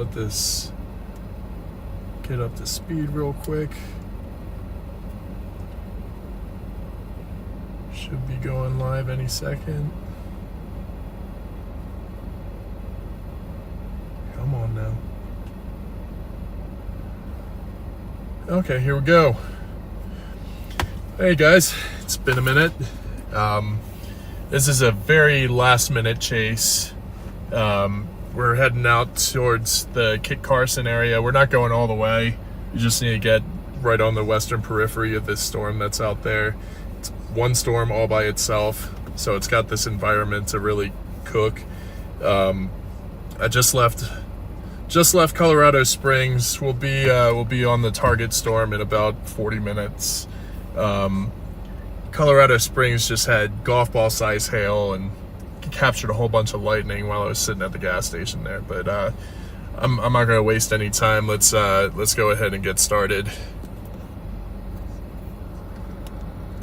let this get up to speed real quick. Should be going live any second. Come on now. Okay, here we go. Hey guys, it's been a minute. This is a very last minute chase. We're heading out towards the Kit Carson area. We're not going all the way. You just need to get right on the western periphery of this storm that's out there. It's one storm all by itself, so it's got this environment to really cook. I just left Colorado Springs. We'll be on the target storm in about 40 minutes. Colorado Springs just had golf ball size hail and captured a whole bunch of lightning while I was sitting at the gas station there. But I'm not gonna waste any time. Let's go ahead and get started.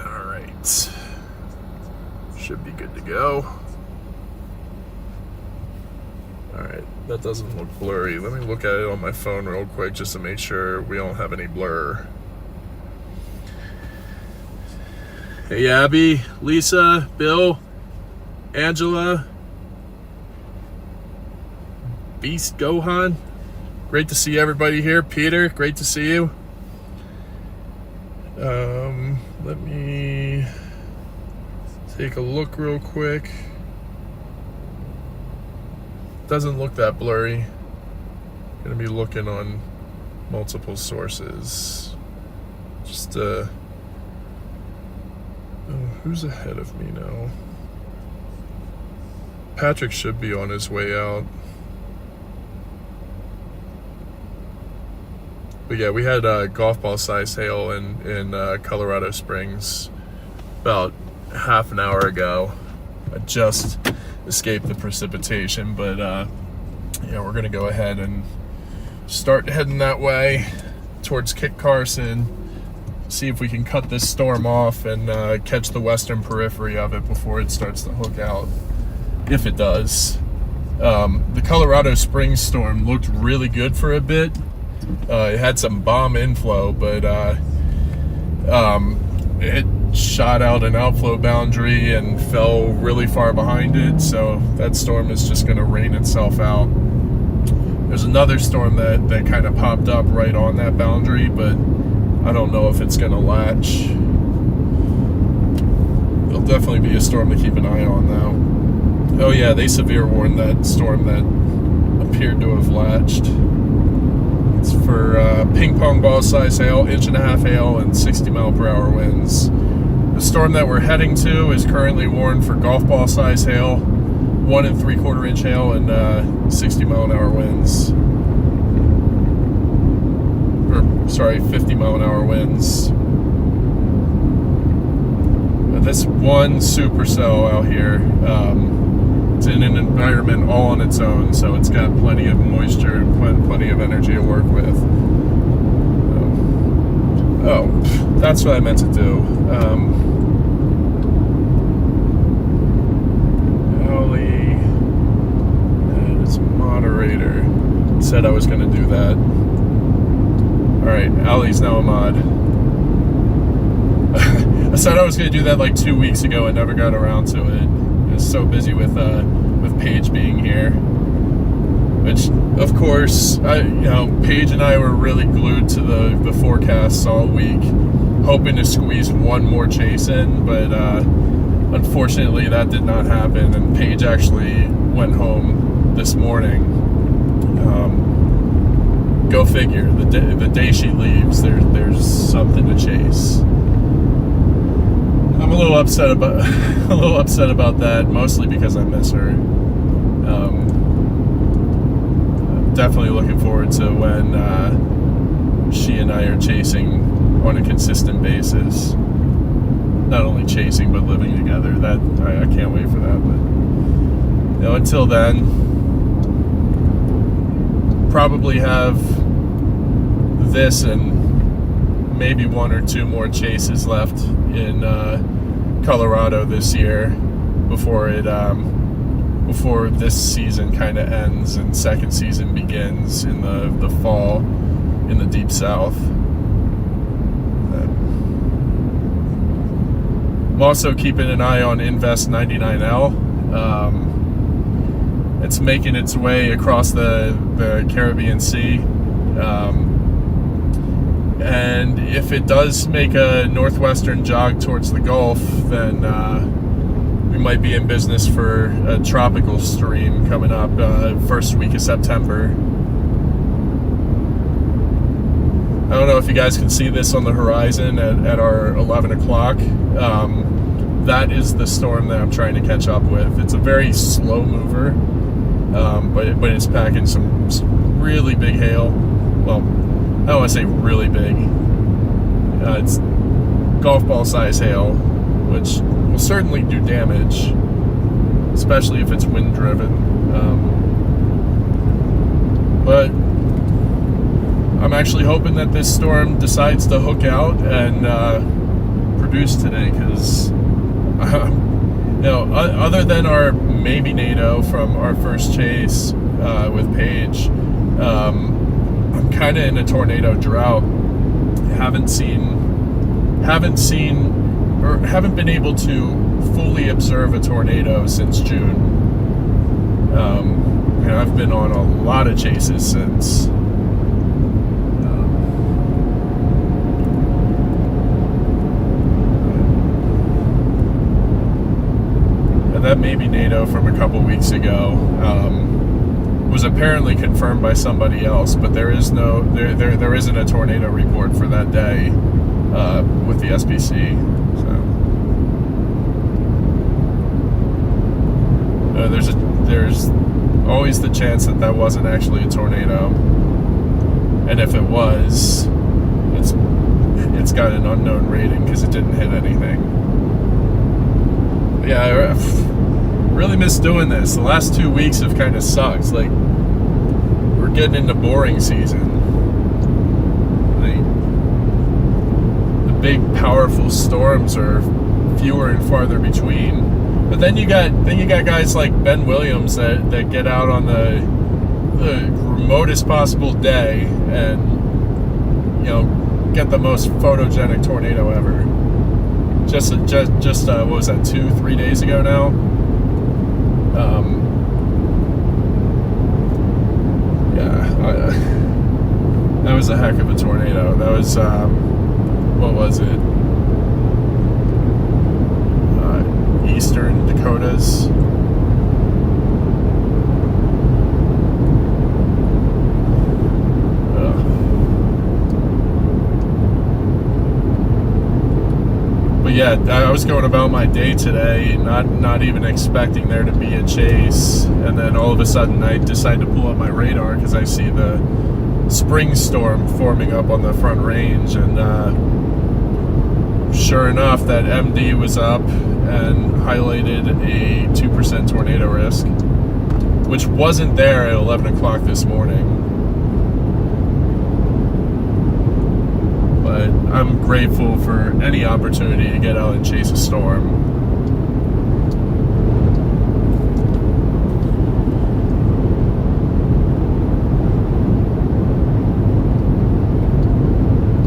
All right, should be good to go. All right, that doesn't look blurry. Let me look at it on my phone real quick just to make sure we don't have any blur. Hey Abby, Lisa, Bill, Angela, Beast Gohan, great to see everybody here. Peter, great to see you. Let me take a look real quick. Doesn't look that blurry. Gonna be looking on multiple sources. Just oh, who's ahead of me now? Patrick should be on his way out. But yeah, we had golf ball size hail in Colorado Springs about half an hour ago. I just escaped the precipitation, but yeah, we're gonna go ahead and start heading that way towards Kit Carson. See if we can cut this storm off and catch the western periphery of it before it starts to hook out, if it does. The Colorado Springs storm looked really good for a bit. It had some bomb inflow, but it shot out an outflow boundary and fell really far behind it, so that storm is just going to rain itself out. There's another storm that kind of popped up right on that boundary, but I don't know if it's going to latch. It'll definitely be a storm to keep an eye on, though. Oh yeah, they severe warned that storm that appeared to have latched. It's for ping pong ball size hail, 1.5 inch hail, and 60 mile per hour winds. The storm that we're heading to is currently warned for golf ball size hail, 1 3/4 inch hail, and 60 mile an hour winds. Sorry, 50 mile an hour winds. This one supercell out here, it's in an environment all on its own, so it's got plenty of moisture and plenty of energy to work with. Oh, that's what I meant to do. Allie, as moderator, said I was going to do that. Alright, Allie's now a mod. I said I was going to do that like 2 weeks ago and never got around to it. I was so busy with Paige being here. Which, of course, Paige and I were really glued to the forecasts all week, hoping to squeeze one more chase in, but unfortunately that did not happen, and Paige actually went home this morning. Go figure. The day she leaves, there's something to chase. I'm a little upset about that, mostly because I miss her. I'm definitely looking forward to when she and I are chasing on a consistent basis. Not only chasing, but living together. That I can't wait for that. But until then, probably have this and maybe 1 or 2 more chases left in Colorado this year before it before this season kind of ends and second season begins in the fall in the deep south. I'm also keeping an eye on Invest 99L. It's making its way across the Caribbean Sea. And if it does make a northwestern jog towards the Gulf, then we might be in business for a tropical stream coming up first week of September. I don't know if you guys can see this on the horizon at our 11 o'clock. That is the storm that I'm trying to catch up with. It's a very slow mover, but it's packing some really big hail. Well, I don't want to say really big. It's golf ball size hail, which will certainly do damage, especially if it's wind driven. But I'm actually hoping that this storm decides to hook out and produce today, because other than our maybe NATO from our first chase with Paige, I'm kind of in a tornado drought. Haven't been able to fully observe a tornado since June. And I've been on a lot of chases since. That maybe NATO from a couple weeks ago was apparently confirmed by somebody else, but there isn't a tornado report for that day with the SPC. So there's always the chance that wasn't actually a tornado, and if it was, it's got an unknown rating because it didn't hit anything. Yeah, I really miss doing this. The last 2 weeks have kind of sucked. Like, we're getting into boring season. Like, the big, powerful storms are fewer and farther between. But then you got guys like Ben Williams that get out on the remotest possible day and get the most photogenic tornado ever. Just what was that, 2-3 days ago now? That was a heck of a tornado. That was what was it? Eastern Dakotas. Yeah, I was going about my day today, not even expecting there to be a chase, and then all of a sudden I decide to pull up my radar because I see the spring storm forming up on the front range, and sure enough, that MD was up and highlighted a 2% tornado risk, which wasn't there at 11 o'clock this morning. But I'm grateful for any opportunity to get out and chase a storm.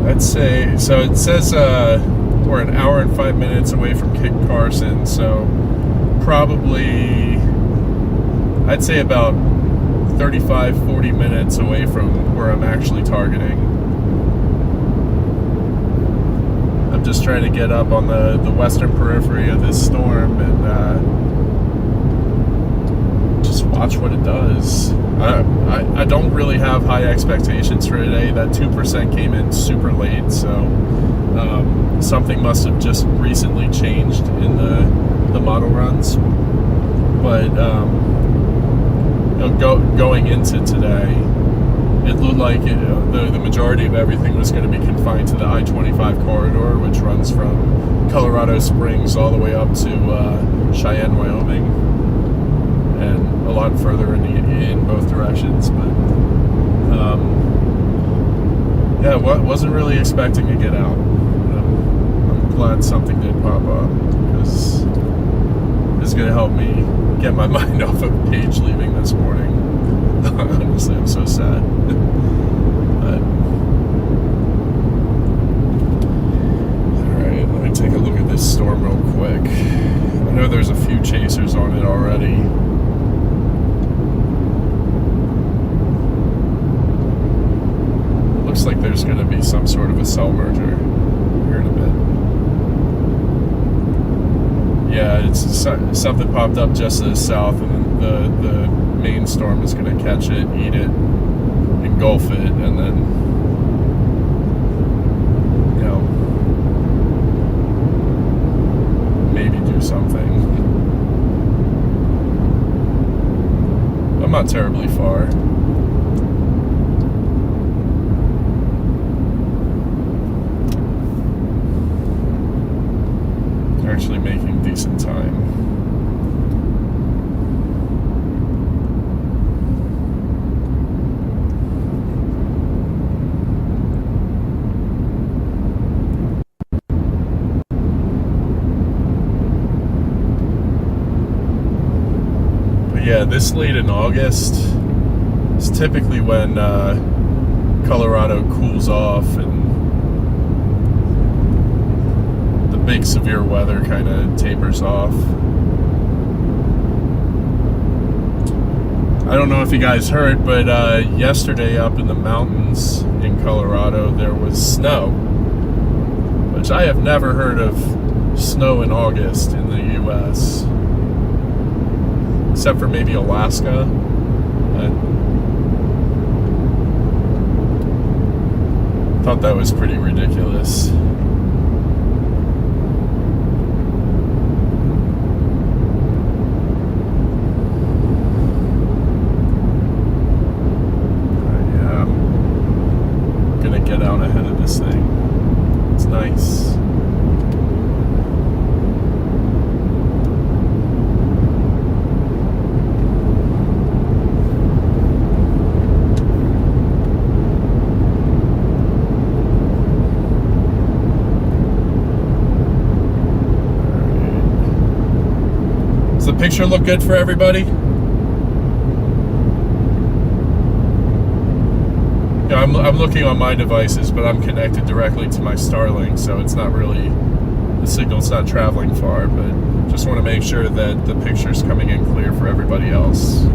I'd say, so it says we're an hour and 5 minutes away from Kit Carson, so probably, I'd say about 35-40 minutes away from where I'm actually targeting. I'm just trying to get up on the western periphery of this storm and just watch what it does. I don't really have high expectations for today. That 2% came in super late, so something must have just recently changed in the model runs. But going into today, it looked like the majority of everything was going to be confined to the I-25 corridor, which runs from Colorado Springs all the way up to Cheyenne, Wyoming, and a lot further in both directions. But yeah, wasn't really expecting to get out. I'm glad something did pop up, because is going to help me get my mind off of Paige leaving this morning. Honestly, I'm so sad. But, alright, let me take a look at this storm real quick. I know there's a few chasers on it already. Looks like there's going to be some sort of a cell merger here in a bit. Yeah, it's something popped up just to the south, and the main storm is going to catch it, eat it, engulf it, and then, you know, maybe do something. I'm not terribly far. Actually making decent time. But yeah, this late in August is typically when Colorado cools off and big severe weather kind of tapers off. I don't know if you guys heard, but yesterday up in the mountains in Colorado there was snow, which I have never heard of snow in August in the US, except for maybe Alaska. I thought that was pretty ridiculous. Get out ahead of this thing. It's nice. Does the picture look good for everybody? Yeah, I'm looking on my devices, but I'm connected directly to my Starlink, so it's not really, the signal's not traveling far, but just want to make sure that the picture's coming in clear for everybody else.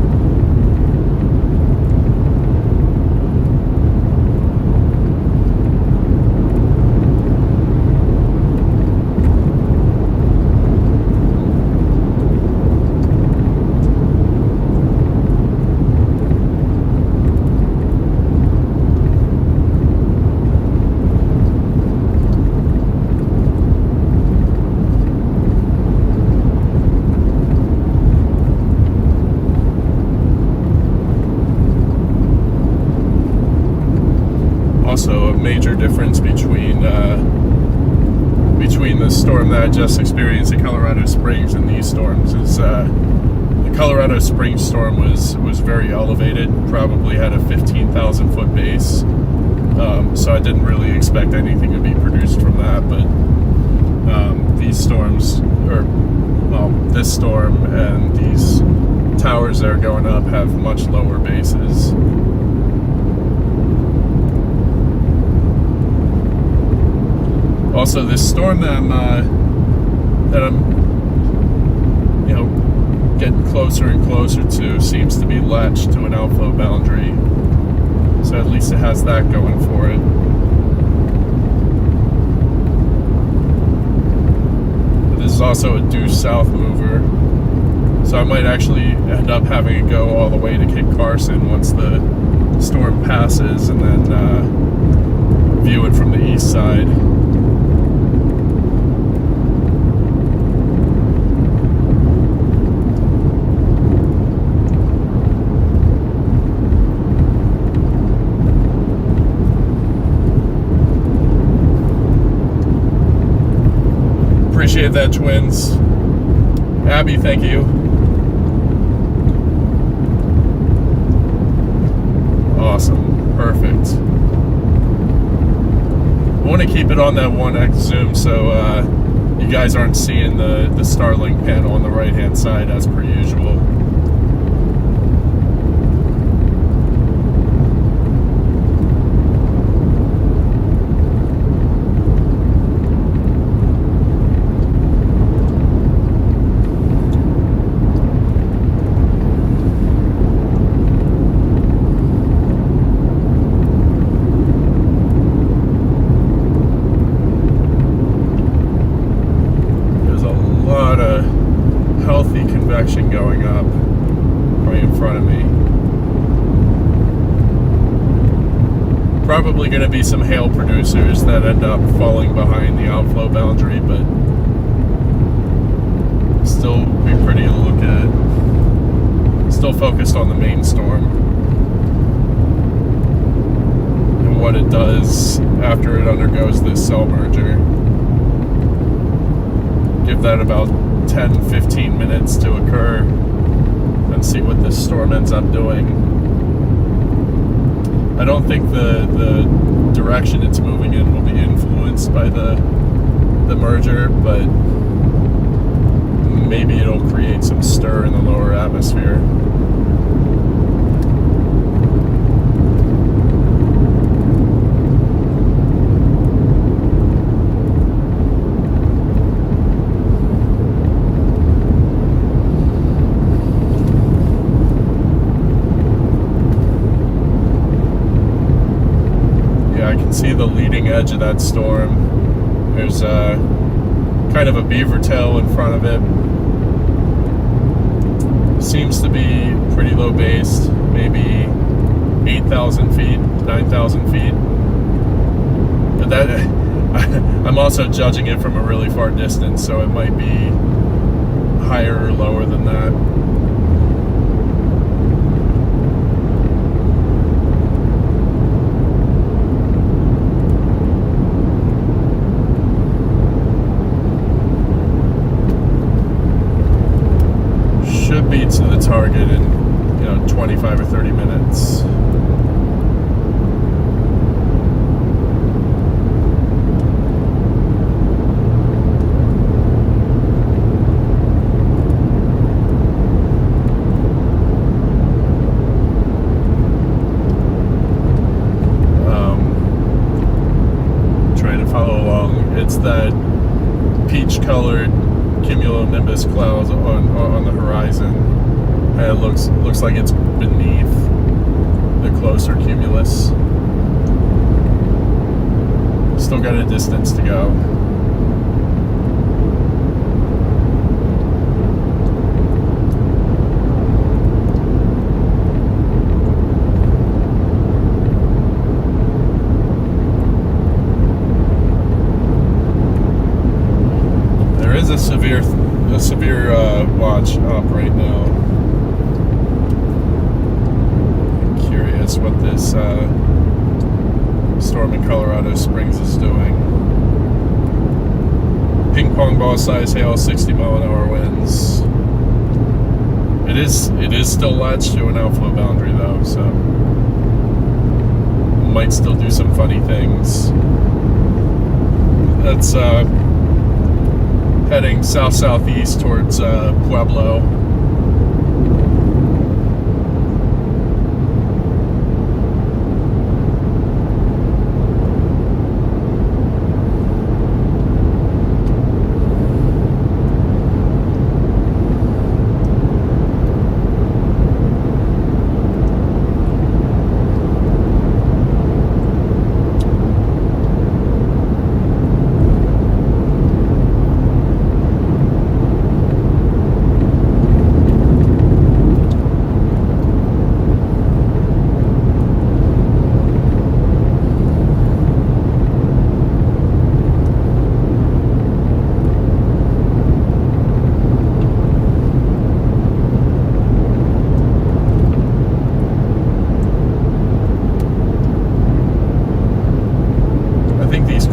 Also, a major difference between the storm that I just experienced in Colorado Springs and these storms is the Colorado Springs storm was very elevated, probably had a 15,000 foot base, so I didn't really expect anything to be produced from that, but these storms, or well, this storm and these towers that are going up have much lower bases. Also, this storm that I'm you know, getting closer and closer to seems to be latched to an outflow boundary, so at least it has that going for it. But this is also a due south mover, so I might actually end up having to go all the way to Kit Carson once the storm passes, and then view it from the east side. Appreciate that, twins. Abby, thank you. Awesome. Perfect. I want to keep it on that 1x zoom, so You guys aren't seeing the Starlink panel on the right hand side as per usual. Convection going up right in front of me. Probably going to be some hail producers that end up falling behind the outflow boundary, but still be pretty to look at. Still focused on the main storm and what it does after it undergoes this cell merger. Give that about 10-15 minutes to occur and see what this storm ends up doing. I don't think the direction it's moving in will be influenced by the merger, but maybe it'll create some stir in the lower atmosphere. See the leading edge of that storm. There's kind of a beaver tail in front of it. Seems to be pretty low based, maybe 8,000 feet, 9,000 feet. But that I'm also judging it from a really far distance, so it might be higher or lower than that. Be to the target in 25 or 30 minutes. Trying to follow along. It's that peach colored cumulonimbus clouds on the horizon. And it looks like it's beneath the closer cumulus. Still got a distance to go. There is a severe watch up right now. I'm curious what this storm in Colorado Springs is doing. Ping pong ball size hail, 60-mile-an-hour winds. It is still latched to an outflow boundary though, so might still do some funny things. That's heading south-southeast towards Pueblo.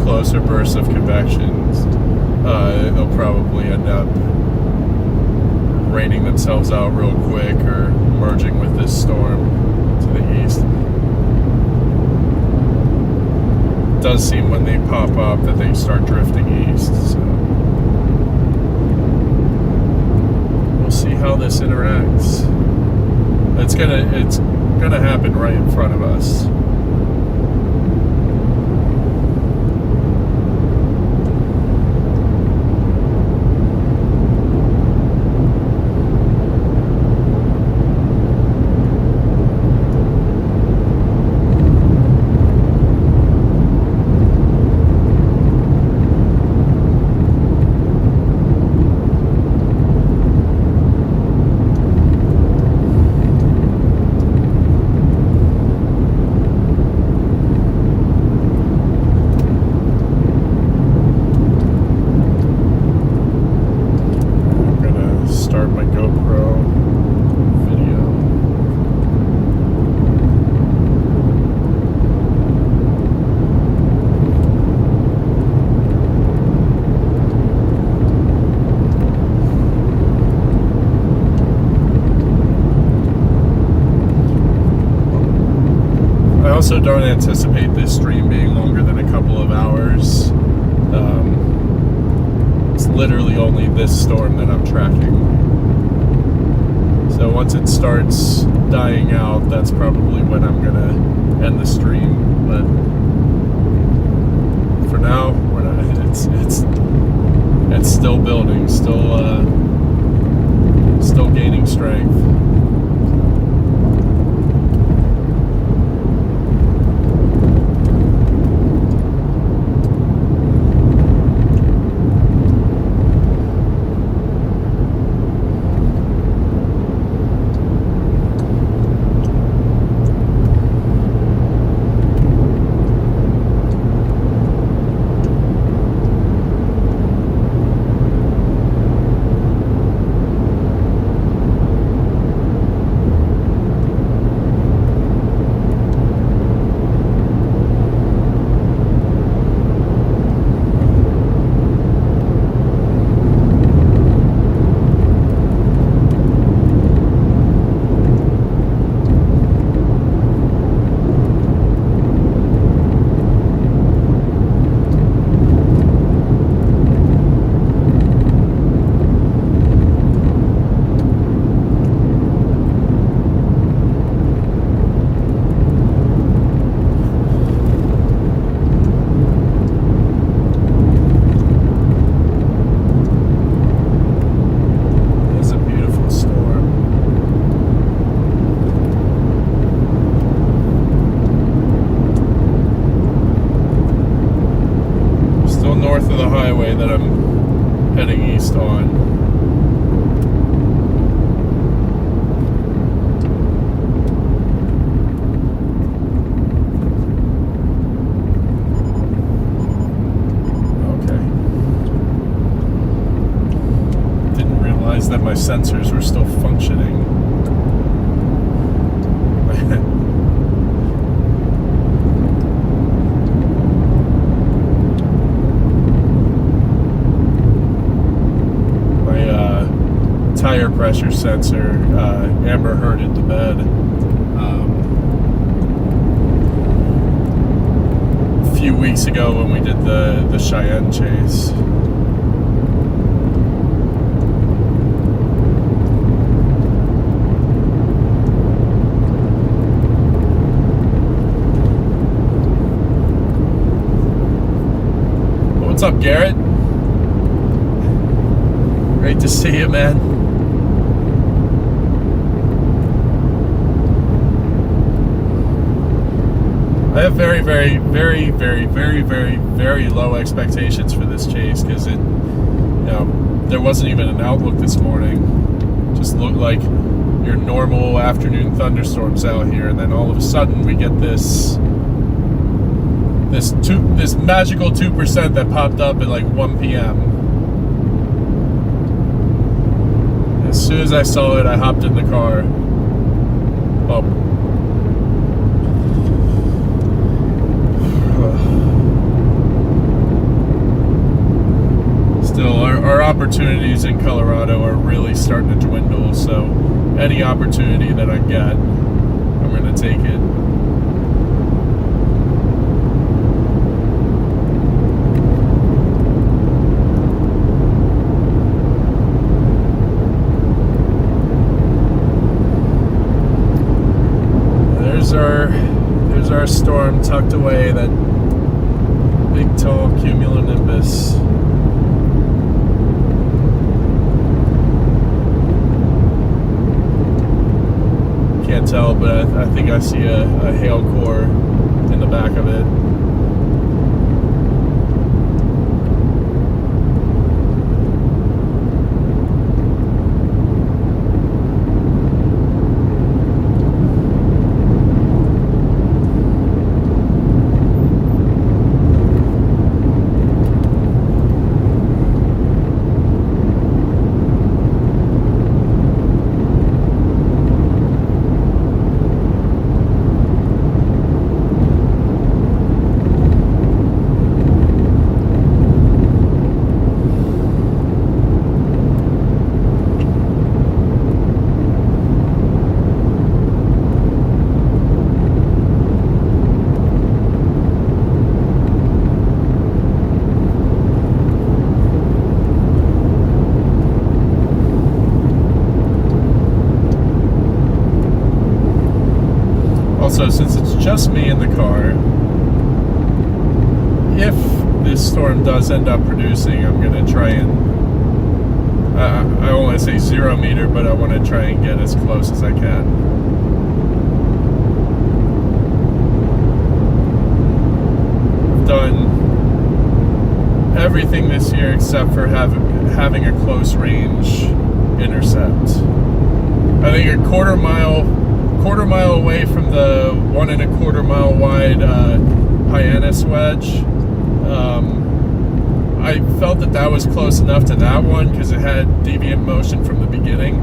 Closer bursts of convections, they'll probably end up raining themselves out real quick or merging with this storm to the east. It does seem when they pop up that they start drifting east. So see how this interacts. It's gonna happen right in front of us. I also don't anticipate this stream being longer than a couple of hours. It's literally only this storm that I'm tracking. So once it starts dying out, that's probably when I'm gonna end the stream. But for now, we're not. It's still building, still gaining strength. North of the highway that I'm heading east on. Okay. Didn't realize that my sensors were still functioning. Tire pressure sensor, Amber herded the bed. A few weeks ago when we did the Cheyenne chase. What's up, Garrett? Great to see you, man. I have very, very, very, very, very, very, very low expectations for this chase because there wasn't even an outlook this morning. Just looked like your normal afternoon thunderstorms out here, and then all of a sudden we get this magical 2% that popped up at like 1 p.m. As soon as I saw it, I hopped in the car. Oh. Still, our opportunities in Colorado are really starting to dwindle, so any opportunity that I get, I'm going to take it. storm tucked away, that big tall cumulonimbus. Can't tell, but I think I see a hail core in the back of it. Also, since it's just me in the car, if this storm does end up producing, I'm going to try and, I don't want to say 0 meter, but I want to try and get as close as I can. I've done everything this year except for having a close range intercept. I think a quarter mile away from the 1 1/4 mile wide Hyannis wedge, I felt that was close enough to that one because it had deviant motion from the beginning.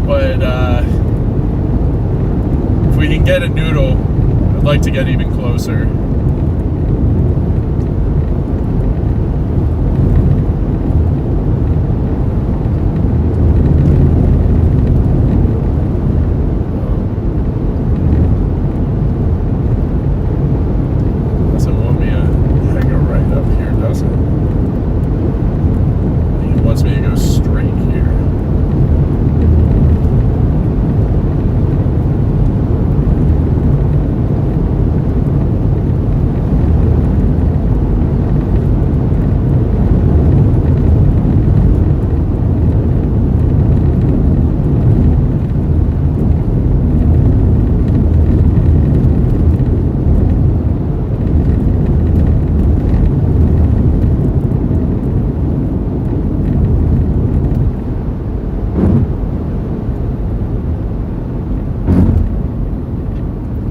But if we can get a noodle, I'd like to get even closer.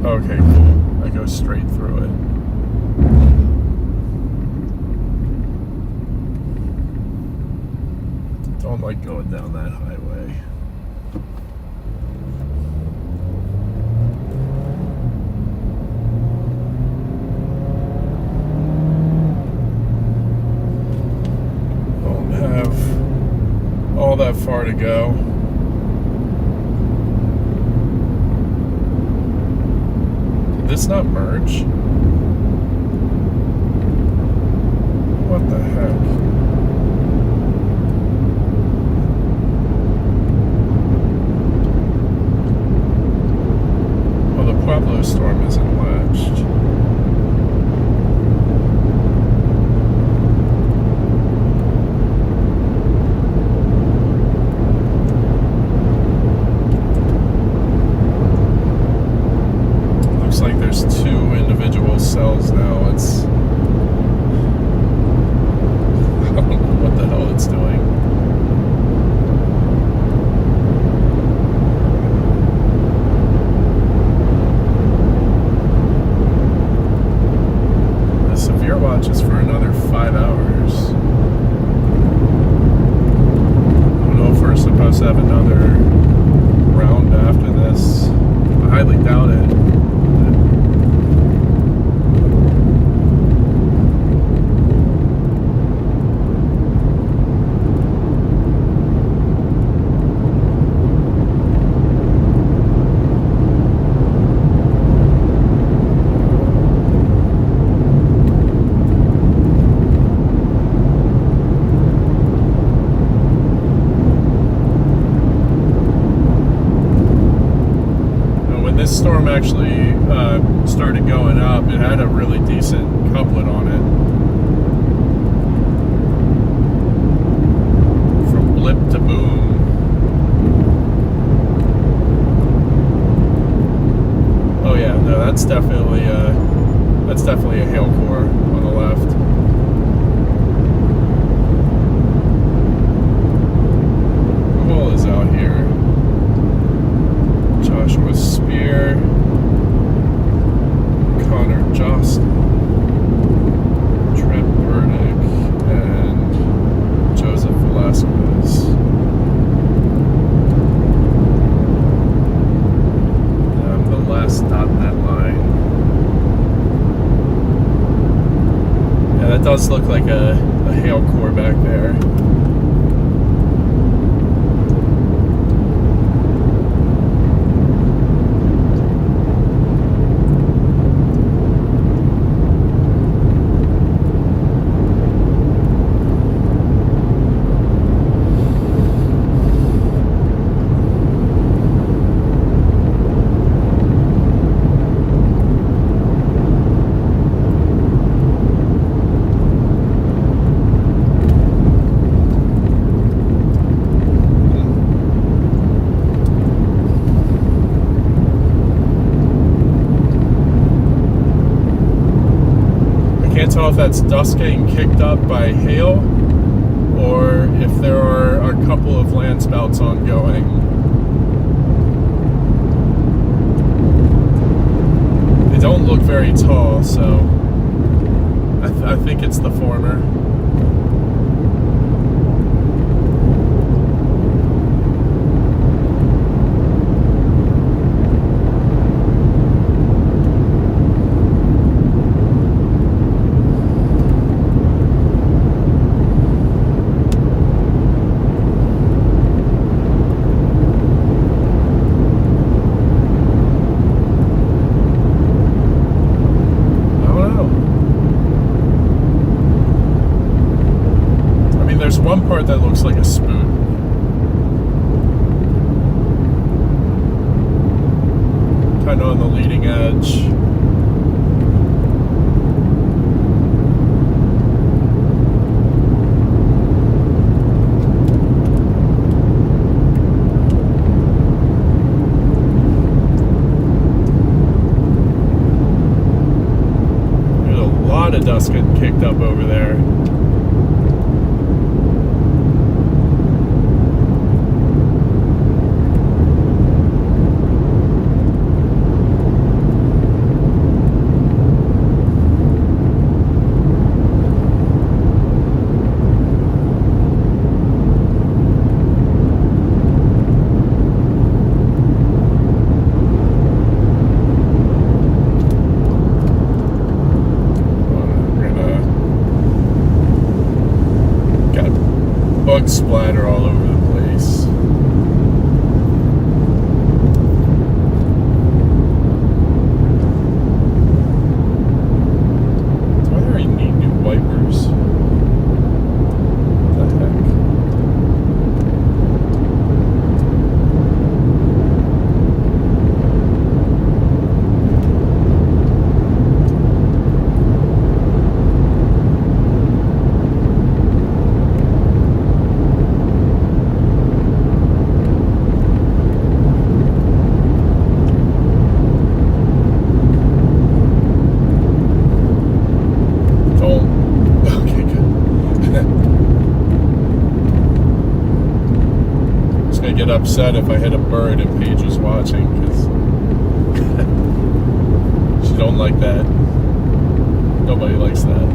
Okay, cool. I go straight through it. Don't like going down that highway. Don't have all that far to go. This not merge? What the heck? Well, the Pueblo storm isn't latched. Like there's 2 individual cells now. It's I don't know what the hell it's doing. The severe watch is for another 5 hours. I don't know if we're supposed to have another round after this. I highly doubt it. actually started going up. It had a really decent couplet on it. From blip to boom. Oh yeah, no, that's definitely a hail core on the left. Who all is out here? Joshua Spear, Connor Jostin, Trent Burdick, and Joseph Velasquez. I'm the last dot in that line. Yeah, that does look like a hail core back there. Can't tell if that's dust getting kicked up by hail or if there are a couple of land spouts ongoing. They don't look very tall, so I think it's the former. There's one part that looks like a spoon. Kind of on the leading edge. There's a lot of dust getting kicked up over there. Bug splatter all over the place. Do I already need new wipers? What the heck? Get upset if I hit a bird and Paige is watching because she don't like that. Nobody likes that.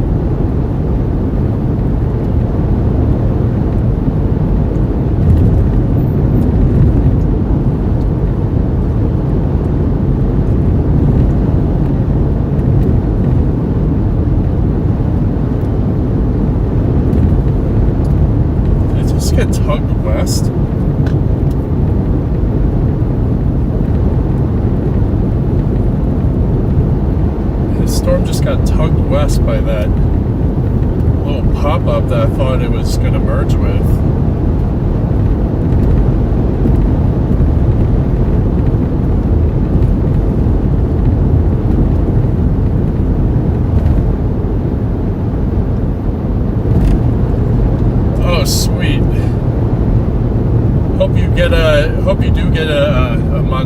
Did it just get tugged west? Storm just got tugged west by that little pop-up that I thought it was going to merge with.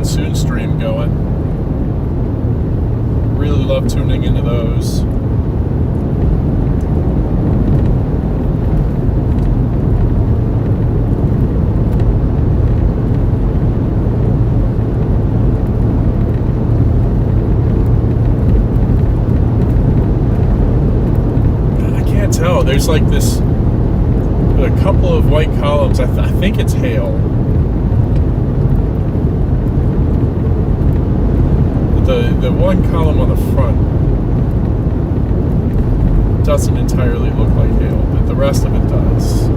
monsoon stream going. Really love tuning into those. There's like this, a couple of white columns. I think it's hail. The one column on the front doesn't entirely look like hail, but the rest of it does.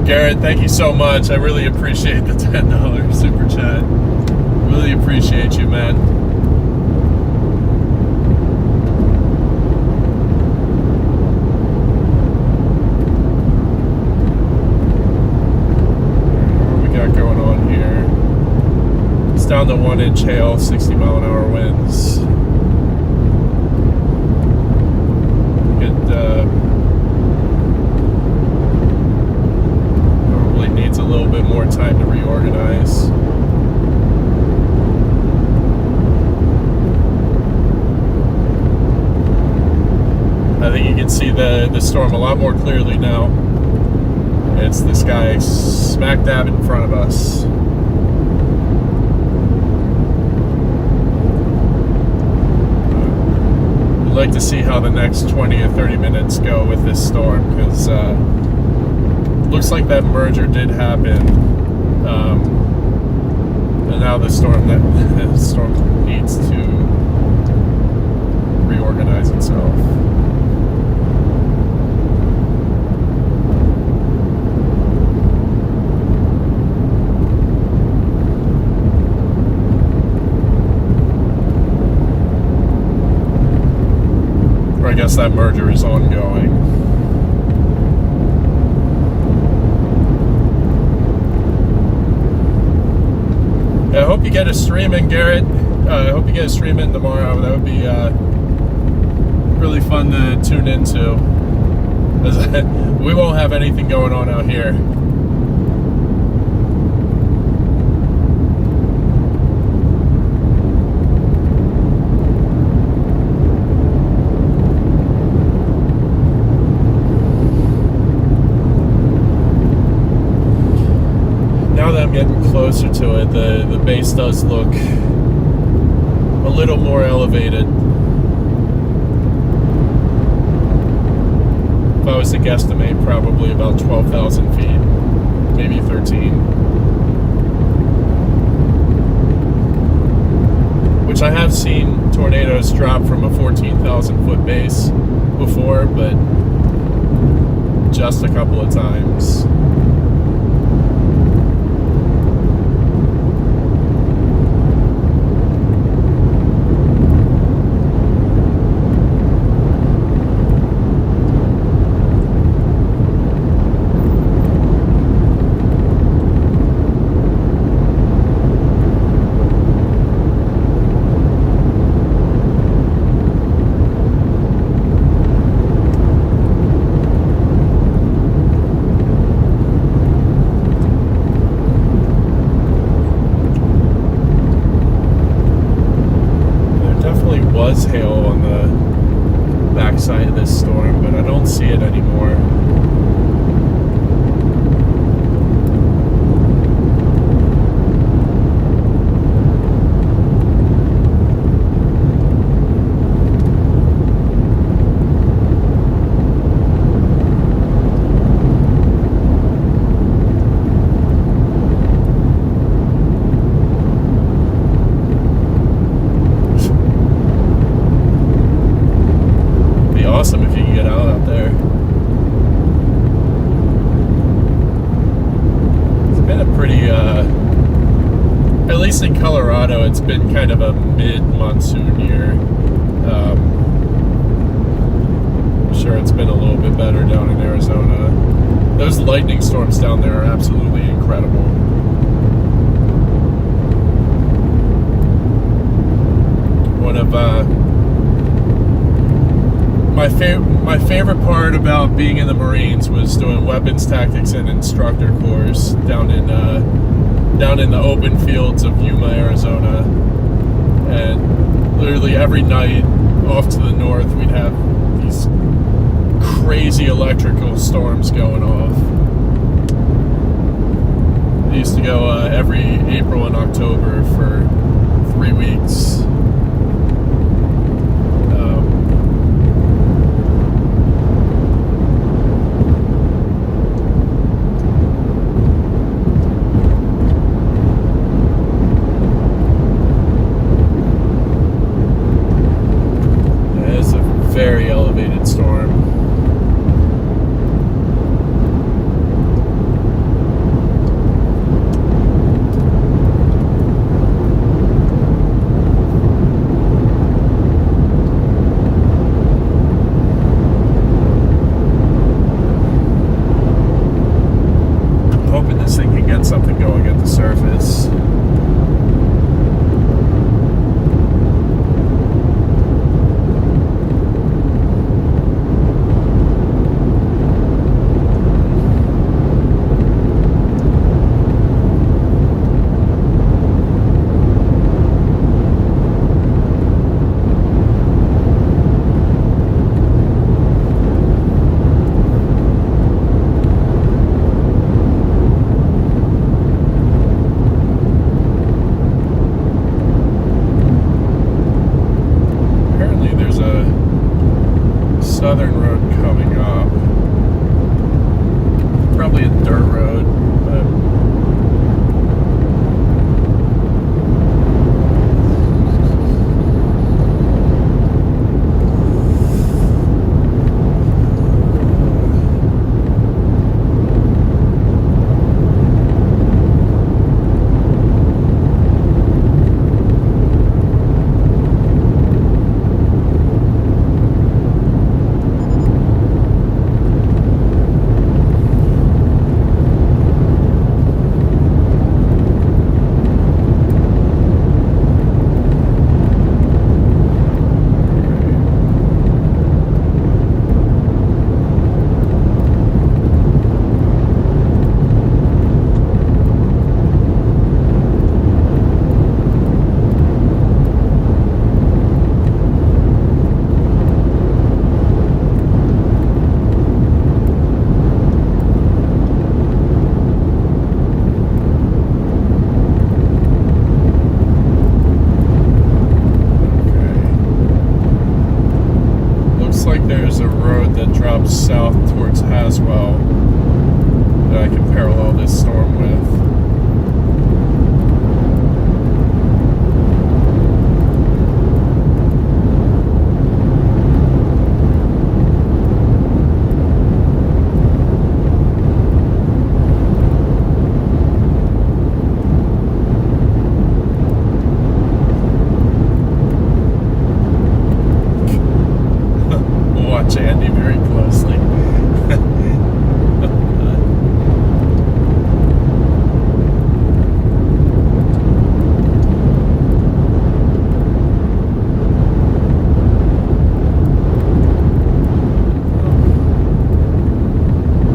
Garrett, thank you so much. I really appreciate the $10 super chat. Really appreciate you, man. What we got going on here? It's down to 1-inch hail, 60-mile-an-hour winds. Needs a little bit more time to reorganize. I think you can see the storm a lot more clearly now. It's this guy smack dab in front of us. I'd like to see how the next 20 or 30 minutes go with this storm, because looks like that merger did happen, and now the storm needs to reorganize itself. Or I guess that merger is ongoing. I hope you get a stream in, Garrett. I hope you get a stream in tomorrow. That would be really fun to tune into. We won't have anything going on out here. Now that I'm getting closer to it, the base does look a little more elevated. If I was to guesstimate, probably about 12,000 feet, maybe 13. Which I have seen tornadoes drop from a 14,000 foot base before, but just a couple of times. Was hail on the backside of this storm, but I don't see it anymore. Awesome if you can get out there. It's been a pretty, at least in Colorado, it's been kind of a mid-monsoon year. I'm sure it's been a little bit better down in Arizona. Those lightning storms down there are absolutely incredible. One of my favorite part about being in the Marines was doing weapons tactics and instructor course down in the open fields of Yuma, Arizona. And literally every night off to the north, we'd have these crazy electrical storms going off. I used to go every April and October for 3 weeks. Very elevated storm. I'm hoping this thing can get something going at the surface. Southern road coming up. Probably a dirt road, but there's a road that drops south towards Haswell that I can parallel this storm with. Watch Andy very closely.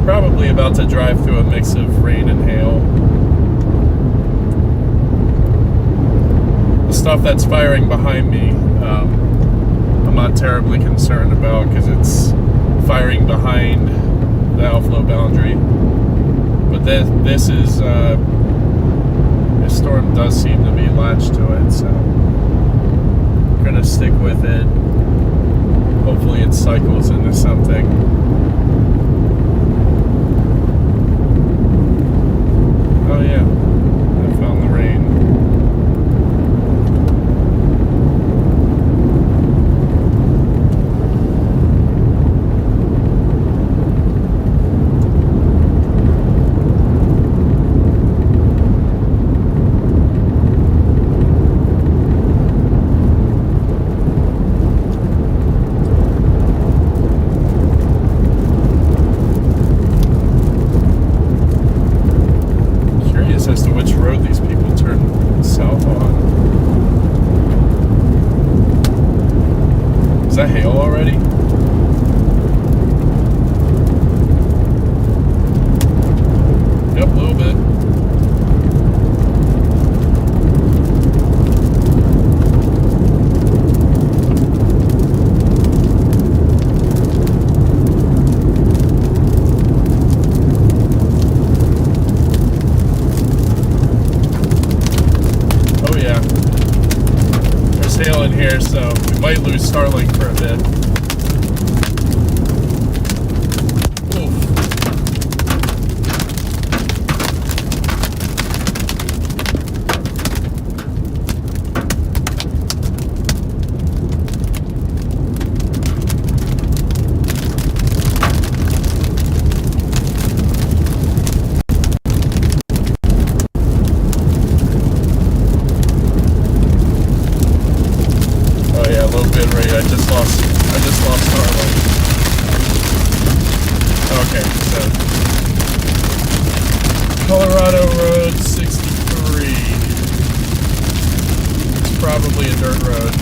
Probably about to drive through a mix of rain and hail. The stuff that's firing behind me, I'm not terribly concerned about because it's firing behind the outflow boundary. But this storm does seem to be latched to it, so I'm gonna stick with it. Hopefully it cycles into something. Oh yeah, I found the rain. lose Starlink for a bit. I just lost Starlink. Okay, so Colorado Road 63. It's probably a dirt road.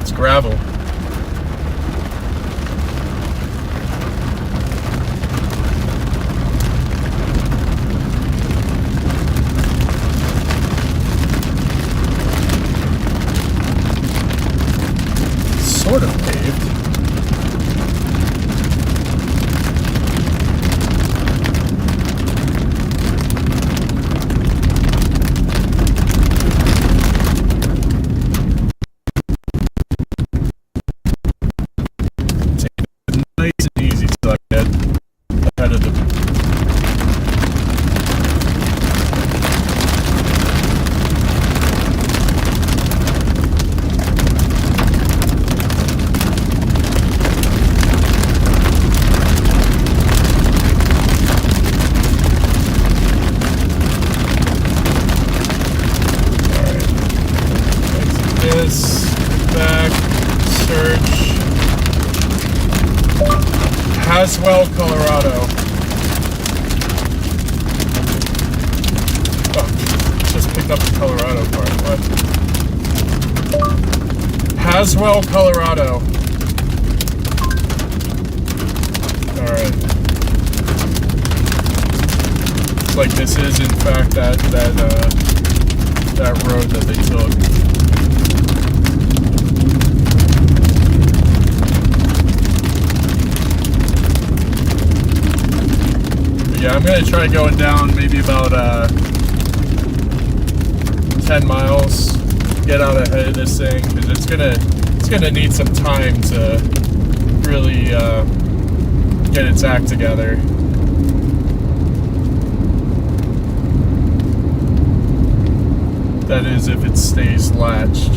It's gravel. Sort of paved. Take it nice and easy so I get ahead of the back, search, Haswell, Colorado. Oh, just picked up the Colorado part. What? Haswell, Colorado. Alright. Looks like this is in fact that road that they took. Yeah, I'm gonna try going down maybe about 10 miles, get out ahead of this thing, because it's gonna need some time to really get its act together. That is, if it stays latched.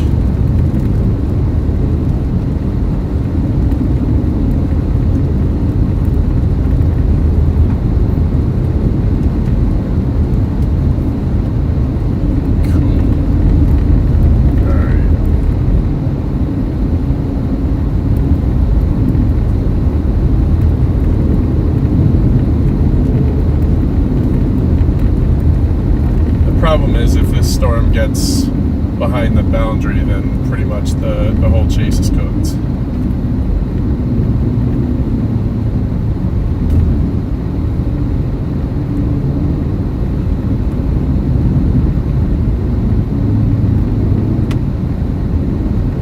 Problem is, if this storm gets behind the boundary, then pretty much the whole chase is cooked.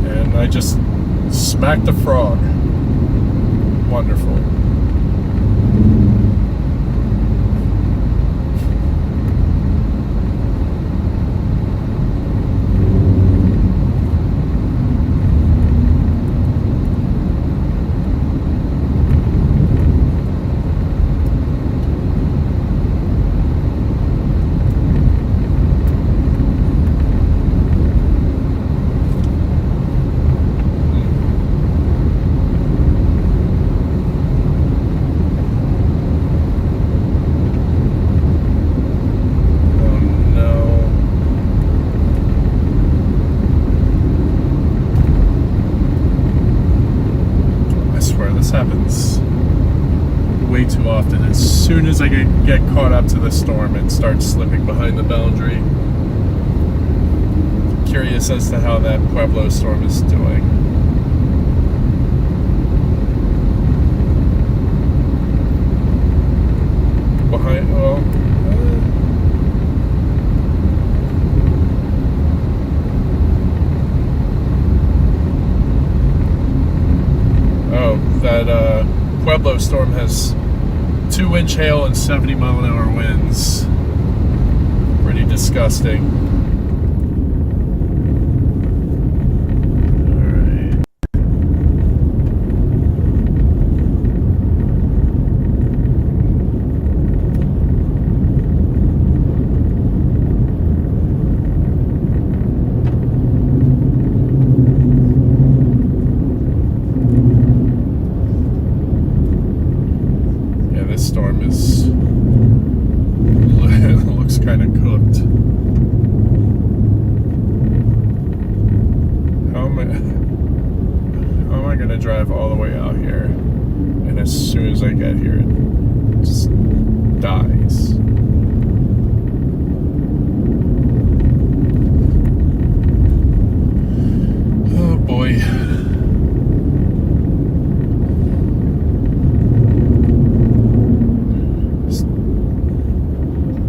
And I just smacked a frog. Wonderful. Happens way too often. As soon as I get caught up to the storm, it starts slipping behind the boundary. Curious as to how that Pueblo storm is doing. Behind, well, that Pueblo storm has 2-inch hail and 70-mile-an-hour winds. Pretty disgusting. Alright. Yeah, this storm is looks kind of cooked. How am I gonna drive all the way out here, and as soon as I get here, it just dies? Oh boy.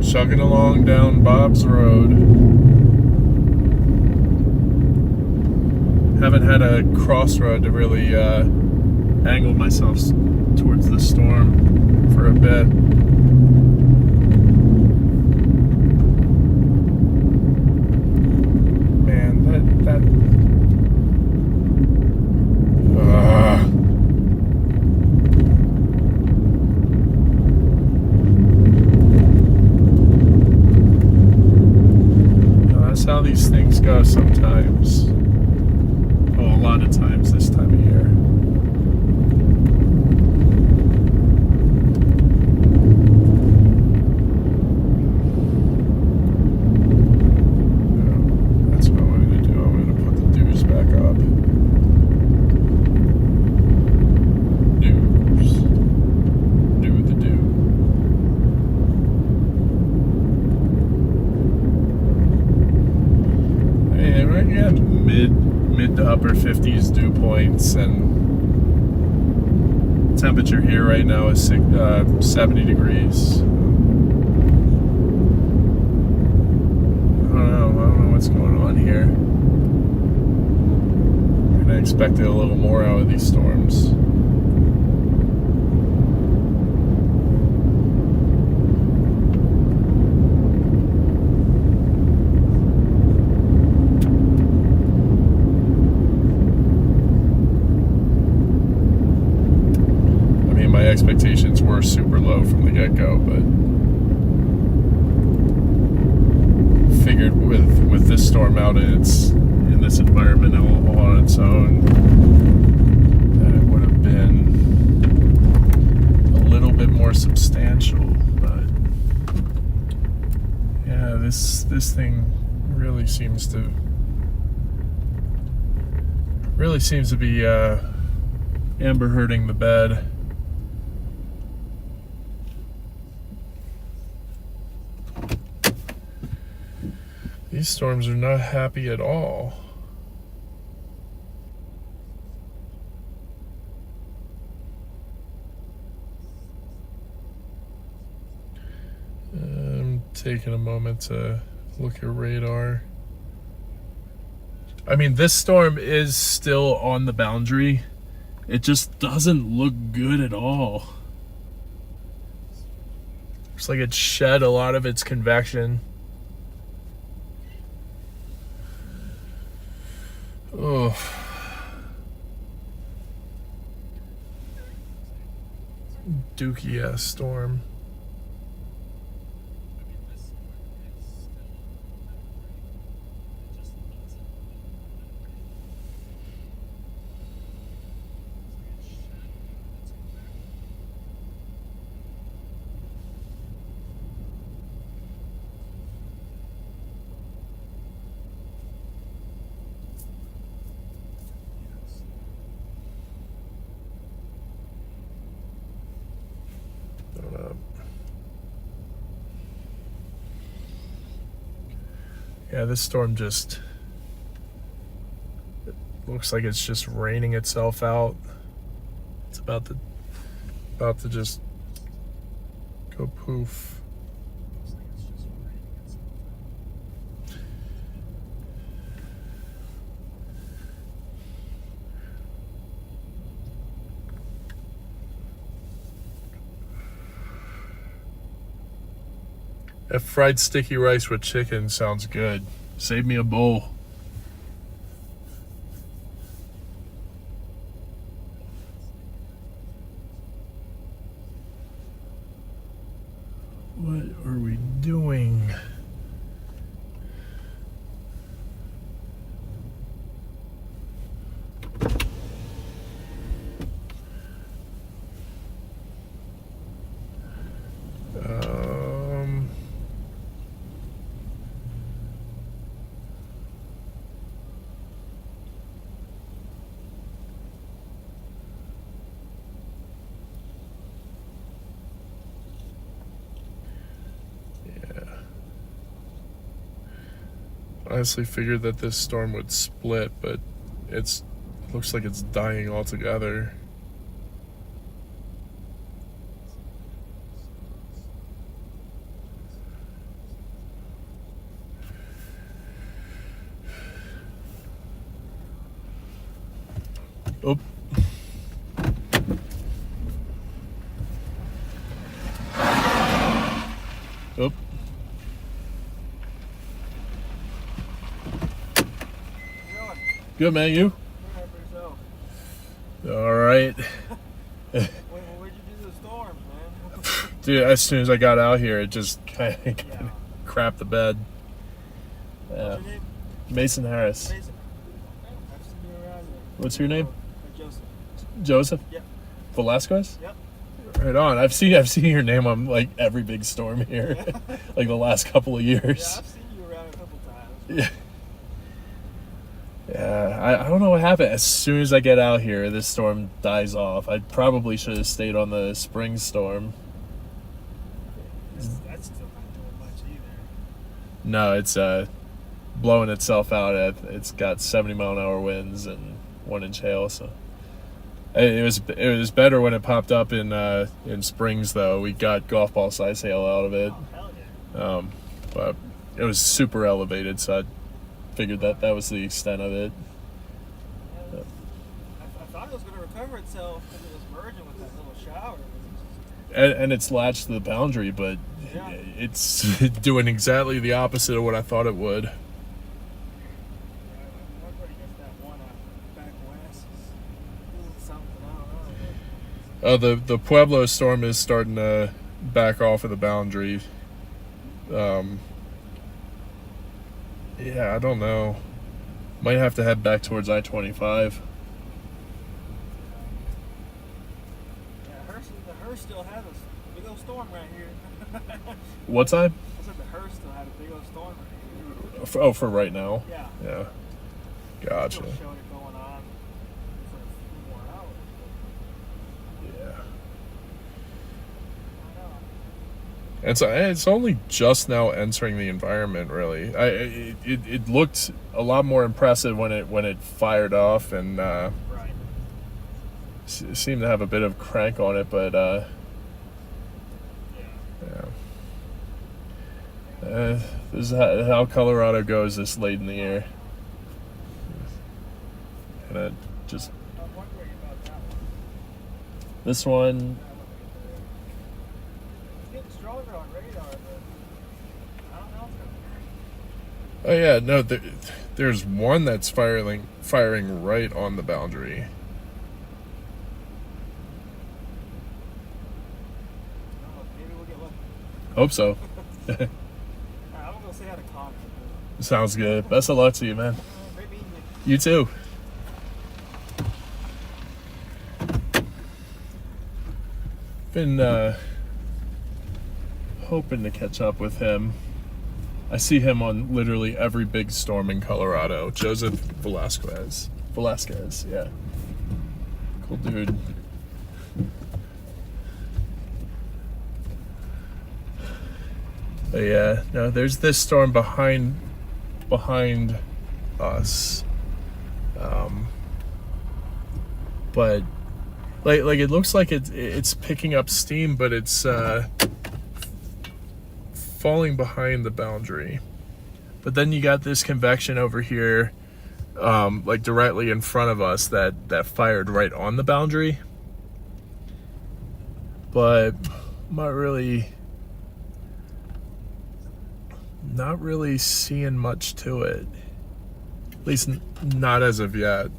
Chugging along down Bob's Road. Haven't had a crossroad to really angle myself towards the storm for a bit. Man, that that's how these things go sometimes. Well, a lot of times this time of year. That's what I'm going to do. I'm going to put the dews back up. Dews. Do the dew. Hey, we're getting mid to upper 50s dew points, and temperature here right now is 70 degrees. I don't know what's going on here. I expected a little more out of these storms. Expectations were super low from the get-go, but figured with this storm out in this environment all on its own, that it would have been a little bit more substantial. But yeah, this thing really seems to be amber herding the bed. These storms are not happy at all. I'm taking a moment to look at radar. I mean, this storm is still on the boundary. It just doesn't look good at all. Looks like it shed a lot of its convection. Oh. Dookie ass storm. Yeah, this storm just looks like it's just raining itself out. It's about to just go poof. That fried sticky rice with chicken sounds good. Save me a bowl. What are we doing? Honestly figured that this storm would split, but it looks like it's dying altogether. Oh. Oh. Good, man. You? All right. Where'd you do the storm, man? Dude, as soon as I got out here, it just kind of crapped the bed. What's your name? Mason Harris. Mason. I've seen you around here. What's your name? Joseph. Joseph? Yep. Velasquez? Yep. Right on. I've seen your name on like every big storm here, like the last couple of years. Yeah, I've seen you around a couple times. Yeah. Yeah, I don't know what happened. As soon as I get out here, this storm dies off. I probably should have stayed on the spring storm. That's still not doing much either. No, it's blowing itself out. It's got 70-mile-an-hour winds and 1-inch hail. So it was better when it popped up in Springs, though. We got golf ball size hail out of it. Oh, hell yeah. But it was super elevated, so I figured that was the extent of it. I thought it was going to recover itself because it was merging with that little shower. And it's latched to the boundary, but it's doing exactly the opposite of what I thought it would. Everybody gets that one out back west. Doing something, I don't know. The Pueblo storm is starting to back off of the boundary. Yeah, I don't know. Might have to head back towards I-25. Yeah, the Hearst still had a big old storm right here. What time? I said the Hearst still had a big old storm right here. Oh, for right now? Yeah. Yeah. Gotcha. Still showing it going on for a few more hours. Yeah. I know. It's only just now entering the environment, really. It looked a lot more impressive when it fired off, and Right. seemed to have a bit of crank on it, but Yeah. this is how Colorado goes this late in the year. And it just I'm wondering about that one. this one. It's getting stronger on radar, but I don't know. Oh yeah, no. There's one that's firing right on the boundary. Maybe we'll get lucky. Hope so. All right, I'm gonna go say hi to Connor. Sounds good. Best of luck to you, man. Great meeting you. You too. Been hoping to catch up with him. I see him on literally every big storm in Colorado. Joseph Velasquez. Yeah. Cool dude. But yeah, no, there's this storm behind us. But like it looks like it's picking up steam, but it's falling behind the boundary. But then you got this convection over here, like directly in front of us that fired right on the boundary. But I'm not really not really seeing much to it. At least not as of yet.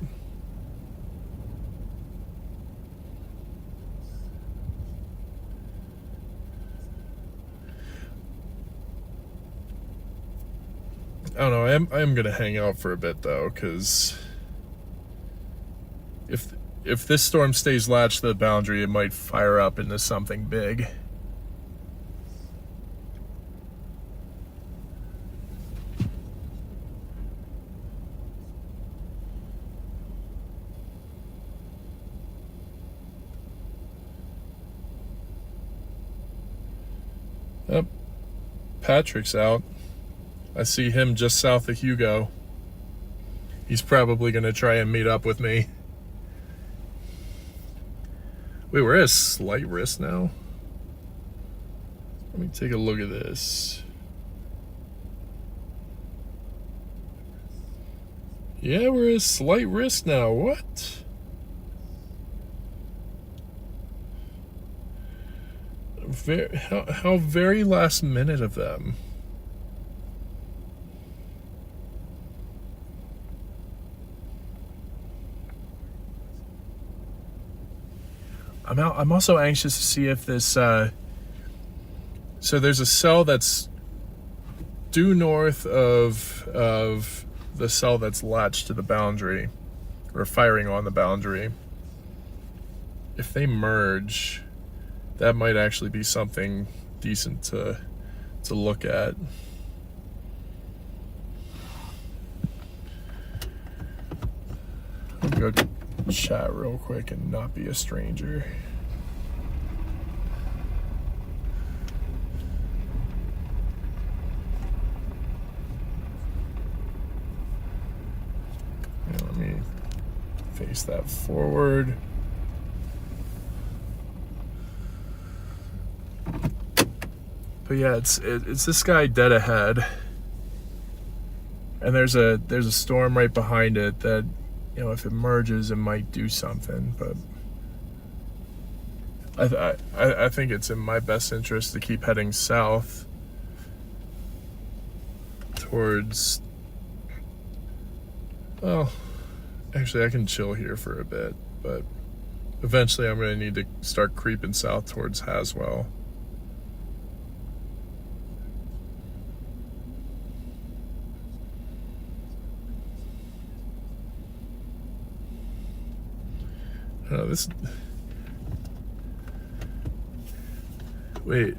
I don't know. I am gonna hang out for a bit though, because if this storm stays latched to the boundary, it might fire up into something big. Yep, Patrick's out. I see him just south of Hugo. He's probably going to try and meet up with me. Wait, we're at a slight risk now? Let me take a look at this. Yeah, we're at a slight risk now. What? How very last minute of them. I'm also anxious to see if this. So there's a cell that's due north of the cell that's latched to the boundary, or firing on the boundary. If they merge, that might actually be something decent to look at. I'll go chat real quick and not be a stranger. Yeah, let me face that forward. But yeah, it's this guy dead ahead, and there's a storm right behind it that, you know, if it merges, it might do something. But I think it's in my best interest to keep heading south towards. Well, actually, I can chill here for a bit, but eventually, I'm going to need to start creeping south towards Haswell. This. Wait.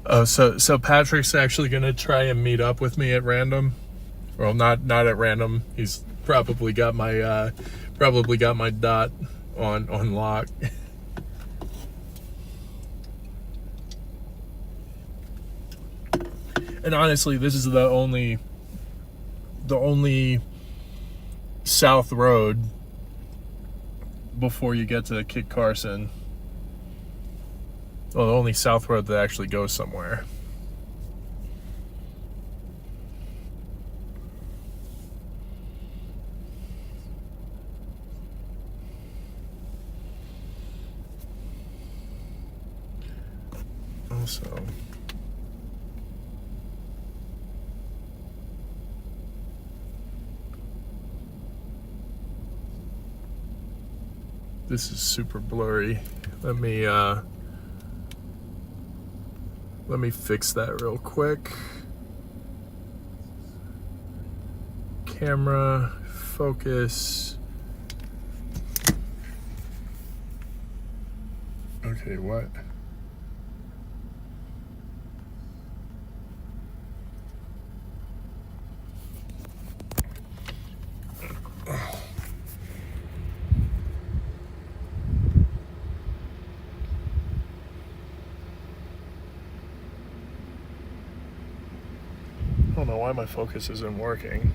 Oh, so Patrick's actually gonna try and meet up with me at random. Well, not at random. He's probably got my dot on lock. And honestly, this is the only south road before you get to Kit Carson. Well, the only south road that actually goes somewhere. Also, this is super blurry. Let me fix that real quick. Camera, focus. Okay, what? I don't know why my focus isn't working.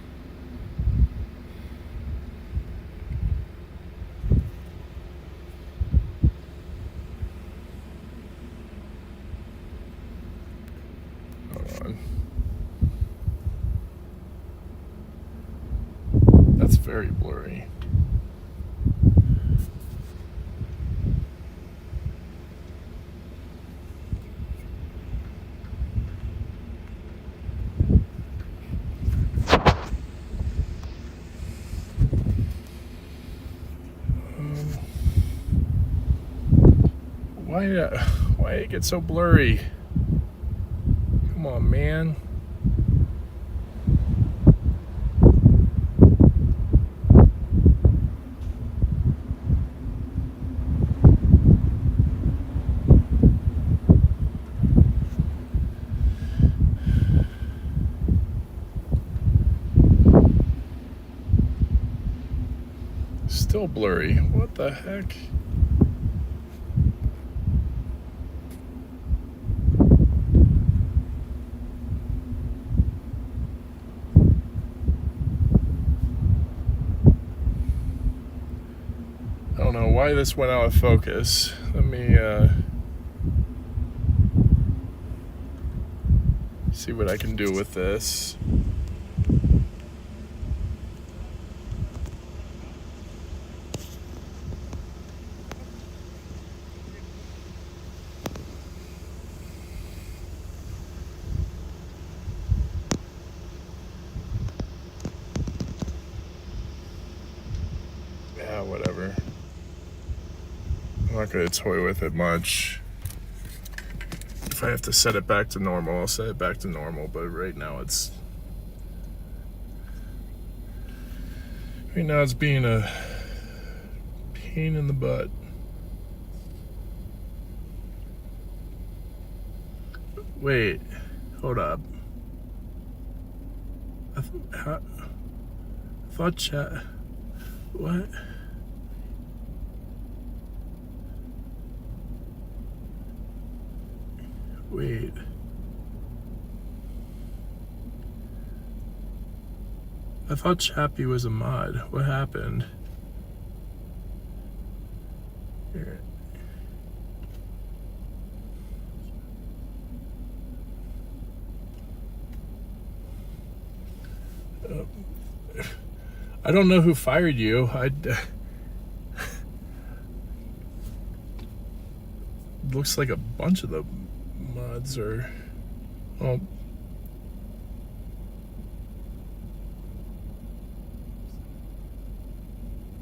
very blurry. Why it get so blurry? Come on, man. Still blurry. What the heck? I don't know why this went out of focus. Let me see what I can do with this. Yeah, whatever. I'm not going to toy with it much. If I have to set it back to normal, I'll set it back to normal, but right now it's being a pain in the butt. Wait, hold up. I thought chat. What? Wait. I thought Chappie was a mod. What happened? Here. I don't know who fired you. Looks like a bunch of the mods are. Oh.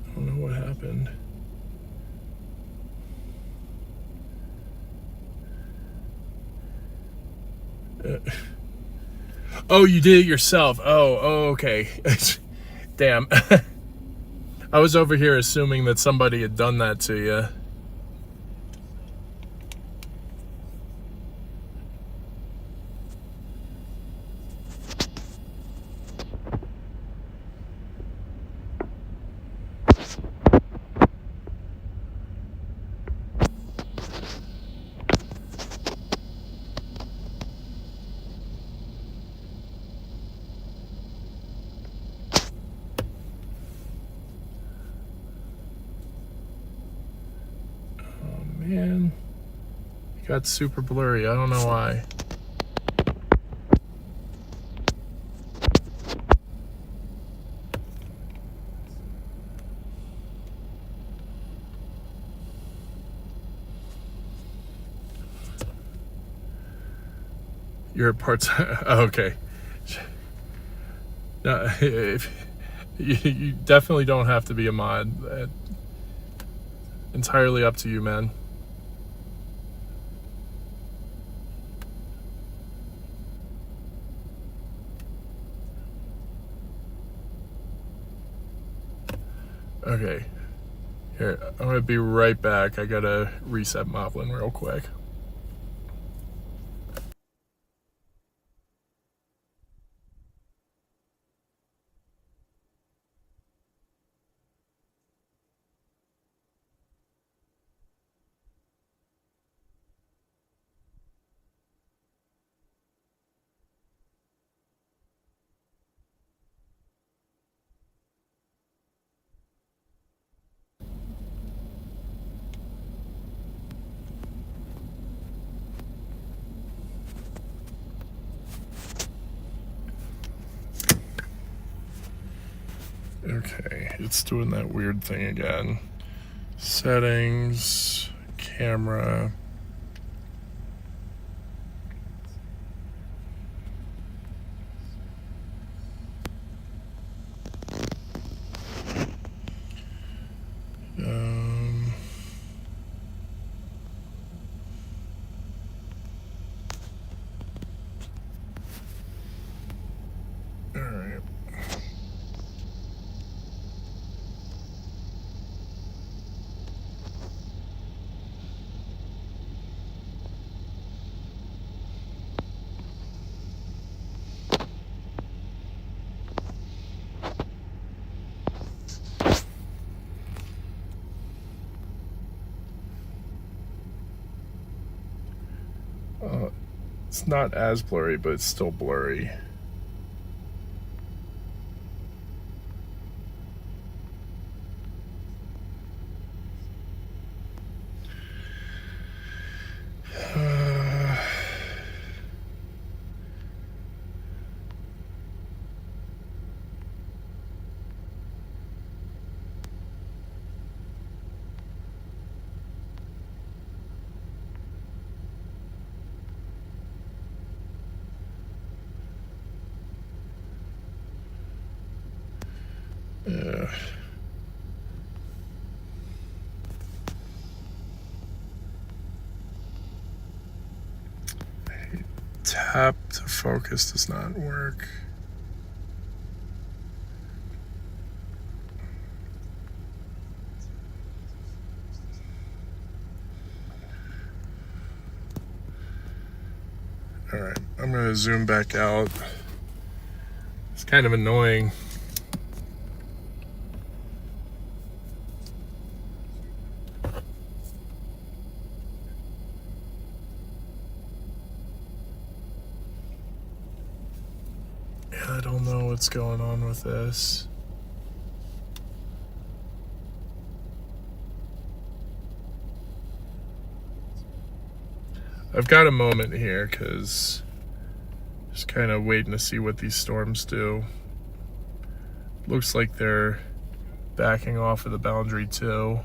I don't know what happened. Oh, you did it yourself. Oh, okay. Damn. I was over here assuming that somebody had done that to you. Man, it got super blurry. I don't know why. You're a part-time. Oh, okay. No, you definitely don't have to be a mod. Entirely up to you, man. Okay. Here, I'm gonna be right back. I gotta reset Moblin real quick. Okay, it's doing that weird thing again. Settings, camera. All right. It's not as blurry, but it's still blurry. Yeah. Tap to focus does not work. All right, I'm gonna zoom back out. It's kind of annoying. I don't know what's going on with this. I've got a moment here because just kind of waiting to see what these storms do. Looks like they're backing off of the boundary too.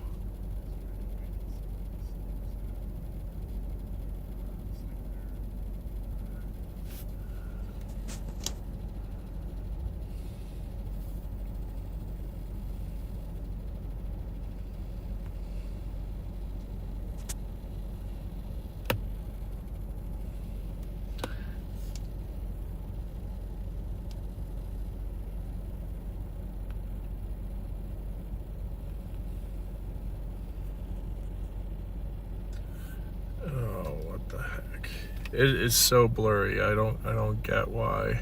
It is so blurry. I don't get why.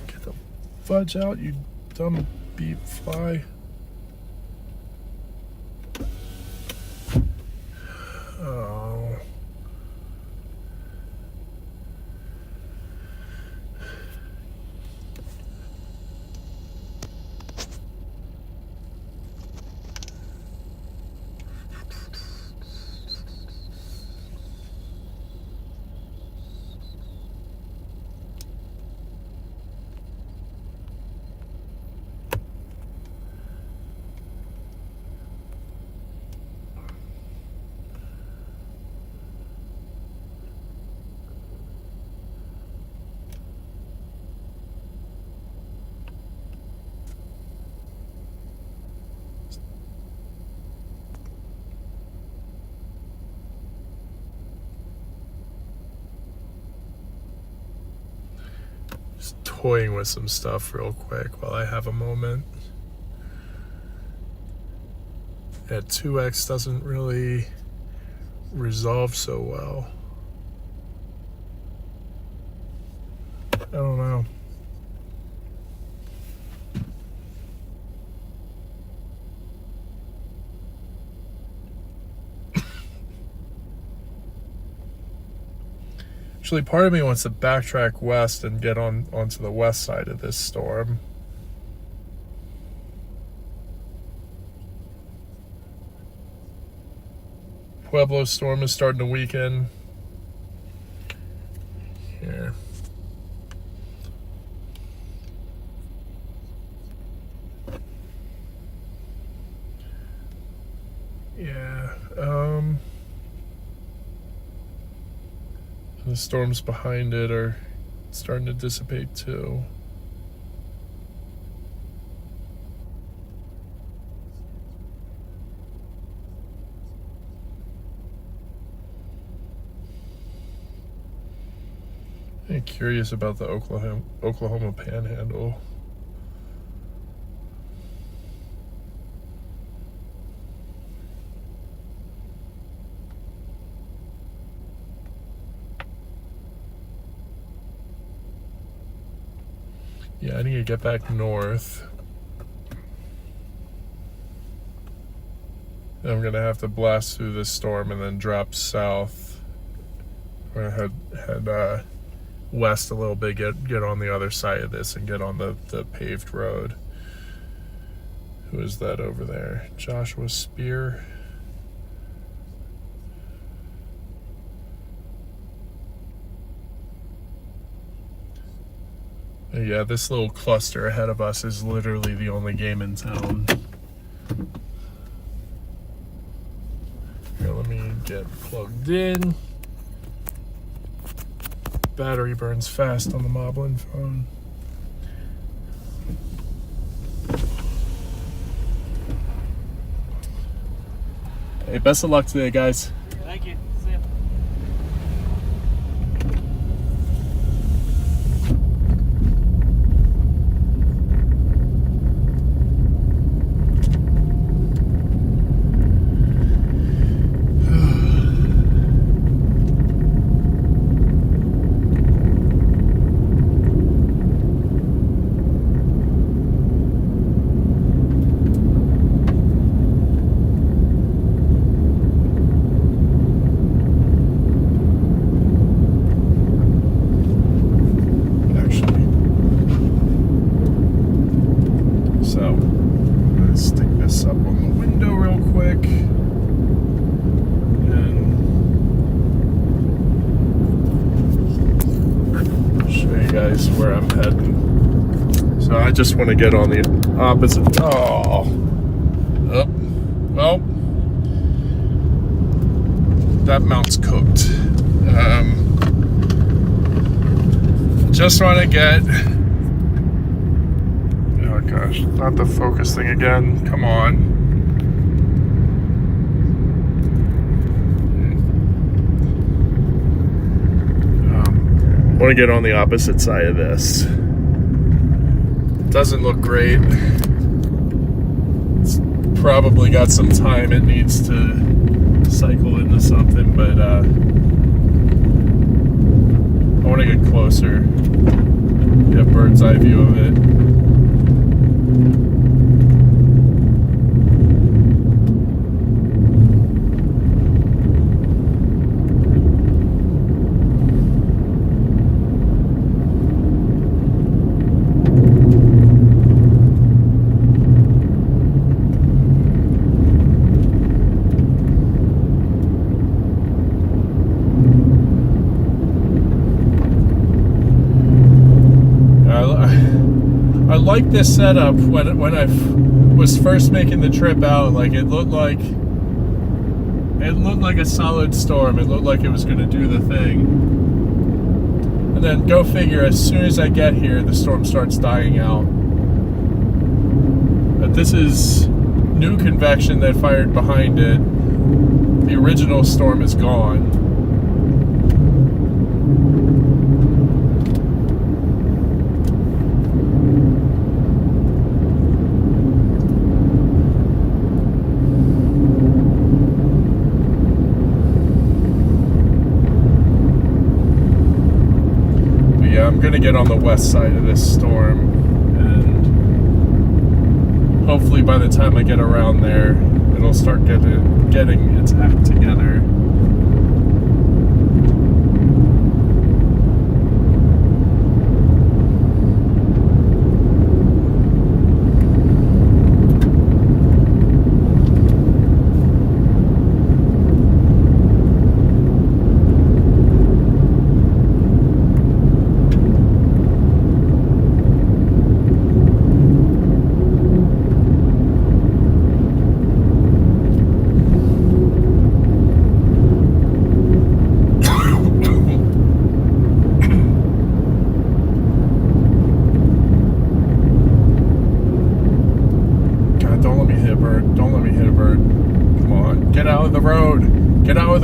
Get the fudge out, you dumb beep fly. Oh. Just toying with some stuff real quick while I have a moment. Yeah, 2x doesn't really resolve so well. I don't know. Actually, part of me wants to backtrack west and get onto the west side of this storm. Pueblo storm is starting to weaken. Here. Yeah. The storms behind it are starting to dissipate too. I'm curious about the Oklahoma Panhandle. Yeah, I need to get back north. I'm gonna have to blast through this storm and then drop south. We're gonna head west a little bit, get on the other side of this and get on the paved road. Who is that over there? Joshua Spear. Yeah, this little cluster ahead of us is literally the only game in town. Here, let me get plugged in. Battery burns fast on the Moblin phone. Hey, best of luck today, guys. Thank you. See ya. Where I'm heading. So I just want to get on the opposite. Oh, well, that mount's cooked. Just want to get. Oh gosh, not the focus thing again. Come on. I want to get on the opposite side of this. Doesn't look great. It's probably got some time it needs to cycle into something, but I want to get closer, get a bird's eye view of it. I like this setup. When I was first making the trip out, like it looked like a solid storm. It looked like it was going to do the thing. And then go figure, as soon as I get here, the storm starts dying out. But this is new convection that fired behind it. The original storm is gone. I'm gonna get on the west side of this storm, and hopefully by the time I get around there, it'll start getting its act together.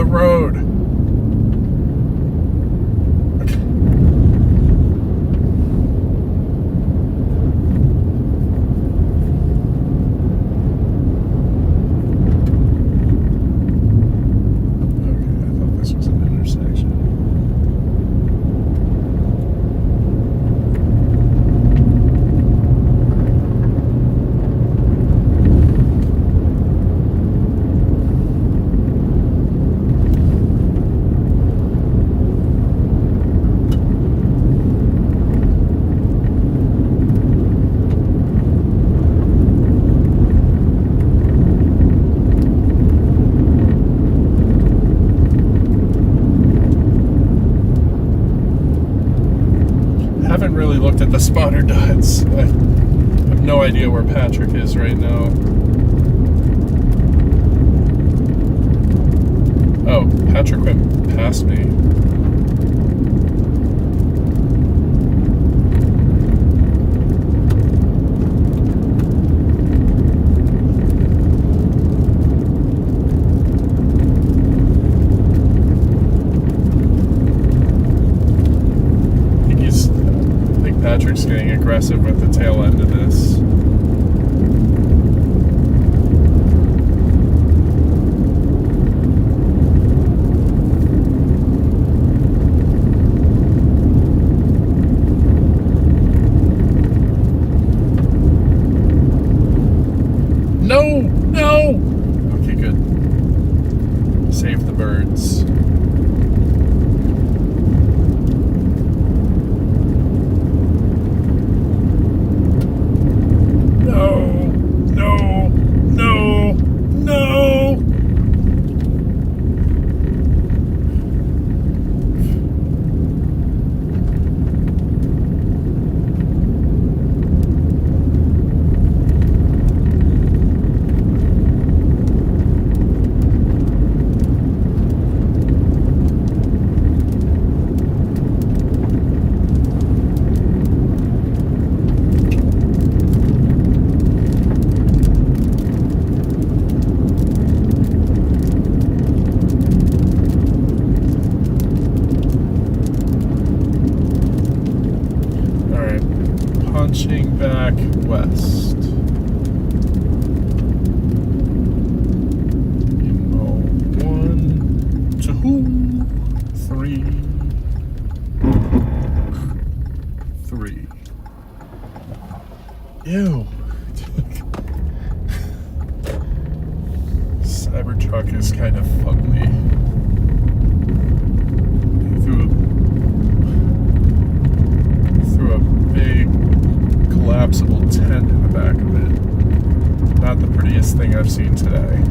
road. Okay. Okay, I thought this was an intersection. Haven't really looked at the spotter dots. I have no idea where Patrick is right now. Oh, Patrick went past me. Patrick's getting aggressive with the tail end of this. No! No! Okay, good. Save the birds. Punching back west. One, two, three. Ew. Cybertruck is kind of ugly. Threw a big collapsible tent in the back of it. Not the prettiest thing I've seen today.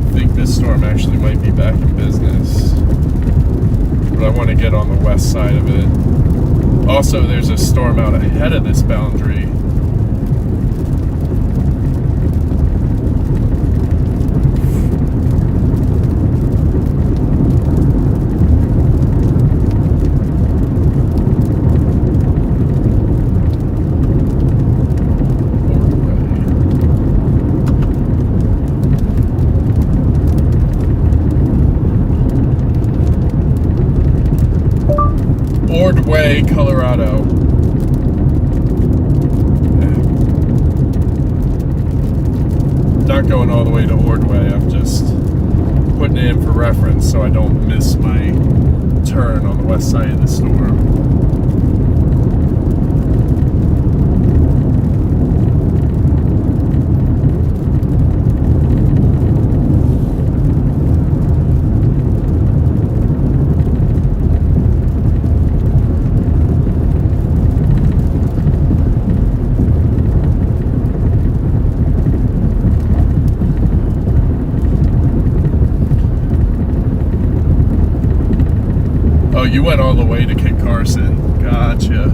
I think this storm actually might be back in business, but I want to get on the west side of it. Also, there's a storm out ahead of this boundary. Ordway, Colorado. Not going all the way to Ordway, I'm just putting it in for reference so I don't miss my turn on the west side of the storm. You went all the way to Kit Carson. Gotcha.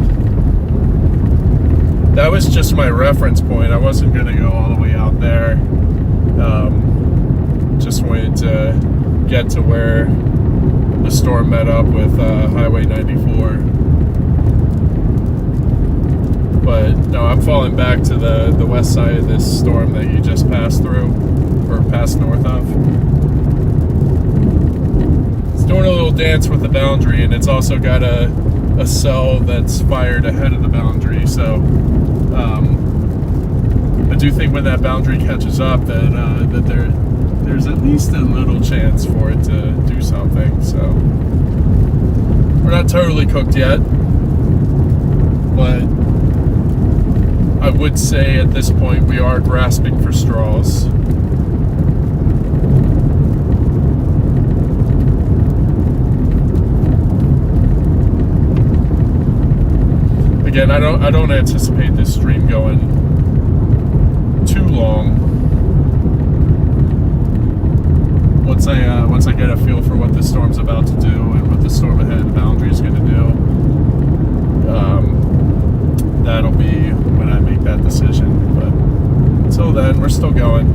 That was just my reference point. I wasn't going to go all the way out there. Just wanted to get to where the storm met up with Highway 94. But no, I'm falling back to the west side of this storm that you just passed through, or passed north of. It's doing a little dance with the boundary, and it's also got a cell that's fired ahead of the boundary. So I do think when that boundary catches up that there's at least a little chance for it to do something. So we're not totally cooked yet, but I would say at this point we are grasping for straws. Again, I don't anticipate this stream going too long. Once I get a feel for what the storm's about to do and what the storm ahead boundary is going to do, that'll be when I make that decision. But until then, we're still going.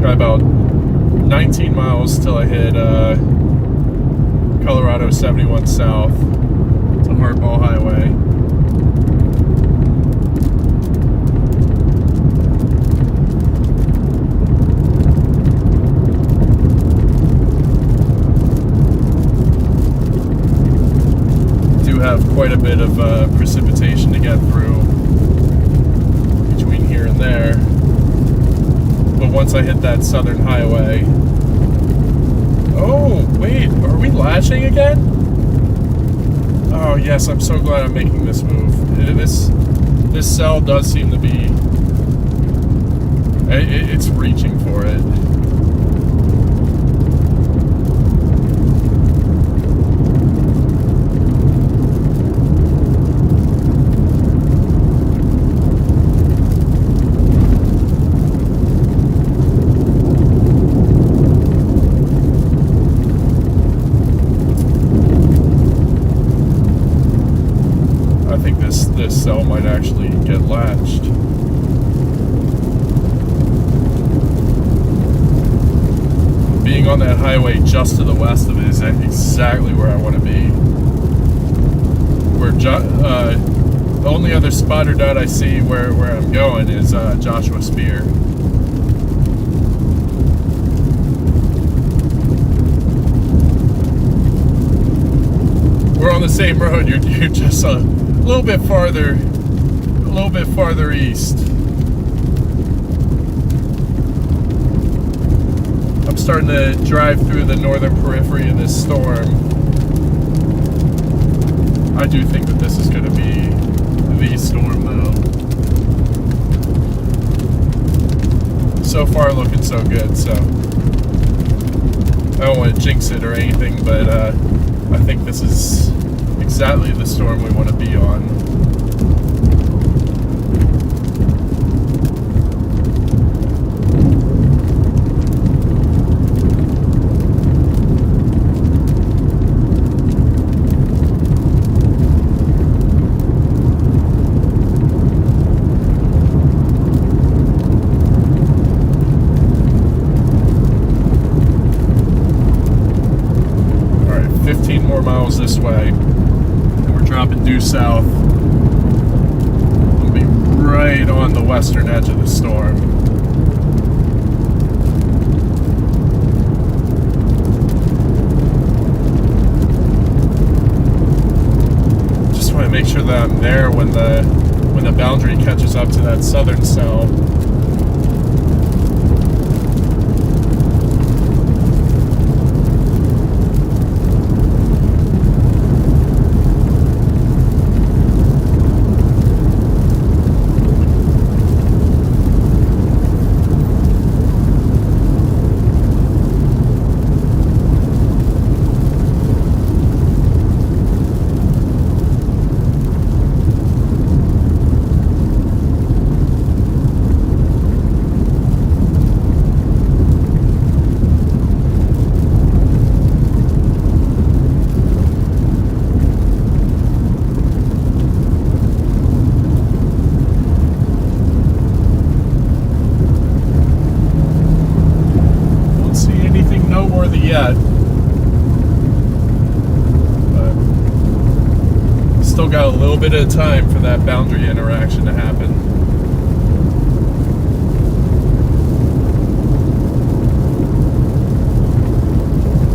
Got about 19 miles till I hit Colorado 71 South to Hardball Highway. Do have quite a bit of precipitation to get through between here and there. But once I hit that southern highway... Oh, wait, are we latching again? Oh, yes, I'm so glad I'm making this move. This cell does seem to be... It's reaching for it. This cell might actually get latched. Being on that highway just to the west of it is exactly where I want to be. Where the only other spotter dot I see where I'm going is Joshua Spear. We're on the same road. You're just a little bit farther east. I'm starting to drive through the northern periphery of this storm. I do think that this is going to be the storm, though. So far, looking so good. So I don't want to jinx it or anything, but I think this is exactly the storm we want to be on. All right, 15 more miles this way. Dropping due south. We'll be right on the western edge of the storm. Just want to make sure that I'm there when the boundary catches up to that southern cell. yet. But still got a little bit of time for that boundary interaction to happen.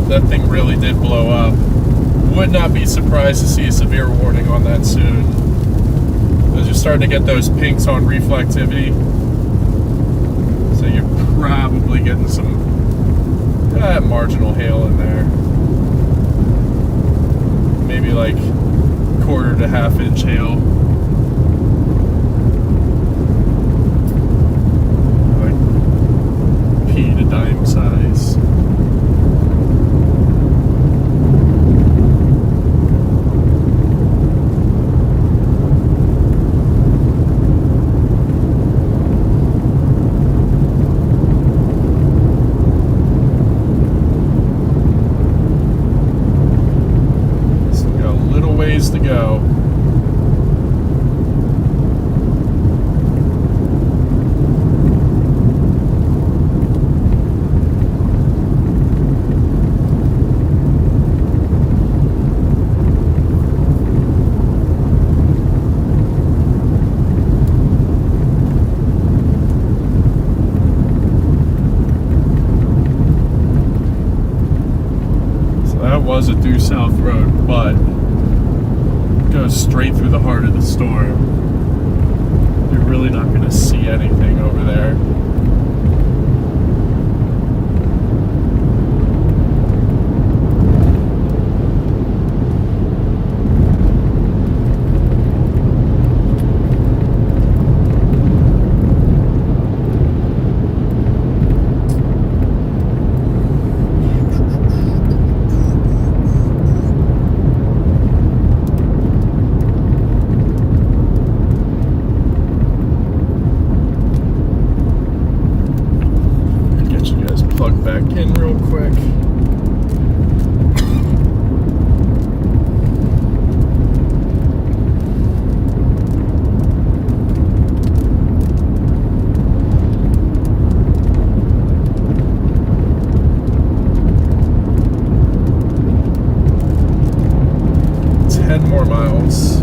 That thing really did blow up. Would not be surprised to see a severe warning on that soon. As you're starting to get those pinks on reflectivity. So you're probably getting some marginal hail in there. Maybe like quarter to half inch hail. Like pea to dime size. To go. So that was a due south road, but goes straight through the heart of the storm. You're really not going to see anything over there. Back in real quick. More miles.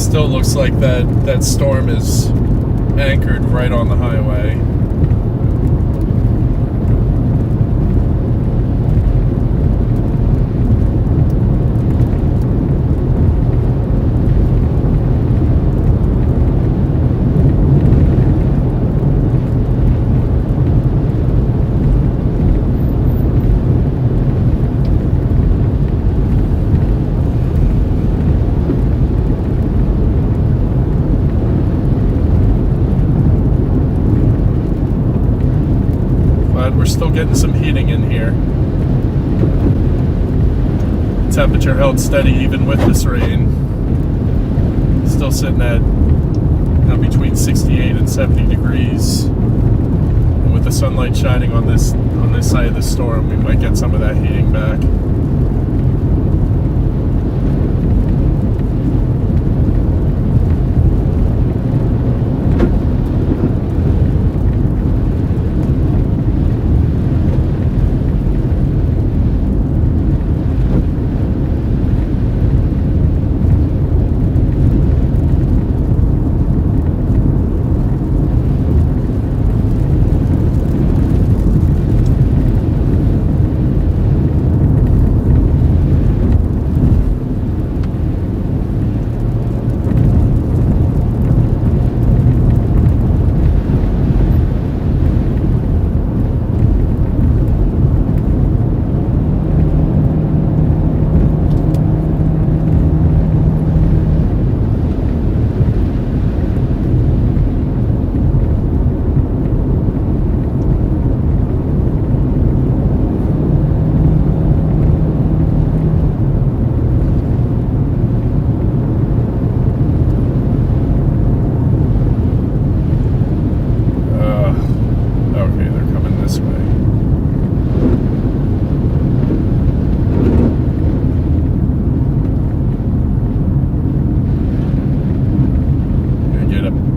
Still looks like that storm is anchored right on the highway. We're still getting some heating in here. Temperature held steady even with this rain. Still sitting at between 68 and 70 degrees. And with the sunlight shining on this side of the storm, we might get some of that heating back.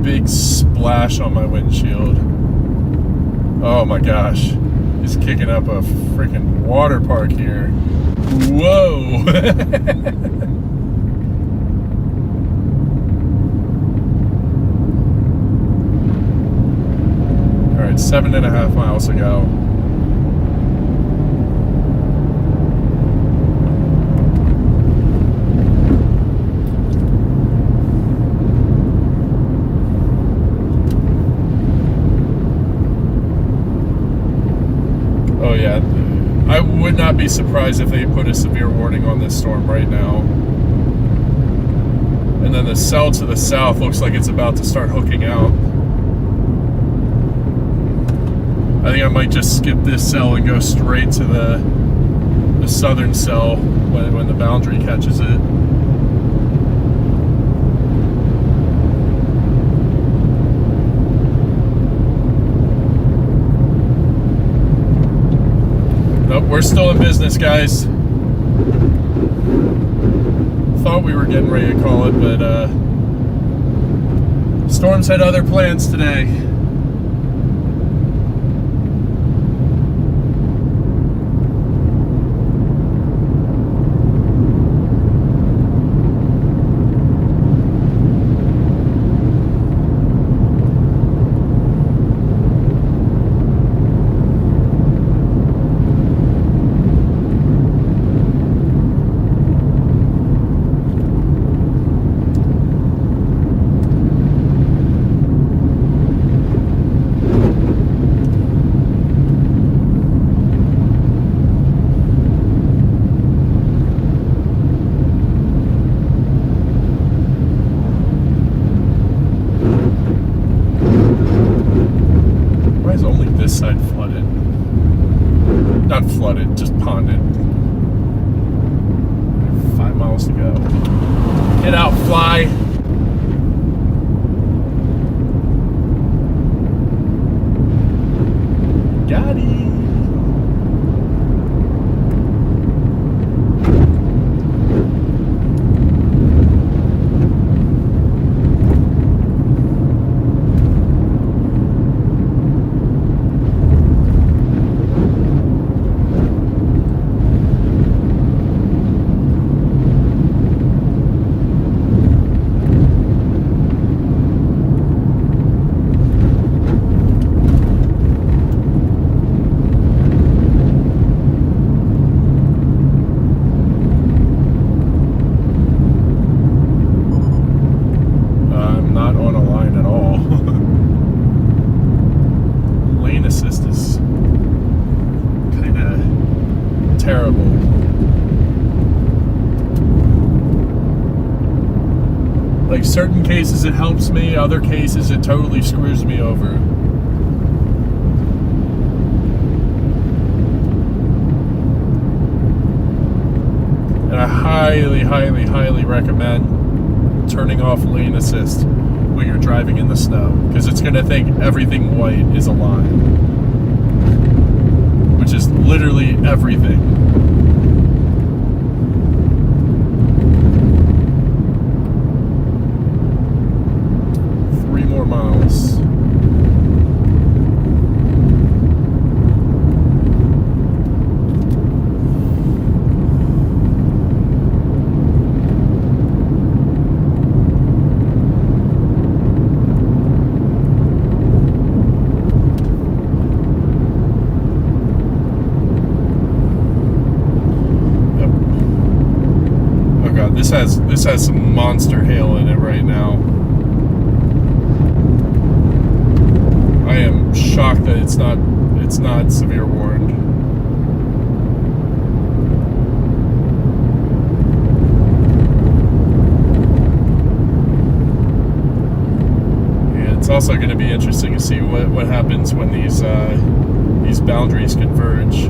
Big splash on my windshield. Oh my gosh. He's kicking up a freaking water park here. Whoa. All right, 7.5 miles to go. Oh yeah, I would not be surprised if they put a severe warning on this storm right now. And then the cell to the south looks like it's about to start hooking out. I think I might just skip this cell and go straight to the southern cell when the boundary catches it. Nope, we're still in business, guys. Thought we were getting ready to call it, but Storms had other plans today. This side flooded. Not flooded, just ponded. 5 miles to go. Get out, fly. Got it. Terrible. Like certain cases it helps me, other cases it totally screws me over. And I highly recommend turning off lane assist when you're driving in the snow, because it's going to think everything white is a line, which is literally everything. Miles. Yep. Oh god, this has some monster hail in it right now. I am shocked that it's not severe warned. And it's also going to be interesting to see what happens when these boundaries converge.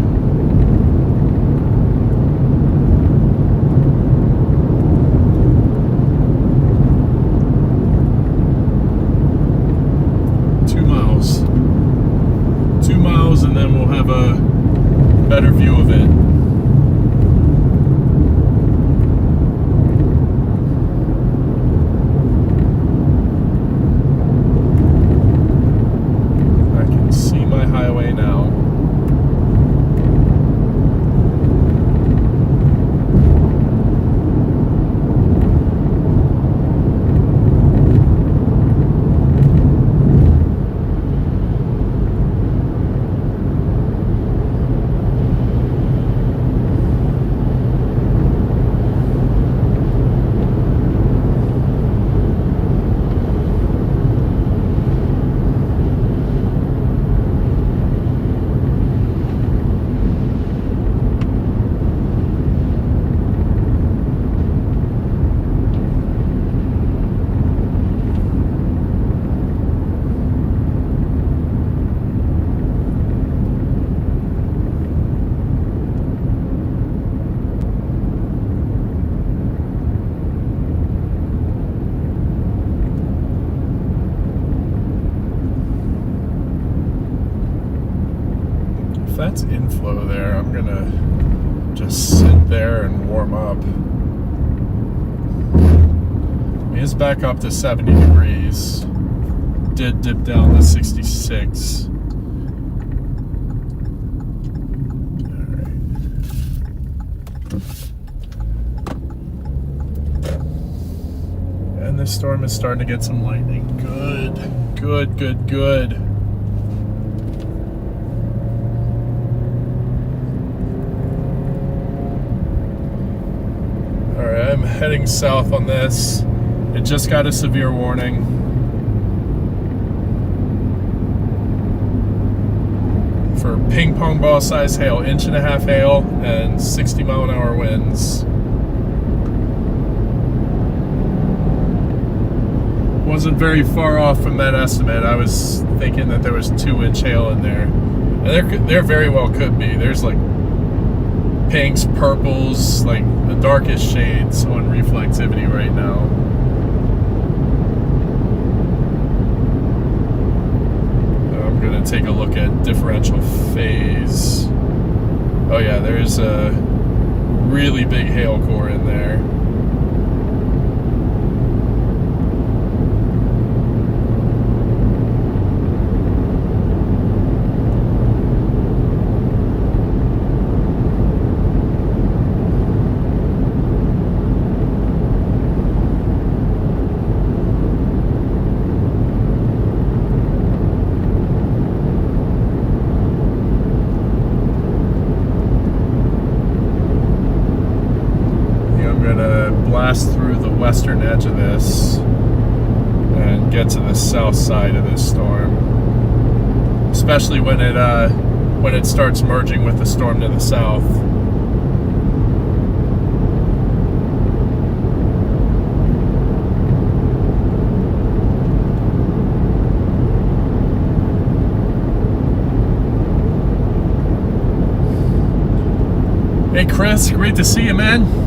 And then we'll have a better view of it. I can see my highway that's inflow there, I'm gonna just sit there and warm up. It's back up to 70 degrees. Did dip down to 66. And this storm is starting to get some lightning. Good, good, good, good. Alright, I'm heading south on this. It just got a severe warning. For ping pong ball size hail, 1.5 hail, and 60-mile-an-hour winds. Wasn't very far off from that estimate. I was thinking that there was 2-inch hail in there. And there very well could be. There's like pinks, purples, like the darkest shades on reflectivity right now. I'm gonna take a look at differential phase. Oh yeah, there's a really big hail core in there. Blast through the western edge of this and get to the south side of this storm, especially when it starts merging with the storm to the south. Hey Chris, great to see you, man.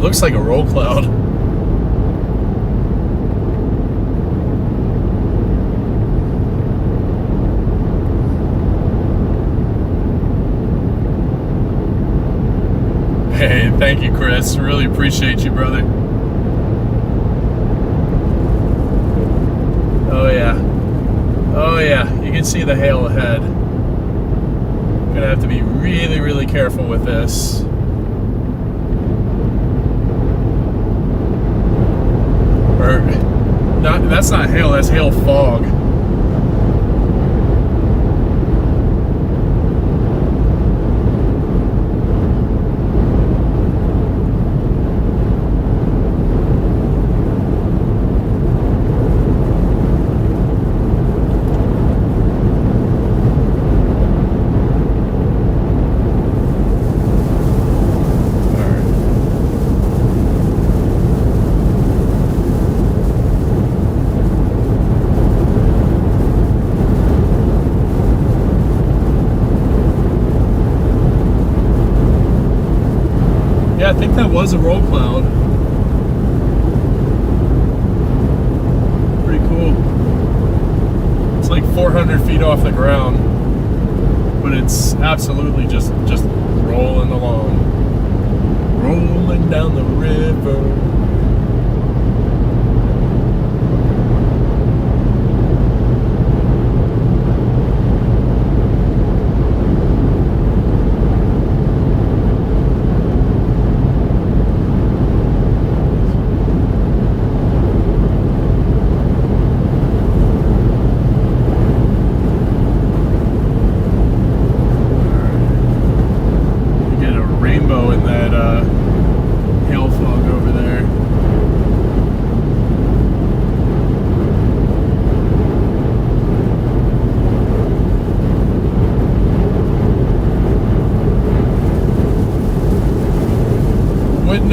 Looks like a roll cloud. Hey, thank you, Chris. Really appreciate you, brother. Oh yeah. Oh yeah, you can see the hail ahead. Gonna have to be really, really careful with this. That's not hail, that's hail fog. Yeah, I think that was a roll cloud. Pretty cool. It's like 400 feet off the ground, but it's absolutely just rolling along. Rolling down the river. In that hail fog over there.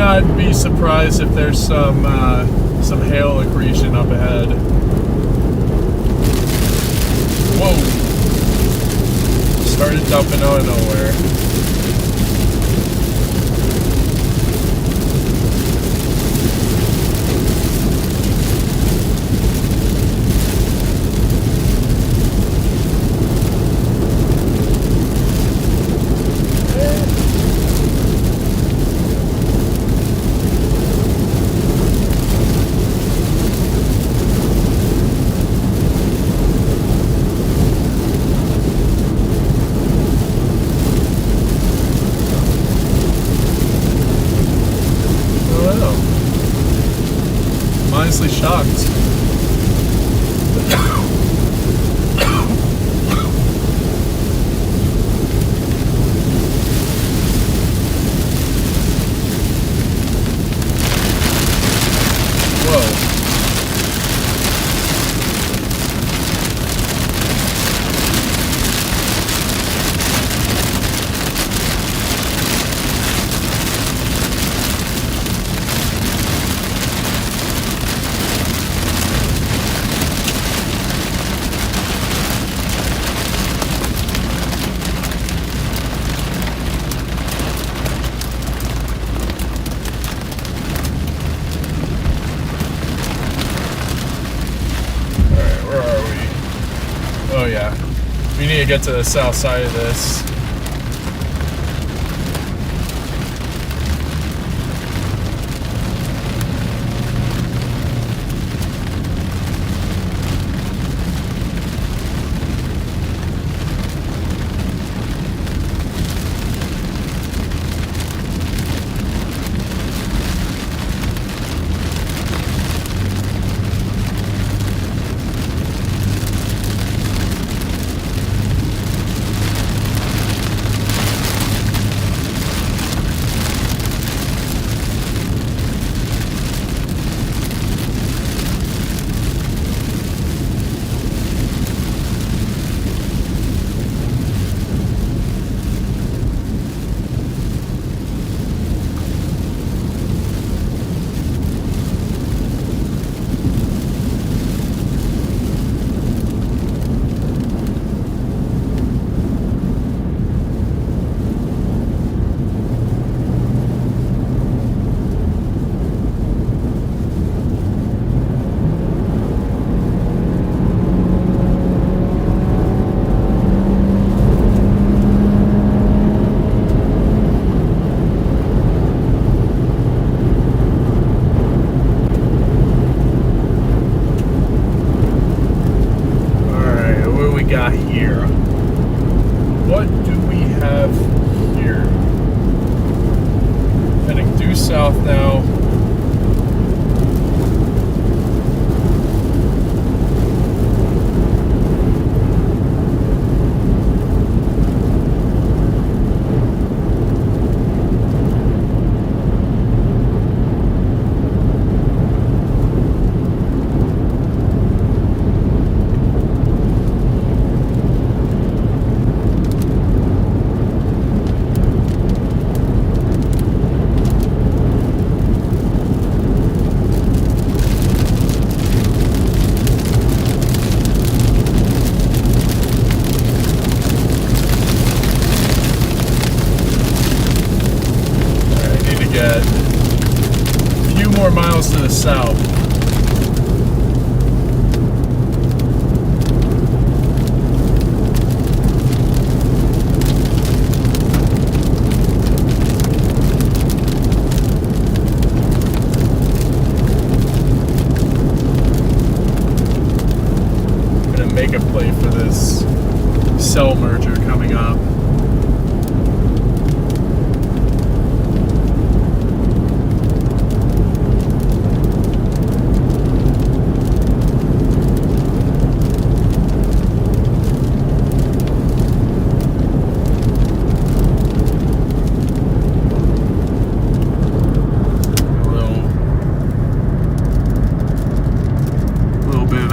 not be surprised if there's some hail accretion up ahead. Whoa! Started dumping out of nowhere. Honestly shocked. Whoa. Oh yeah, we need to get to the south side of this. Got here. What do we have here? Heading due south now. A few more miles to the south. I'm gonna make a play for this cell merger coming up.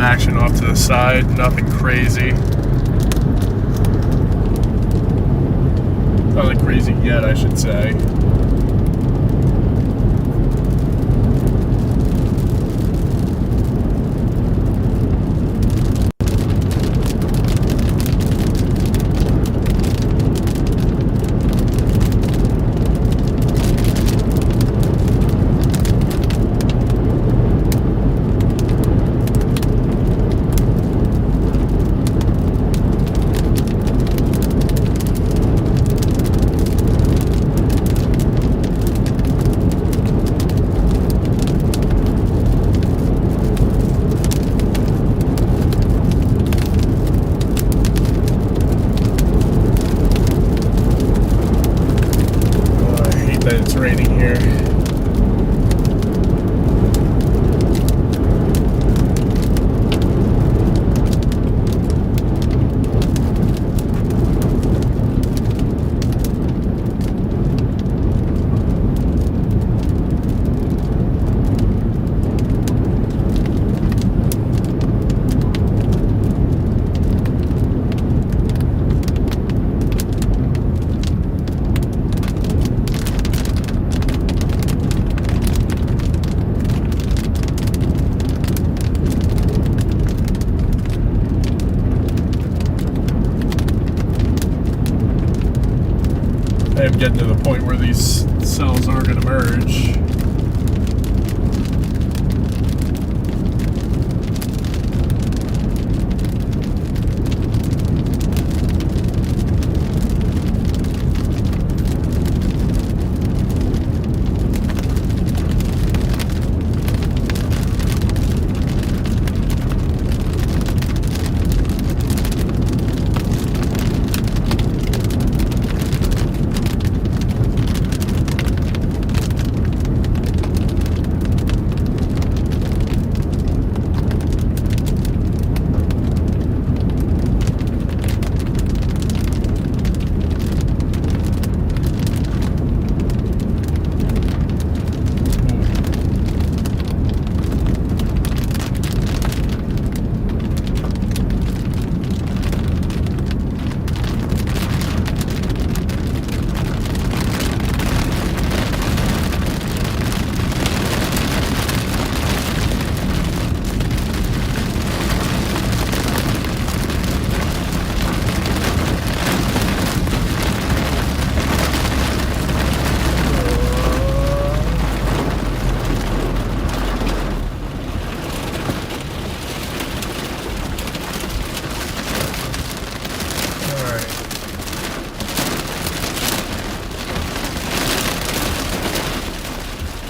Action off to the side, nothing crazy. Nothing crazy yet, I should say. that it's raining here. I am getting to the point where these cells are going to merge.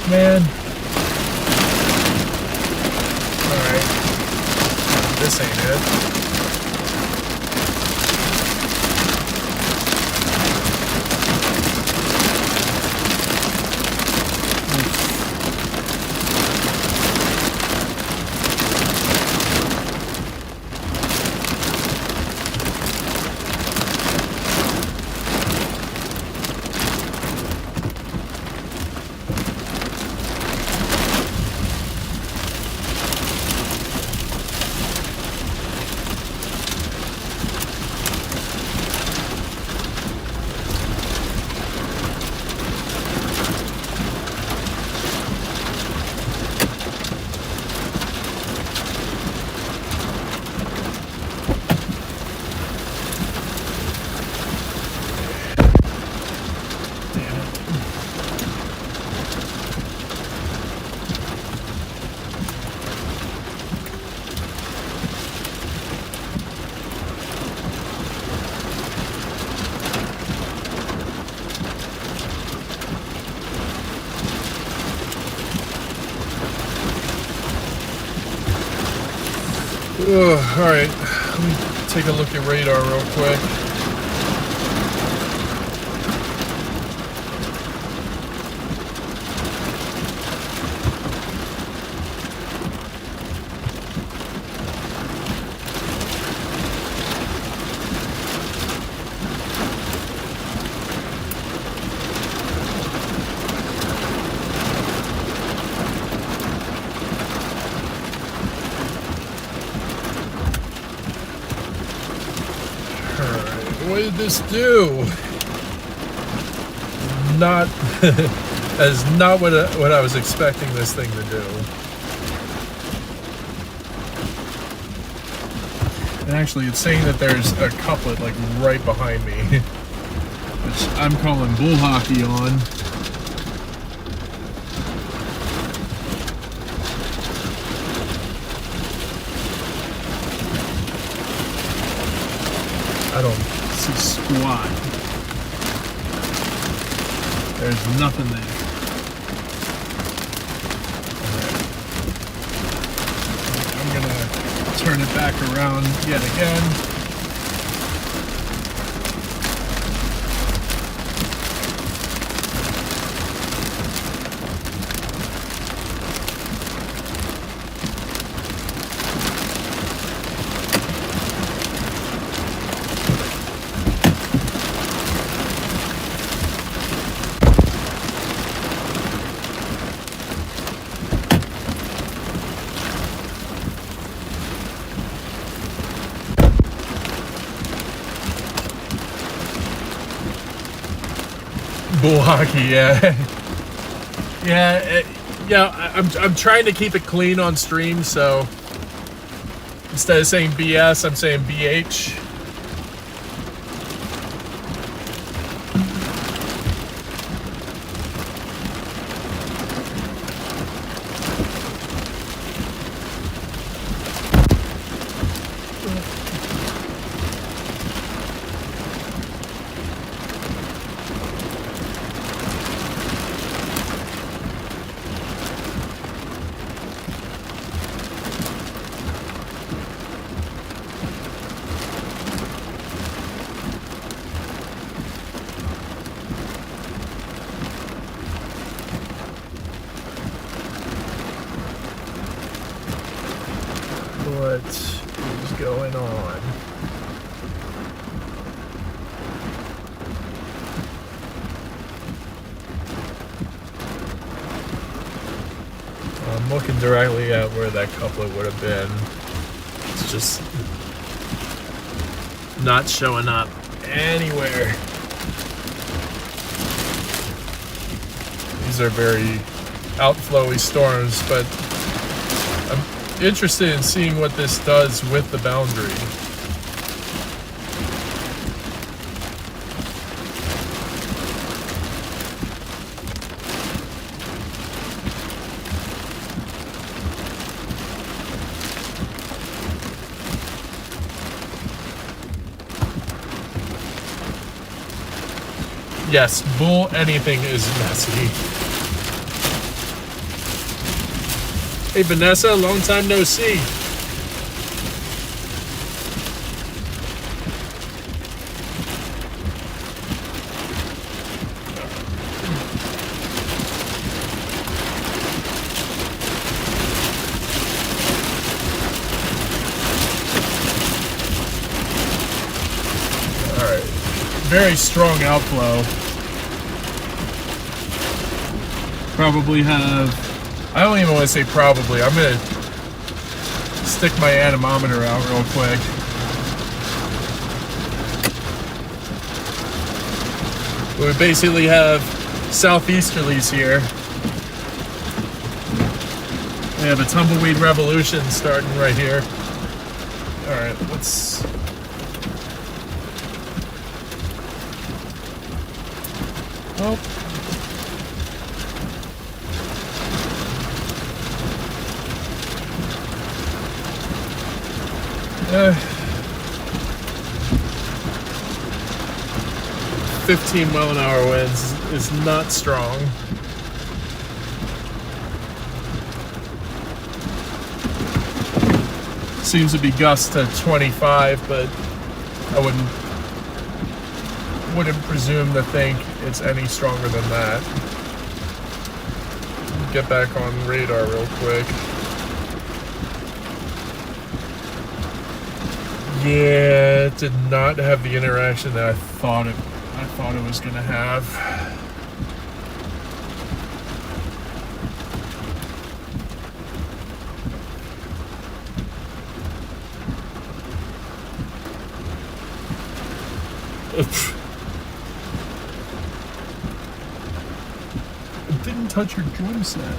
Man. Alright. This ain't it. Alright, let me take a look at radar real quick. What did this do? Not, that is not what I was expecting this thing to do. And actually, it's saying that there's a couplet like right behind me, which I'm calling bull hockey on. I don't see squat. There's nothing there. Right. I'm gonna turn it back around yet again. Bull hockey, yeah. I'm trying to keep it clean on stream, so instead of saying BS, I'm saying BH. What is going on? I'm looking directly at where that couplet would have been. It's just not showing up anywhere. These are very outflowy storms, but I'm interested in seeing what this does with the boundary. Yes, bull anything is messy. Hey Vanessa, long time no see. Alright, very strong outflow. Probably have, I don't even want to say probably, I'm going to stick my anemometer out real quick. We basically have southeasterlies here. We have a tumbleweed revolution starting right here. Alright, let's... Oh. 15-mile-an-hour winds is not strong. Seems to be gusts to 25, but I wouldn't presume to think it's any stronger than that. Get back on radar real quick. Yeah, it did not have the interaction that I thought it was gonna have. It didn't touch your drum set.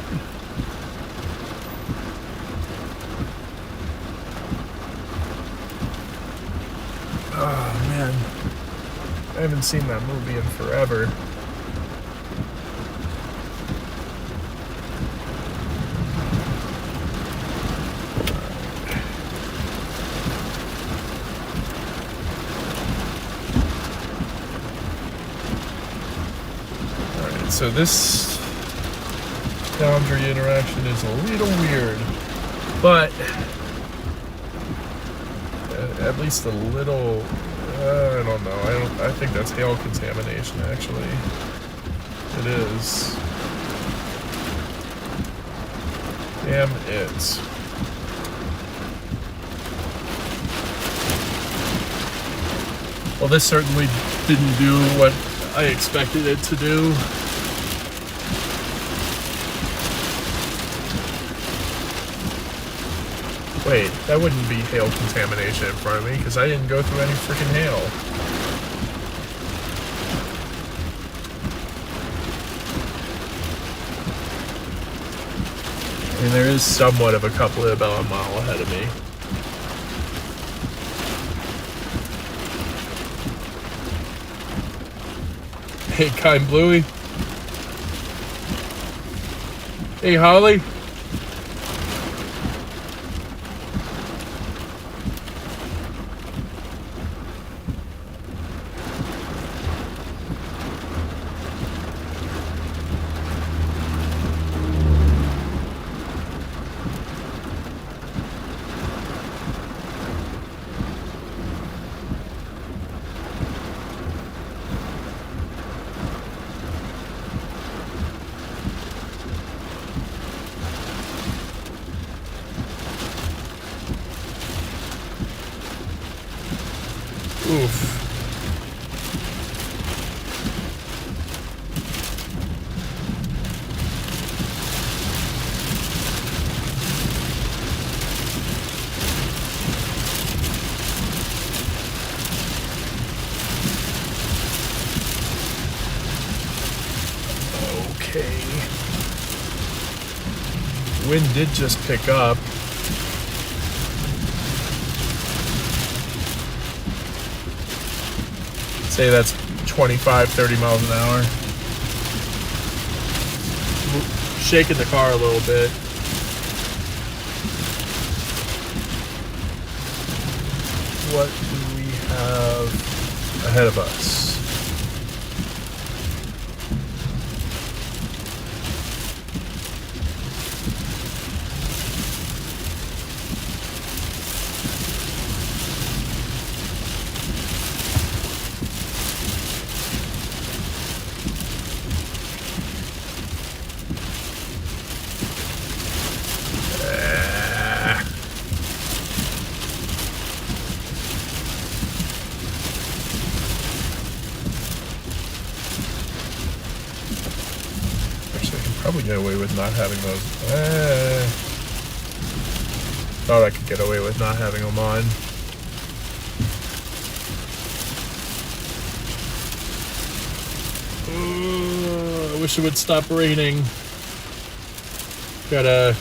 Oh man, I haven't seen that movie in forever. Alright, so this boundary interaction is a little weird, but at least a little, I don't know, I think that's hail contamination actually. It is. Damn it. Well, this certainly didn't do what I expected it to do. Wait, that wouldn't be hail contamination in front of me because I didn't go through any freaking hail. I mean, there is somewhat of a couple of about a mile ahead of me. Hey, Kind Bluey. Hey, Holly. Oof. Okay. Wind did just pick up. Say that's 25, 30 miles an hour. Shaking the car a little bit. What do we have ahead of us? Probably get away with not having those. Thought I could get away with not having them on. I wish it would stop raining. Got a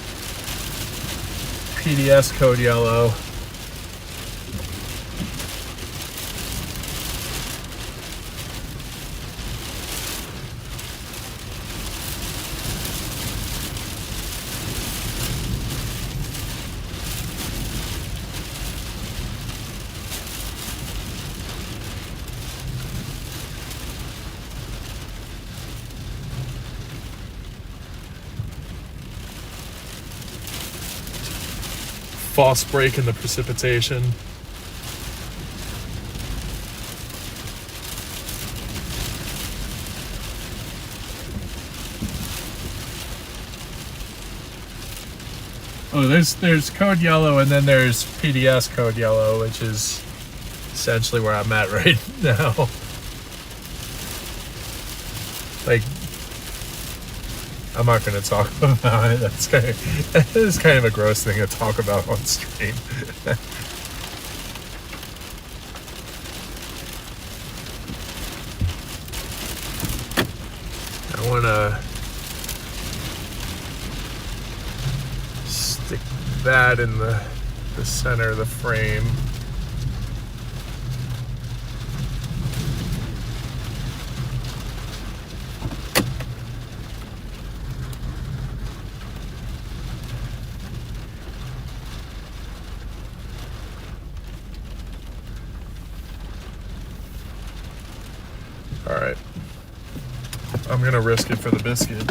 PDS code yellow. False break in the precipitation. Oh, there's code yellow, and then there's PDS code yellow, which is essentially where I'm at right now. Like, I'm not going to talk about it. That is kind of a gross thing to talk about on stream. I want to stick that in the center of the frame. All right, I'm gonna risk it for the biscuit.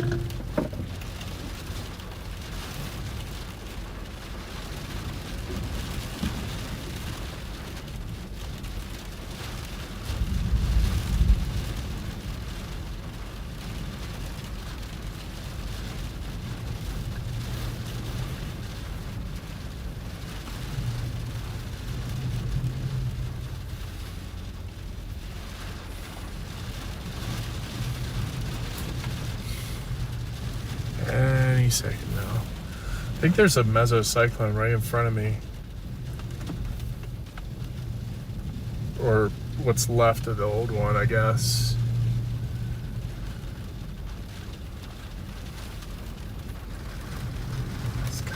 Any second now. I think there's a mesocyclone right in front of me. Or what's left of the old one, I guess.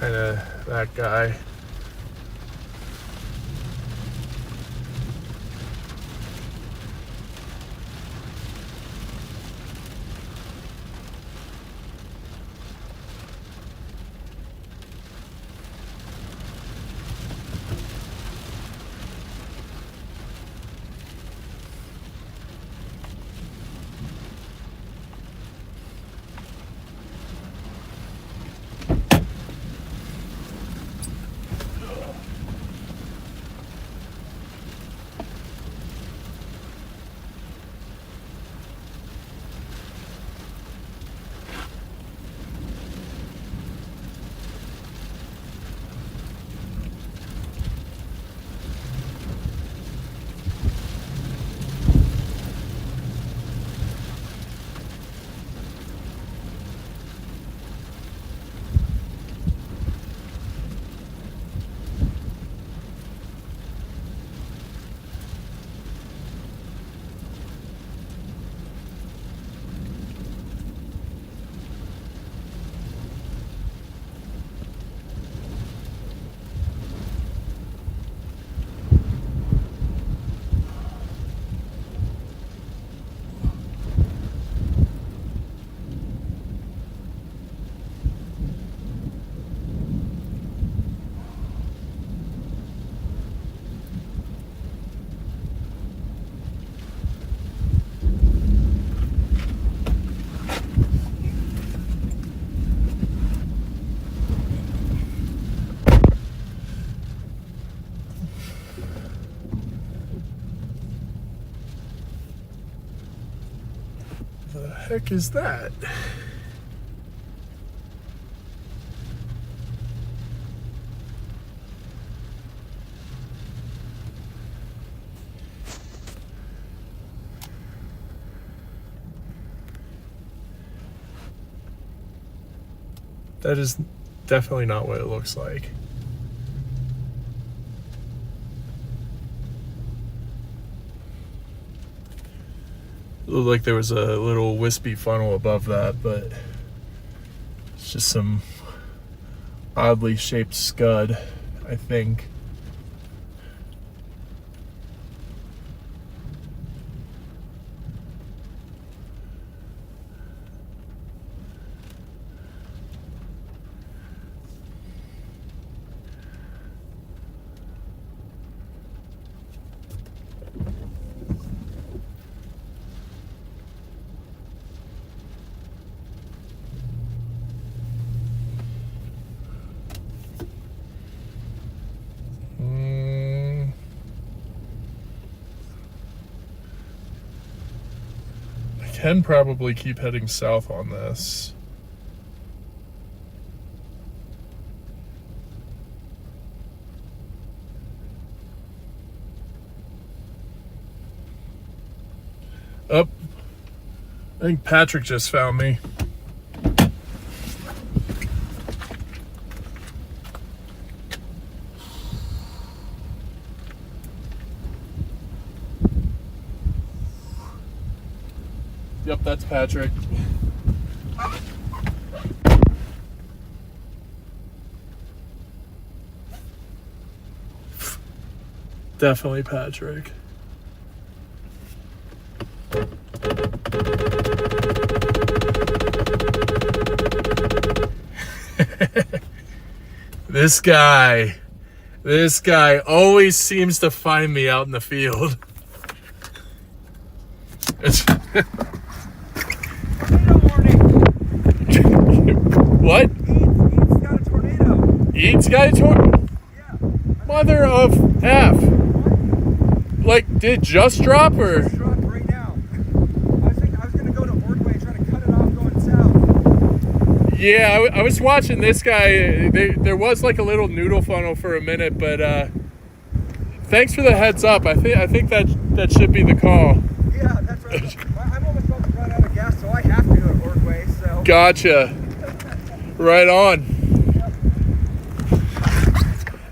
kind of that guy. The heck is that? That is definitely not what it looks like. It looked like there was a little wispy funnel above that, but it's just some oddly shaped scud, I think. Can probably keep heading south on this. Oh, I think Patrick just found me. Yep, that's Patrick. Definitely Patrick. This guy always seems to find me out in the field. What? Eads got a tornado. Eads got a tornado? Yeah. Mother of F. Like, did it just drop or? It's dropped right now. I was gonna go to Ordway and try to cut it off going south. Yeah, I was watching this guy. There was like a little noodle funnel for a minute, but thanks for the heads up. I think that should be the call. Yeah, that's right. I'm almost about to run out of gas, so I have to go to Ordway. So. Gotcha. Right on.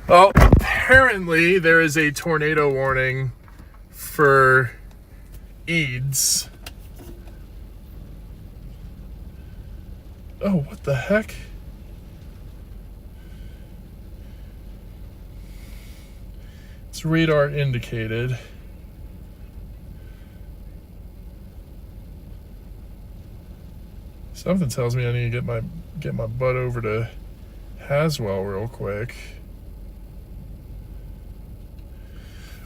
Well, apparently there is a tornado warning for Eads. Oh, what the heck? It's radar indicated. Something tells me I need to get my butt over to Haswell real quick.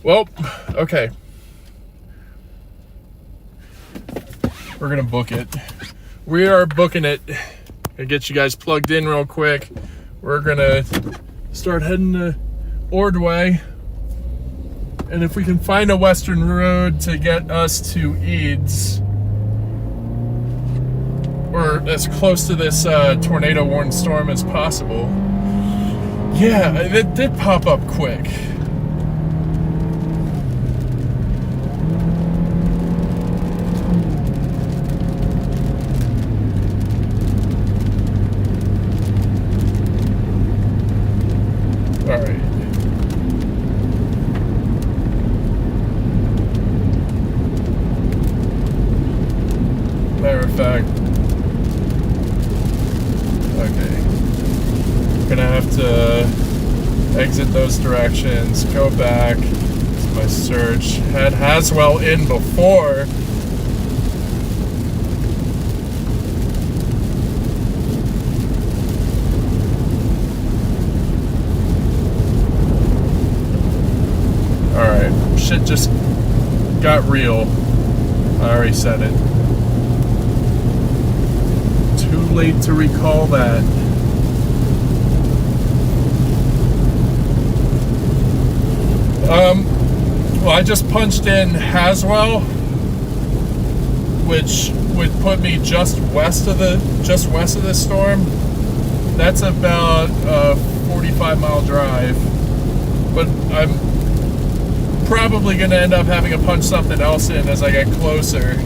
Well, okay. We're gonna book it. We are booking it. Gonna get you guys plugged in real quick. We're gonna start heading to Ordway. And if we can find a western road to get us to Eads, or as close to this tornado warned storm as possible. Yeah, it did pop up quick. All right. Matter of fact, okay. Gonna have to exit those directions, go back to my search. Had Haswell in before. Alright, shit just got real. I already said it. Too late to recall that. Well, I just punched in Haswell, which would put me just west of the storm. That's about a 45-mile drive, but I'm probably going to end up having to punch something else in as I get closer.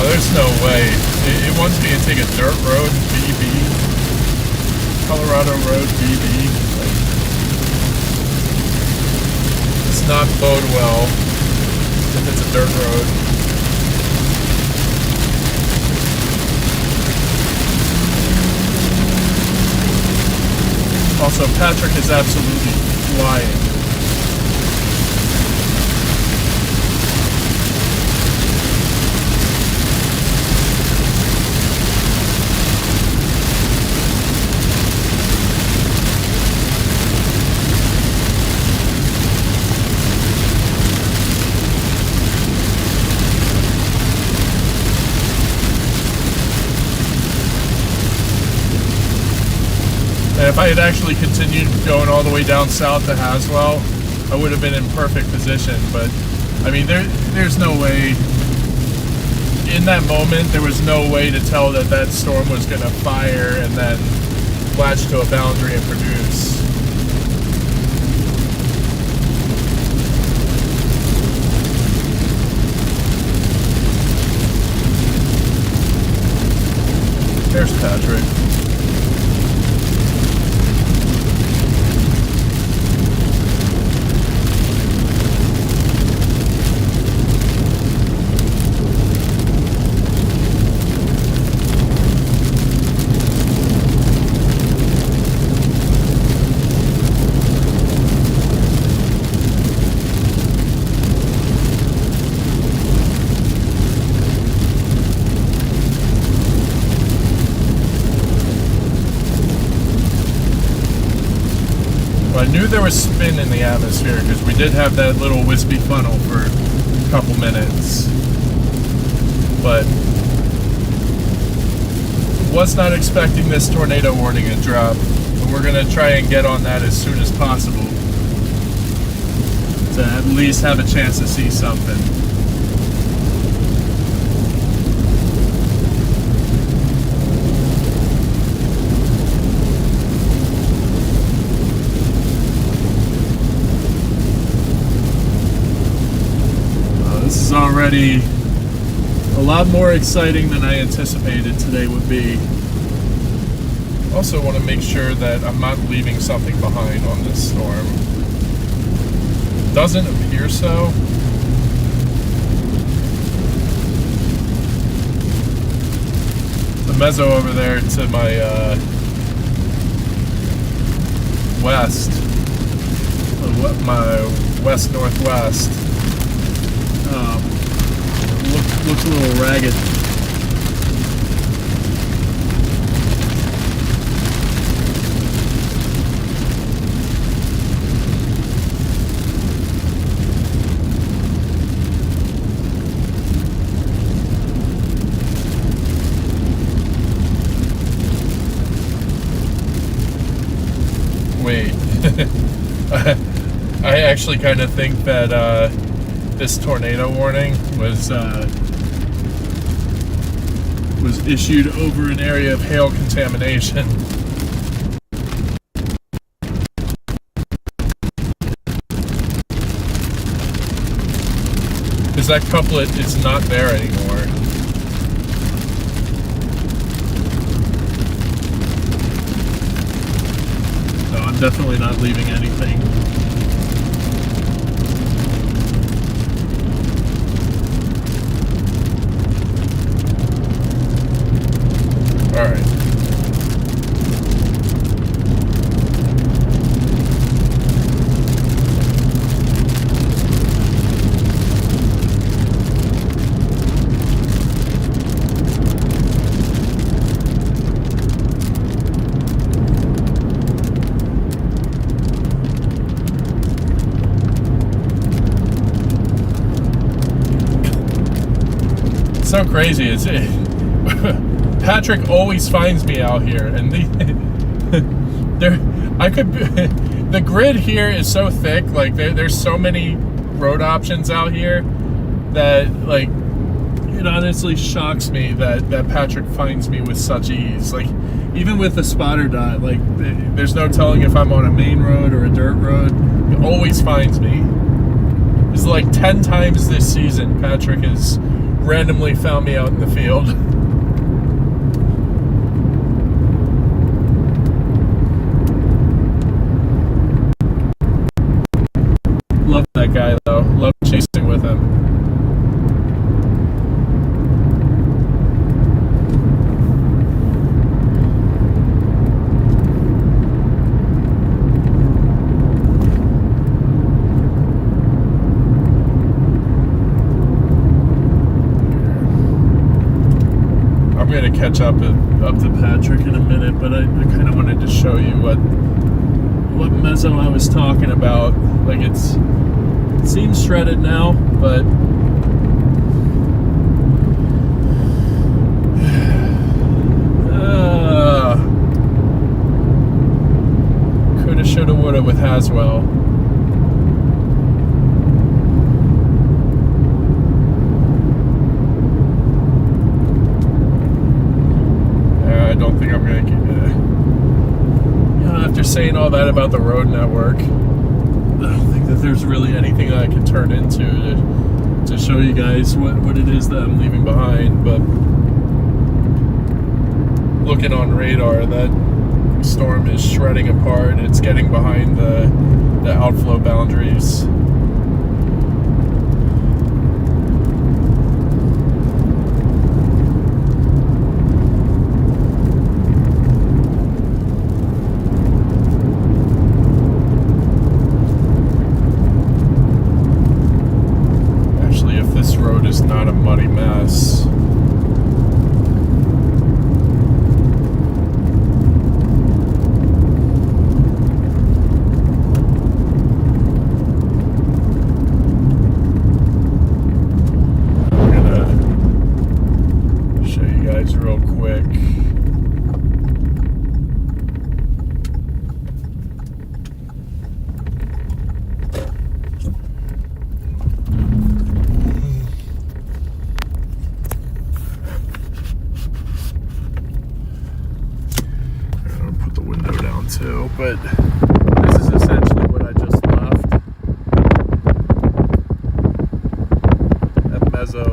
There's no way. It wants me to take a dirt road, BB. Colorado Road, BB. It's not bode well if it's a dirt road. Also, Patrick is absolutely flying. And if I had actually continued going all the way down south to Haswell, I would have been in perfect position. But, I mean, there's no way, in that moment, there was no way to tell that that storm was going to fire and then latch to a boundary and produce. There's Patrick. I knew there was spin in the atmosphere because we did have that little wispy funnel for a couple minutes, but was not expecting this tornado warning to drop, and we're going to try and get on that as soon as possible to at least have a chance to see something. already a lot more exciting than I anticipated today would be. Also want to make sure that I'm not leaving something behind on this storm. Doesn't appear so. The mezzo over there to my west, my west-northwest, looks a little ragged. Wait, I actually kind of think that this tornado warning was issued over an area of hail contamination. Because that couplet is not there anymore. No, I'm definitely not leaving anything. All right. So crazy, is it? Patrick always finds me out here, and the grid here is so thick. Like there's so many road options out here that, like, it honestly shocks me that Patrick finds me with such ease. Like, even with the spotter dot, like, there's no telling if I'm on a main road or a dirt road. He always finds me. It's like 10 times this season Patrick has randomly found me out in the field. Love that guy though. Love chasing with him. I'm gonna catch up to Patrick in a minute, but I kind of wanted to show you what mezzo I was talking about. Like, it seems shredded now, but coulda, shoulda, woulda with Haswell. I don't think I'm gonna get after saying all that about the road network, I don't think that there's really anything that I can turn into to show you guys what it is that I'm leaving behind. But looking on radar, that storm is shredding apart. It's getting behind the outflow boundaries. Is not a muddy mess. I'm gonna show you guys real quick. Too, but this is essentially what I just left at mezzo.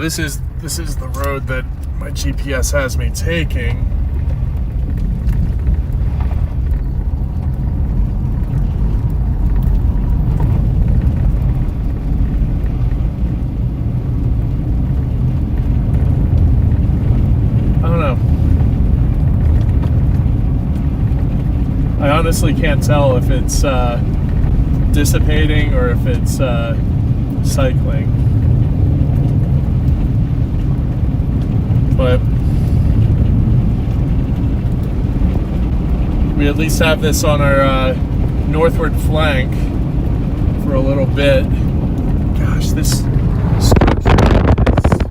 this is the road that my GPS has me taking. I don't know. I honestly can't tell if it's dissipating or if it's cycling. But we at least have this on our northward flank for a little bit. Gosh, this structure is...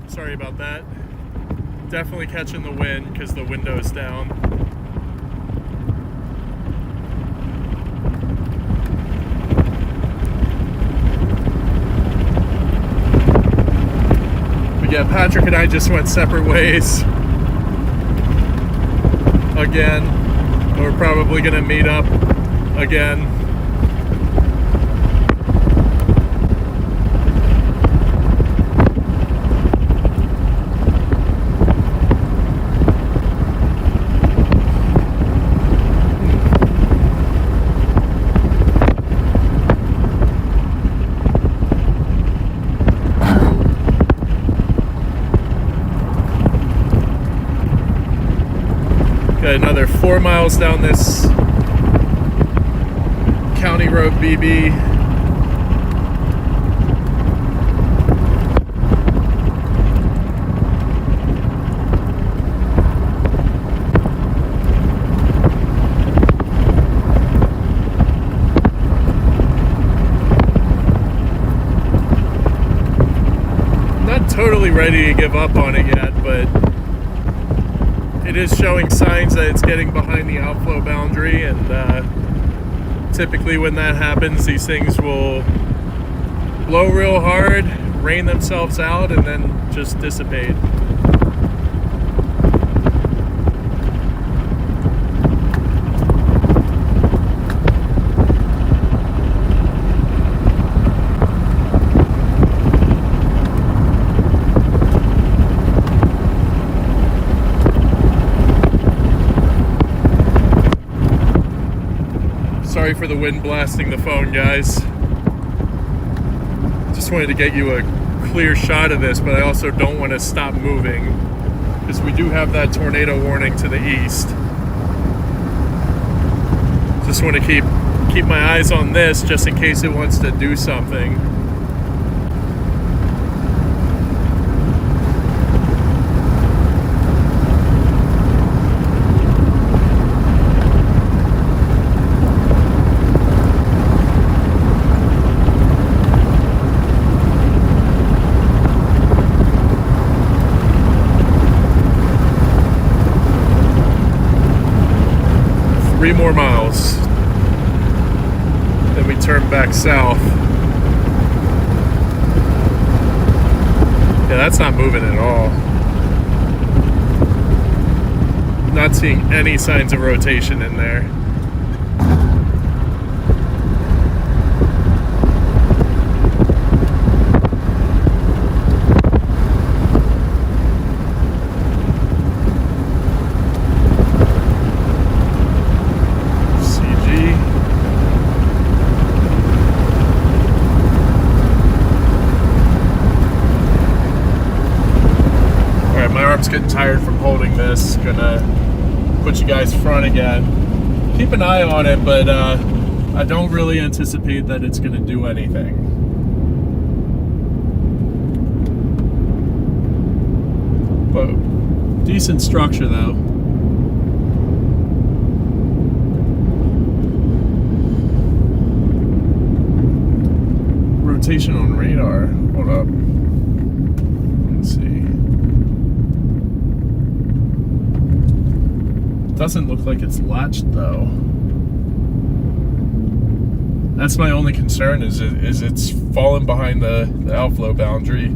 Sorry about that. Definitely catching the wind because the window's down. But yeah, Patrick and I just went separate ways. Again. We're probably gonna meet up again. Got another 4 miles down this county road BB. Not totally ready to give up on it yet, but it is showing signs that it's getting behind the outflow boundary, and typically when that happens, these things will blow real hard, rain themselves out, and then just dissipate. Sorry for the wind blasting the phone, guys. Just wanted to get you a clear shot of this, but I also don't want to stop moving because we do have that tornado warning to the east. Just want to keep my eyes on this just in case it wants to do something. 3 more miles. Then we turn back south. Yeah, that's not moving at all. Not seeing any signs of rotation in there. Getting tired from holding this. Gonna put you guys front again. Keep an eye on it, but I don't really anticipate that it's gonna do anything. But decent structure though. Rotation on radar. Hold up. Let's see. Doesn't look like it's latched though. That's my only concern is it's fallen behind the outflow boundary.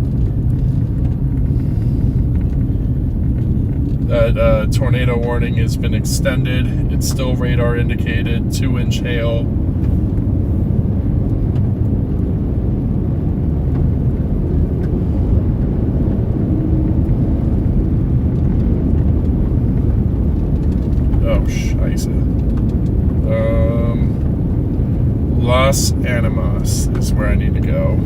That tornado warning has been extended. It's still radar indicated, 2-inch hail. Oh, scheiße. Los Animas is where I need to go.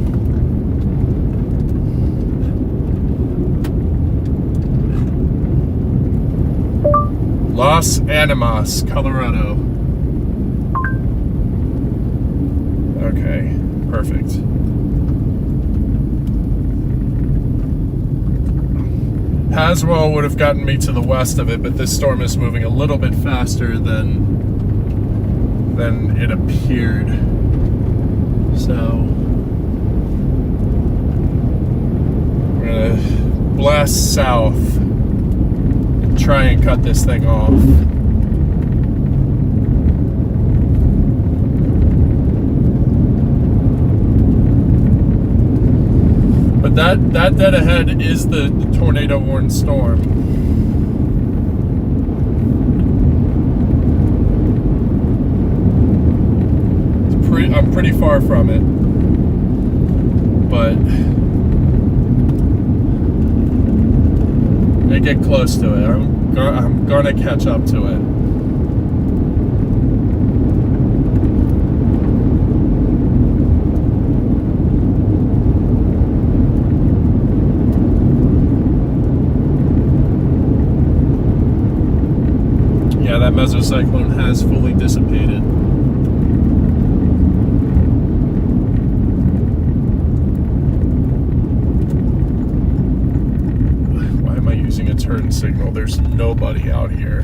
Los Animas, Colorado. Okay, perfect. Haswell would have gotten me to the west of it, but this storm is moving a little bit faster than it appeared. So we're gonna blast south and try and cut this thing off. But that dead ahead is the tornado warned storm. I'm pretty far from it, but I get close to it. I'm gonna catch up to it. Yeah, that mesocyclone has fully dissipated. Turn signal. There's nobody out here.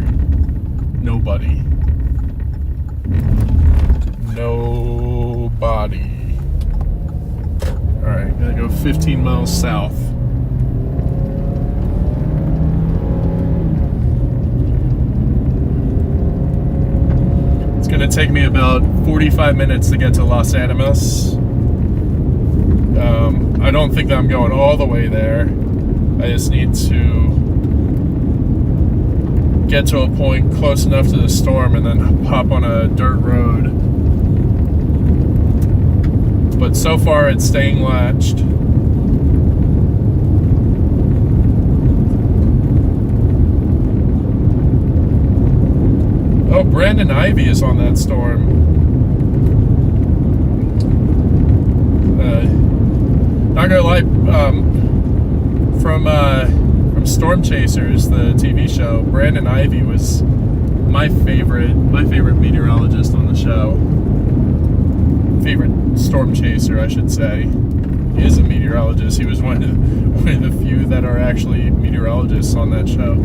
Nobody. Alright, gotta go 15 miles south. It's gonna take me about 45 minutes to get to Los Animas. I don't think that I'm going all the way there. I just need to get to a point close enough to the storm and then hop on a dirt road. But so far it's staying latched. Oh, Brandon Ivy is on that storm. Not gonna lie, from Storm Chasers, the TV show, Brandon Ivy was my favorite meteorologist on the show. Favorite storm chaser, I should say. He is a meteorologist. He was one of the few that are actually meteorologists on that show.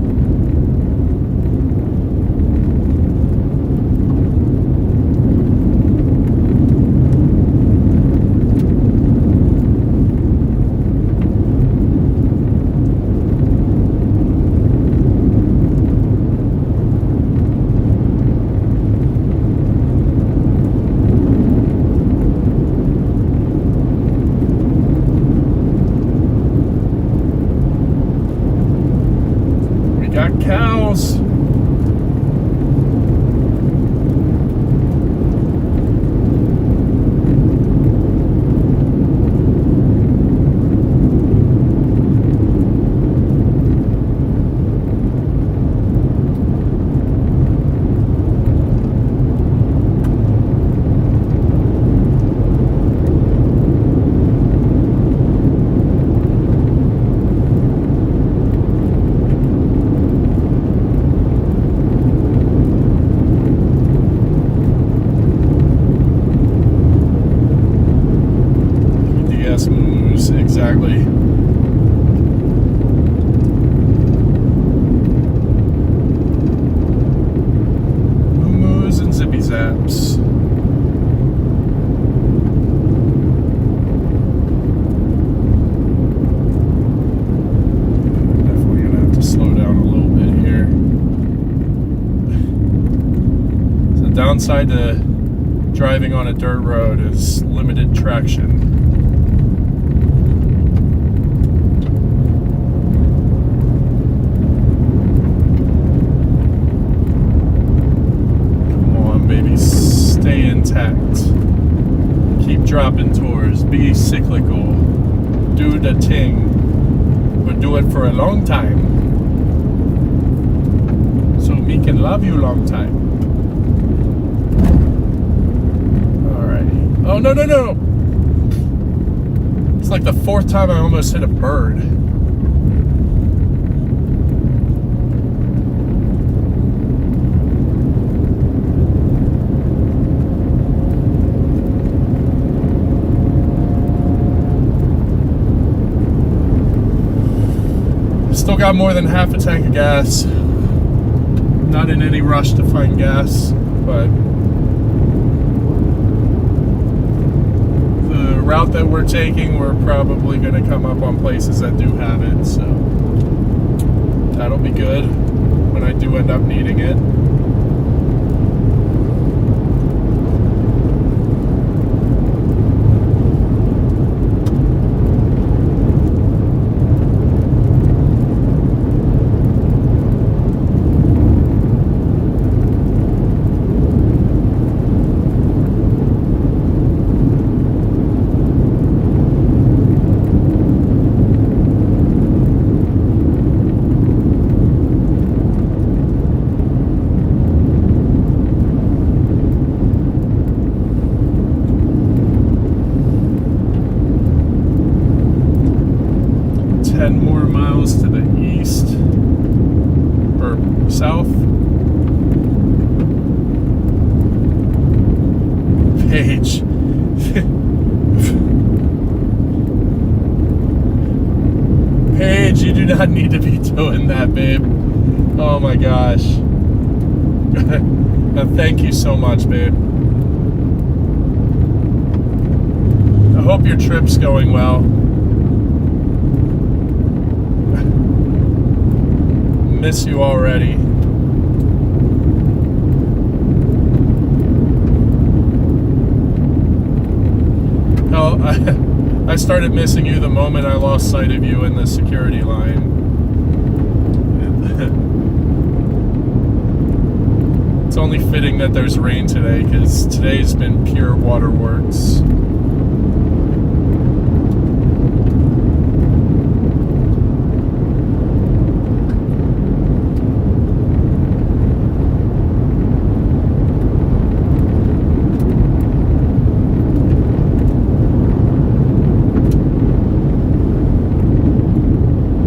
downside to driving on a dirt road is limited traction. Come on, baby, stay intact. Keep dropping tours. Be cyclical. Do the thing. But do it for a long time. So me can love you long time. Oh, no, no, no. It's like the fourth time I almost hit a bird. Still got more than half a tank of gas. Not in any rush to find gas, but the route that we're taking, we're probably going to come up on places that do have it, so that'll be good when I do end up needing it. To the east or south. Paige. Paige, you do not need to be doing that, babe. Oh my gosh. Thank you so much, babe. I hope your trip's going well. Miss you already. Hell, I started missing you the moment I lost sight of you in the security line. It's only fitting that there's rain today, because today's been pure waterworks.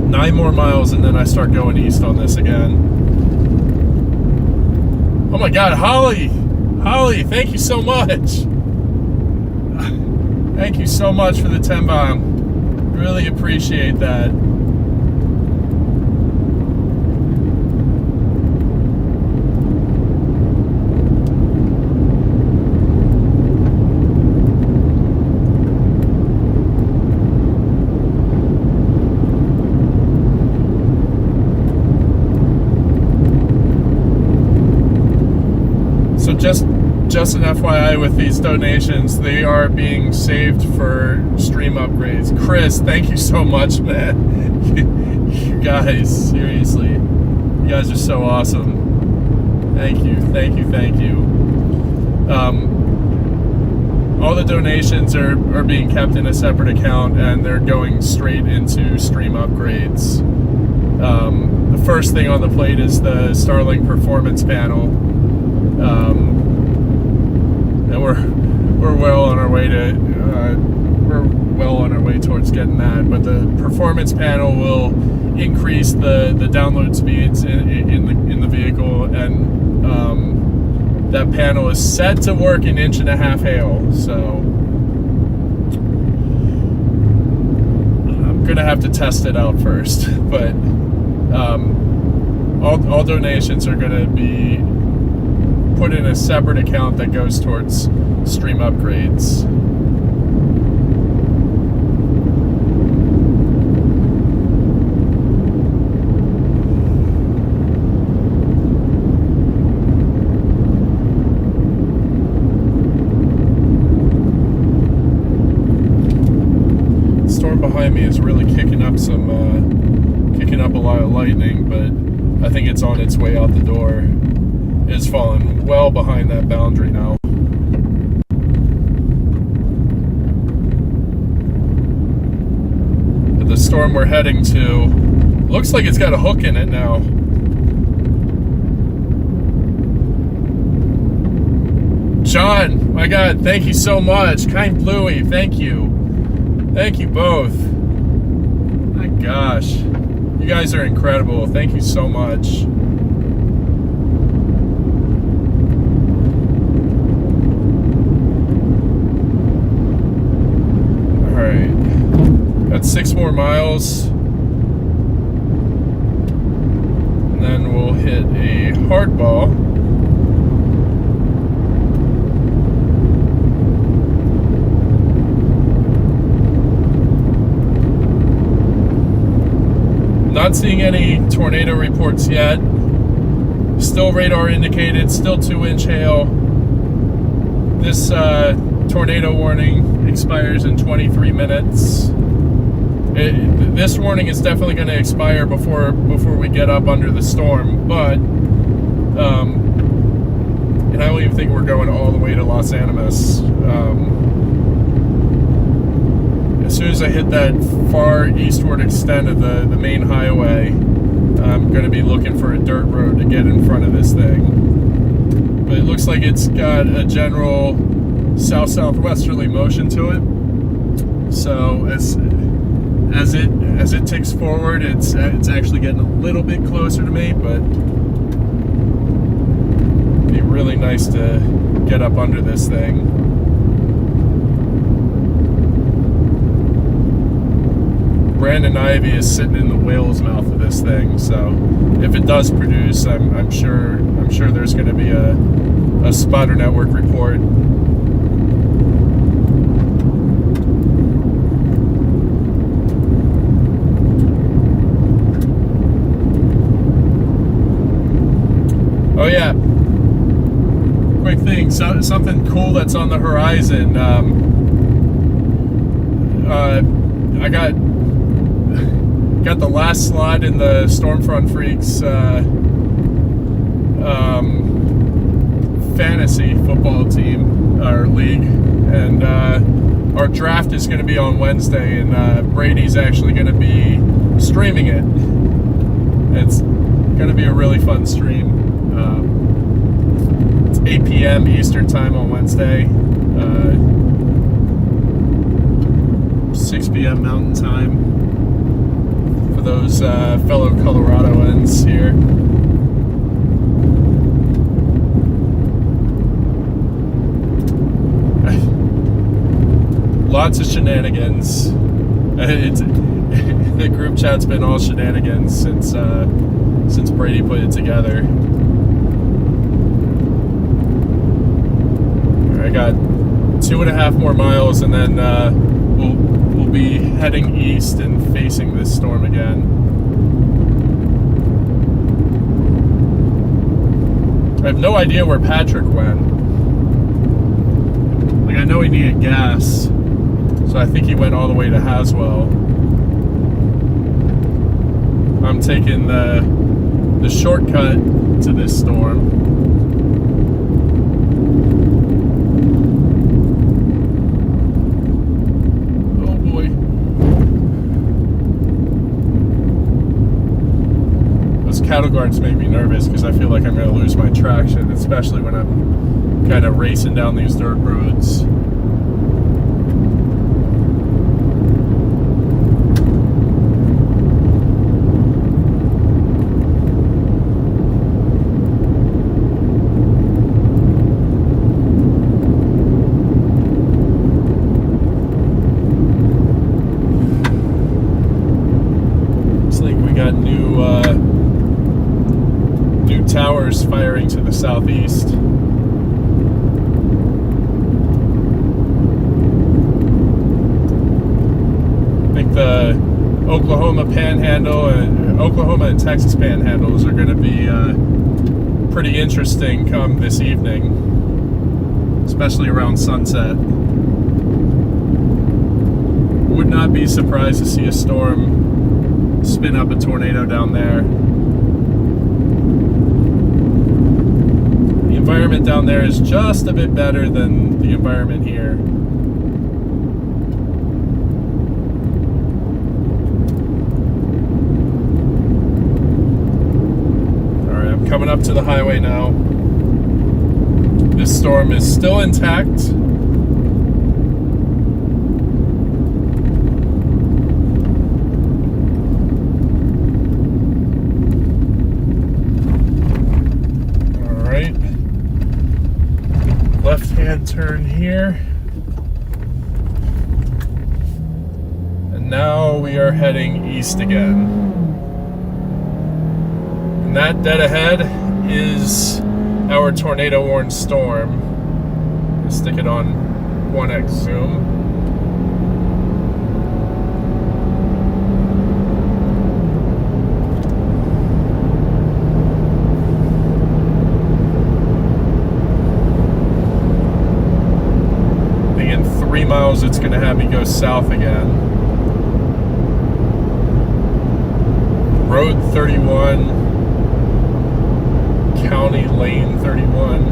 9 more miles and then I start going east on this again. Oh my God, Holly, thank you so much. Thank you so much for the 10 bomb. Really appreciate that. So just an FYI with these donations, they are being saved for stream upgrades. Chris, thank you so much, man. You guys, seriously, you guys are so awesome. Thank you. All the donations are being kept in a separate account, and they're going straight into stream upgrades. The first thing on the plate is the Starlink performance panel. And we're well on our way towards getting that. But the performance panel will increase the download speeds in the vehicle, and that panel is set to work in 1.5 hail. So I'm gonna have to test it out first, but all donations are gonna be put in a separate account that goes towards stream upgrades. behind me is really kicking up a lot of lightning, but I think it's on its way out the door. It's falling well behind that boundary now. But the storm we're heading to looks like it's got a hook in it now. John, my God, thank you so much. Kind Bluey, thank you. Thank you both. My gosh. You guys are incredible. Thank you so much. Alright. Got 6 more miles. And then we'll hit a hardball. Not seeing any tornado reports yet. Still radar indicated, still 2-inch hail. This tornado warning expires in 23 minutes. This warning is definitely going to expire before we get up under the storm, but and I don't even think we're going all the way to Los Animas. As soon as I hit that far eastward extent of the main highway, I'm going to be looking for a dirt road to get in front of this thing. But it looks like it's got a general south-southwesterly motion to it. So as it ticks forward, it's actually getting a little bit closer to me, but it'd be really nice to get up under this thing. Brandon Ivy is sitting in the whale's mouth of this thing, so if it does produce, I'm sure there's going to be a spotter network report. Oh yeah, quick thing, something cool that's on the horizon. I got the last slot in the Stormfront Freaks fantasy football team, our league, and our draft is going to be on Wednesday, and Brady's actually going to be streaming it. It's going to be a really fun stream. It's 8 p.m. Eastern time on Wednesday, 6 p.m. Mountain time. Those fellow Coloradoans here. Lots of shenanigans. The group chat's been all shenanigans since Brady put it together. I got 2.5 more miles, and then we'll be heading east and facing this storm again. I have no idea where Patrick went. Like, I know he needed gas, so I think he went all the way to Haswell. I'm taking the shortcut to this storm. Cattle guards make me nervous because I feel like I'm going to lose my traction, especially when I'm kind of racing down these dirt roads. Looks like we got new towers firing to the southeast. I think the Oklahoma Panhandle and Oklahoma and Texas Panhandles are going to be pretty interesting come this evening, especially around sunset. Would not be surprised to see a storm spin up a tornado down there. The environment down there is just a bit better than the environment here. Alright, I'm coming up to the highway now. This storm is still intact. Left-hand turn here. And now we are heading east again. And that dead ahead is our tornado-warned storm. Let's stick it on 1x zoom. In 3 miles, it's going to have me go south again. Road 31, County Lane 31.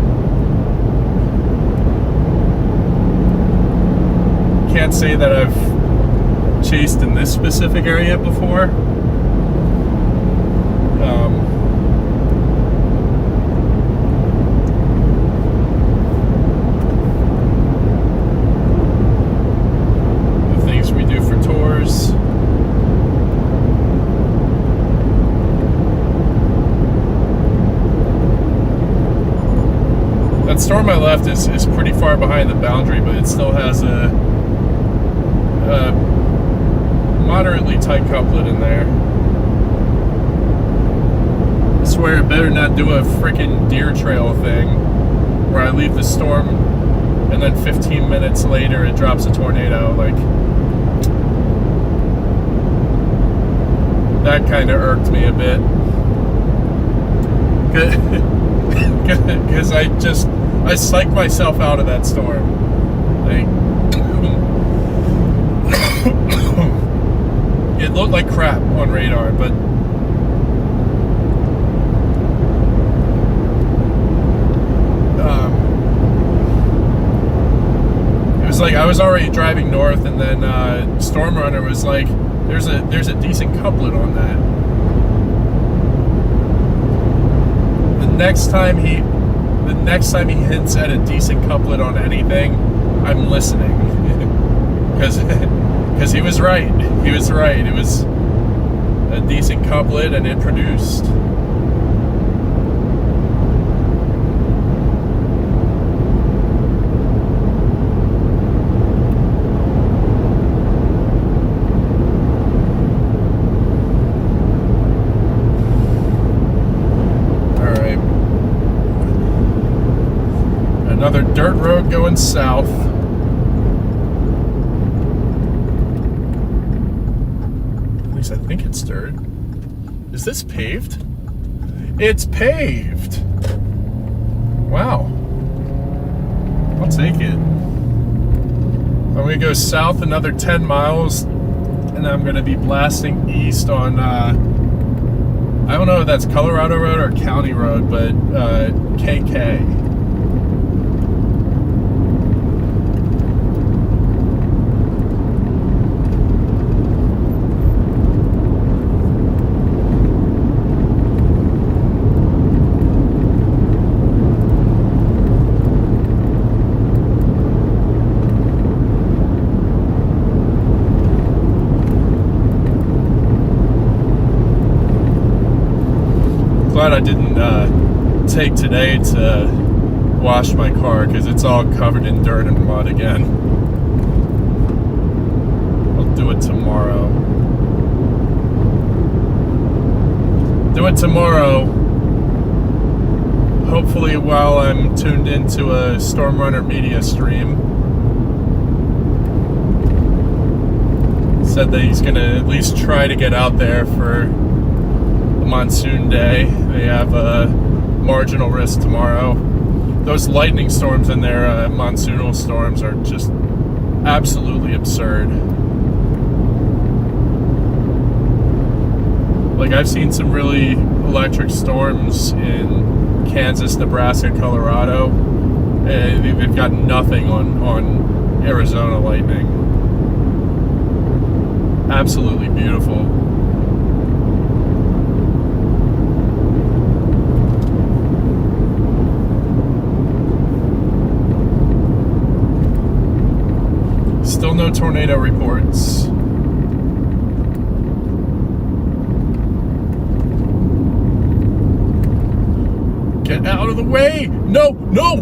Can't say that I've chased in this specific area before. That storm I left is pretty far behind the boundary, but it still has a moderately tight couplet in there. I swear it better not do a freaking deer trail thing where I leave the storm and then 15 minutes later it drops a tornado. Like, that kind of irked me a bit. Because I psyched myself out of that storm. Like, it looked like crap on radar, but it was like I was already driving north, and then Storm Runner was like, "There's a decent couplet on that." The next time he hints at a decent couplet on anything, I'm listening. Because he was right. He was right. It was a decent couplet, and it produced. Another dirt road going south. At least I think it's dirt. Is this paved? It's paved! Wow. I'll take it. I'm going to go south another 10 miles, and I'm going to be blasting east on, I don't know if that's Colorado Road or County Road, but KK. Glad I didn't take today to wash my car, because it's all covered in dirt and mud again. I'll do it tomorrow. Do it tomorrow. Hopefully while I'm tuned into a Storm Runner media stream. Said that he's gonna at least try to get out there for monsoon day. They have a marginal risk tomorrow. Those lightning storms and their monsoonal storms are just absolutely absurd. Like, I've seen some really electric storms in Kansas, Nebraska, Colorado, and they've got nothing on Arizona lightning. Absolutely beautiful. Still no tornado reports. Get out of the way! No! No!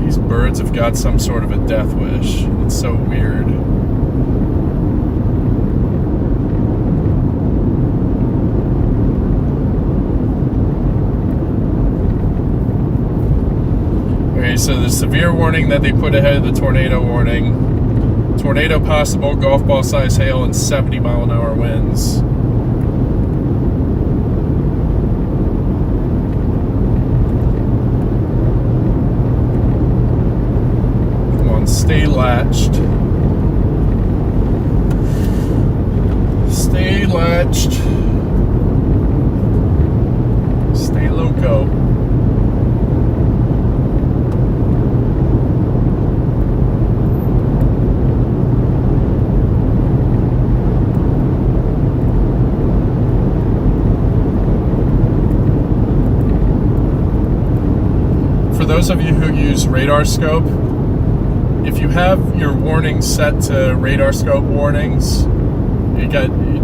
These birds have got some sort of a death wish. It's so weird. Okay, so the severe warning that they put ahead of the tornado warning. Tornado possible, golf ball size hail, and 70-mile-an-hour winds. Come on, stay latched. Stay latched. Stay loco. For those of you who use radar scope, if you have your warnings set to radar scope warnings, you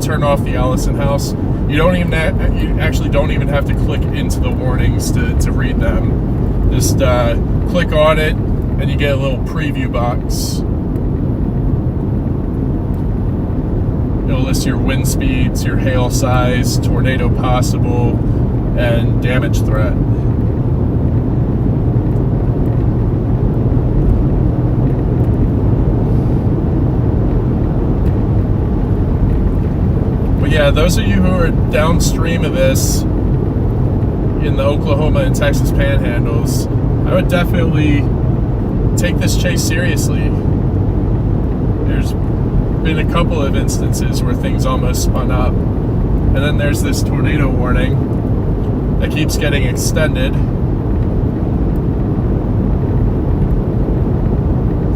turn off the Allison House. You actually don't even have to click into the warnings to read them. Just click on it, and you get a little preview box. It'll list your wind speeds, your hail size, tornado possible, and damage threat. Yeah, those of you who are downstream of this in the Oklahoma and Texas panhandles, I would definitely take this chase seriously. There's been a couple of instances where things almost spun up, and then there's this tornado warning that keeps getting extended.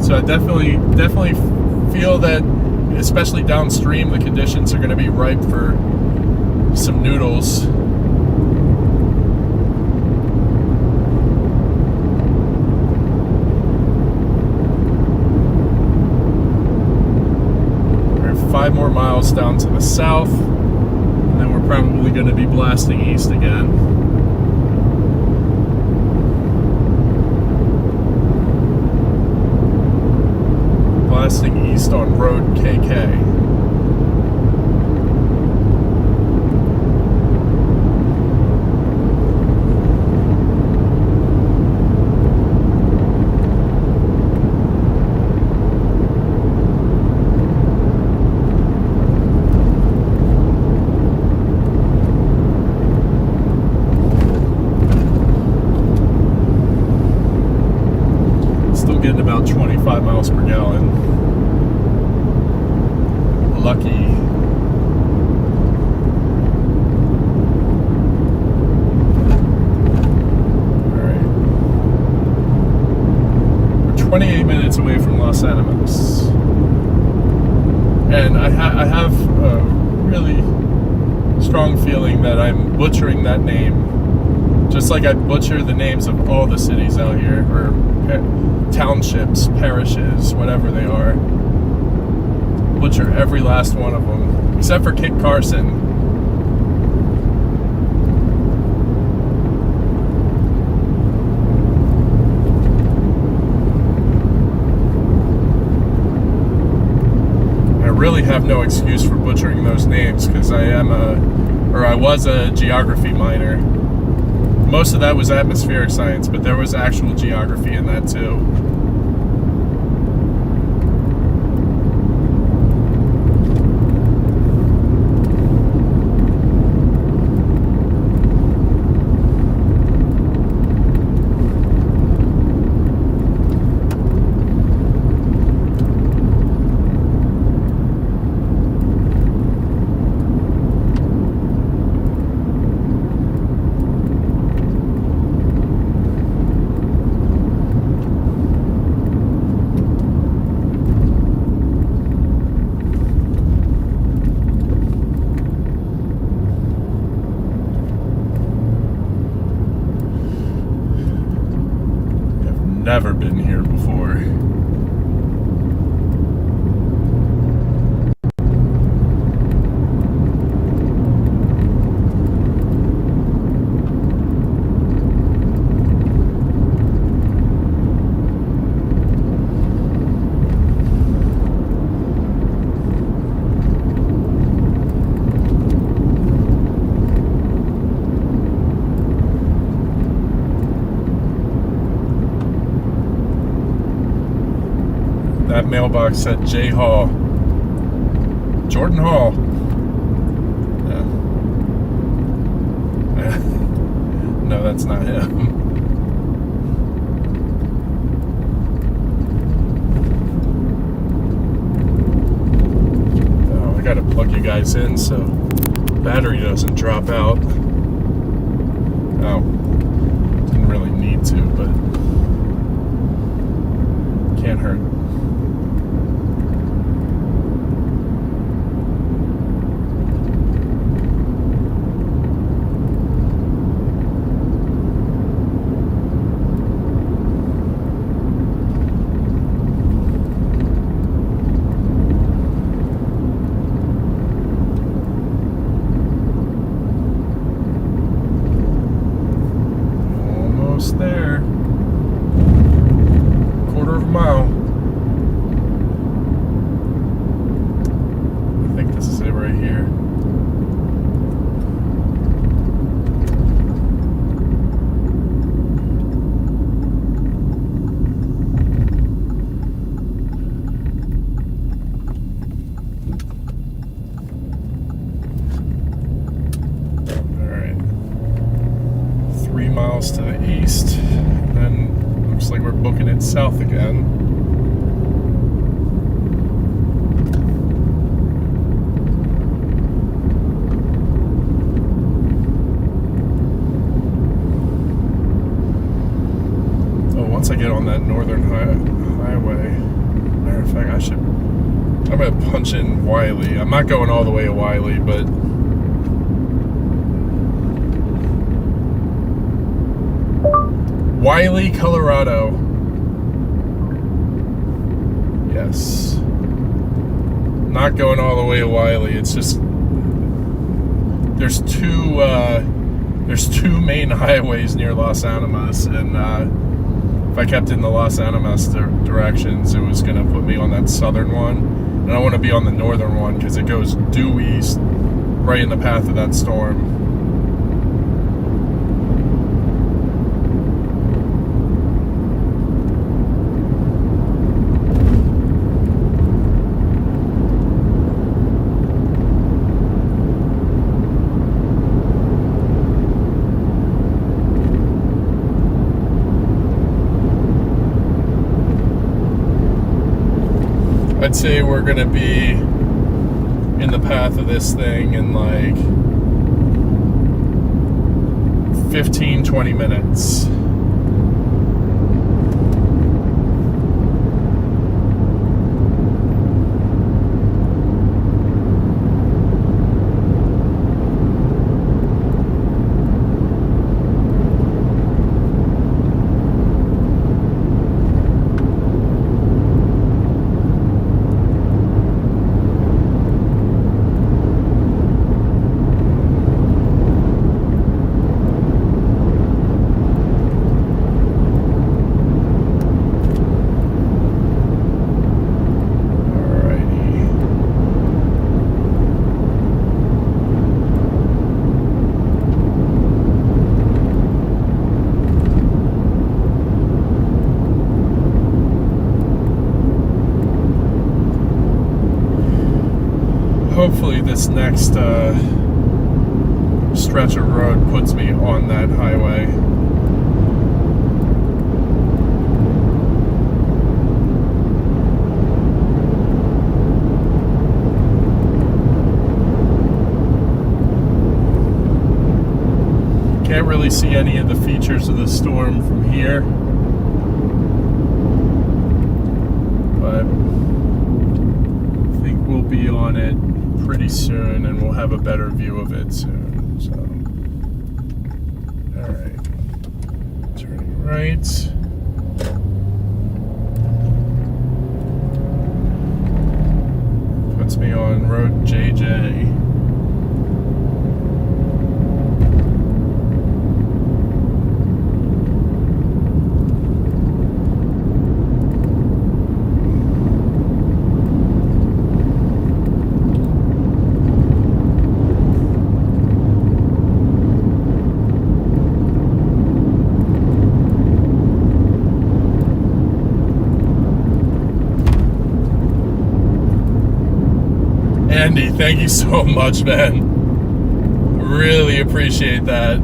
So I definitely feel that, especially downstream, the conditions are going to be ripe for some noodles. We're 5 more miles down to the south, and then we're probably going to be blasting east again. Blasting east on Road KK. Still getting about 25 miles per gallon. Lucky. Alright. We're 28 minutes away from Los Animas. And I have a really strong feeling that I'm butchering that name. Just like I butcher the names of all the cities out here, or townships, parishes, whatever they are. Butcher every last one of them, except for Kit Carson. I really have no excuse for butchering those names because I was a geography minor. Most of that was atmospheric science, but there was actual geography in that too. never been here before. That mailbox said J Hall. Jordan Hall. Yeah. No, that's not him. Oh, I gotta plug you guys in so battery doesn't drop out. Oh, didn't really need to, but can't hurt. There. Quarter of a mile. I think this is it right here. Miles to the east, and then looks like we're booking it south again. Oh, once I get on that northern highway, matter of fact, I'm gonna punch in Wiley. I'm not going all the way to Wiley, but Wiley, Colorado. Yes. Not going all the way to Wiley. It's just there's two main highways near Los Alamos, and if I kept in the Los Alamos directions, it was going to put me on that southern one, and I want to be on the northern one because it goes due east, right in the path of that storm. I'd say we're gonna be in the path of this thing in like 15-20 minutes. Hopefully this next stretch of road puts me on that highway. Can't really see any of the features of the storm from here, but I think we'll be on it pretty soon, and we'll have a better view of it soon. So, all right, turning right. J. Andy, thank you so much, man. Really appreciate that.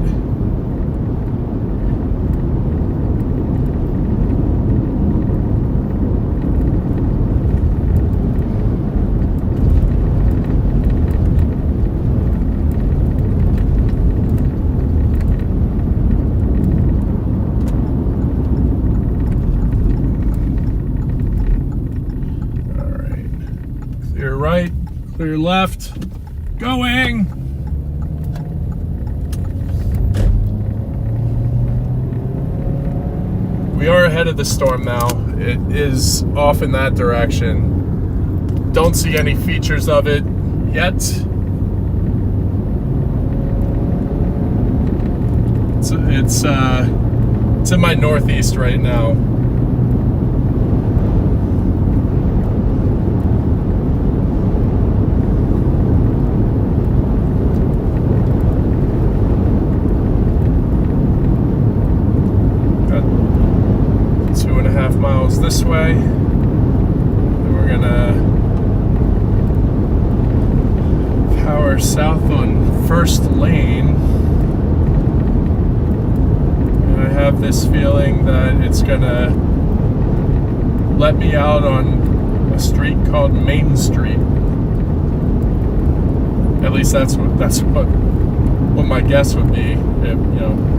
All right. Clear right. Clear left. Going. We are ahead of the storm now. It is off in that direction. Don't see any features of it yet. It's in my northeast right now. Miles this way, and we're gonna power south on first lane, and I have this feeling that it's gonna let me out on a street called Main Street. At least that's what my guess would be.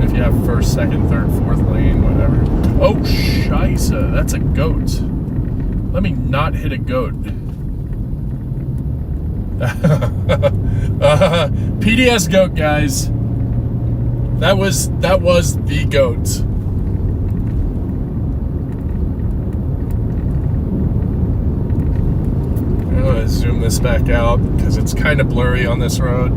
If you have first, second, third, fourth lane, whatever. Oh, scheisse, that's a goat. Let me not hit a goat. PDS goat, guys. That was the goat. I'm gonna zoom this back out because it's kind of blurry on this road.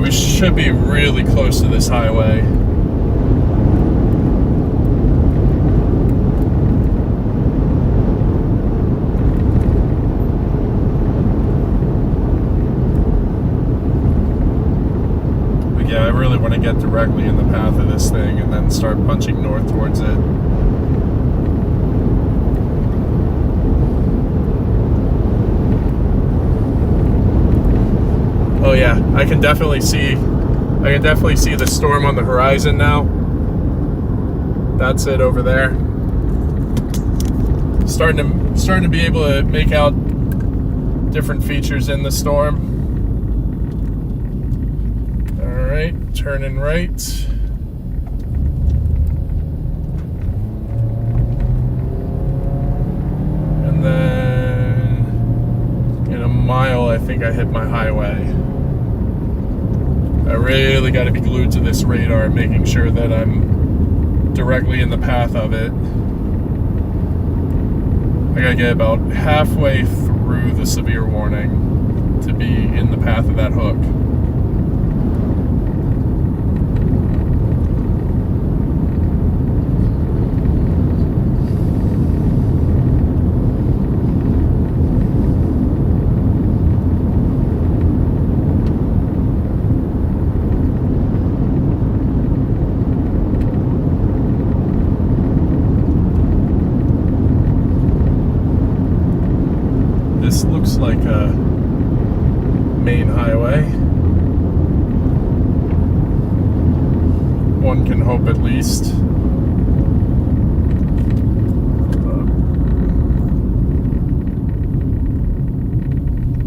We should be really close to this highway. But yeah, I really want to get directly in the path of this thing and then start punching north towards it. Oh yeah, I can definitely see the storm on the horizon now. That's it over there. Starting to be able to make out different features in the storm. All right, turning right. And then in a mile, I think I hit my highway. I really got to be glued to this radar, making sure that I'm directly in the path of it. I gotta get about halfway through the severe warning to be in the path of that hook. like a main highway. One can hope, at least.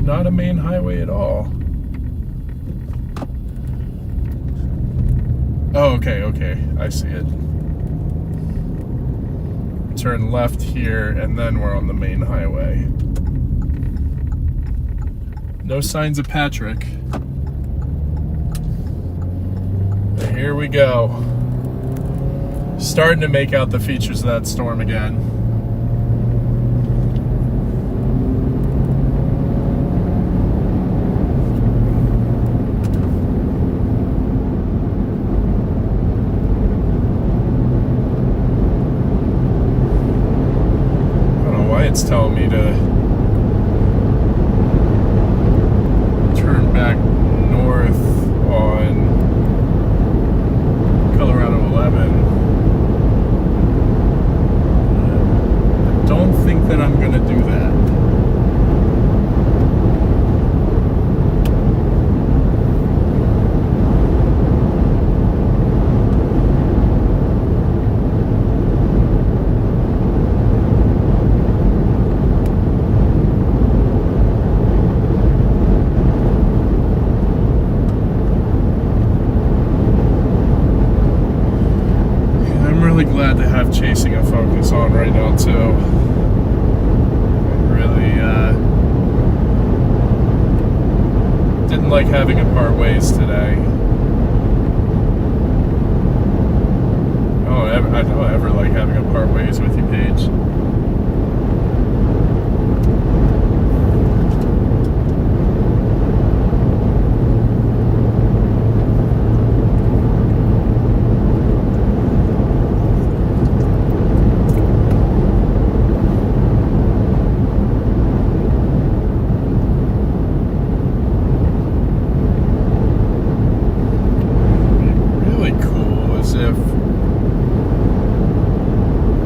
Not a main highway at all. Oh, okay, I see it. Turn left here, and then we're on the main highway. No signs of Patrick. But here we go. Starting to make out the features of that storm again. It's telling me to turn back north on Colorado 11. I don't think that I'm going to do that. Glad to have chasing a focus on right now too. I really didn't like having a part ways today. I don't ever like having a part ways with you, Paige.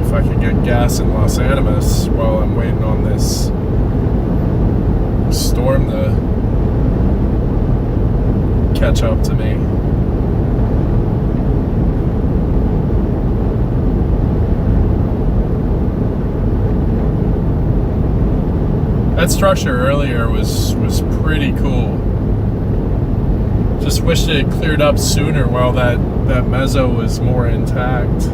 If I could get gas in Los Animas while I'm waiting on this storm to catch up to me. That structure earlier was pretty cool. Just wished it had cleared up sooner while that mezzo was more intact.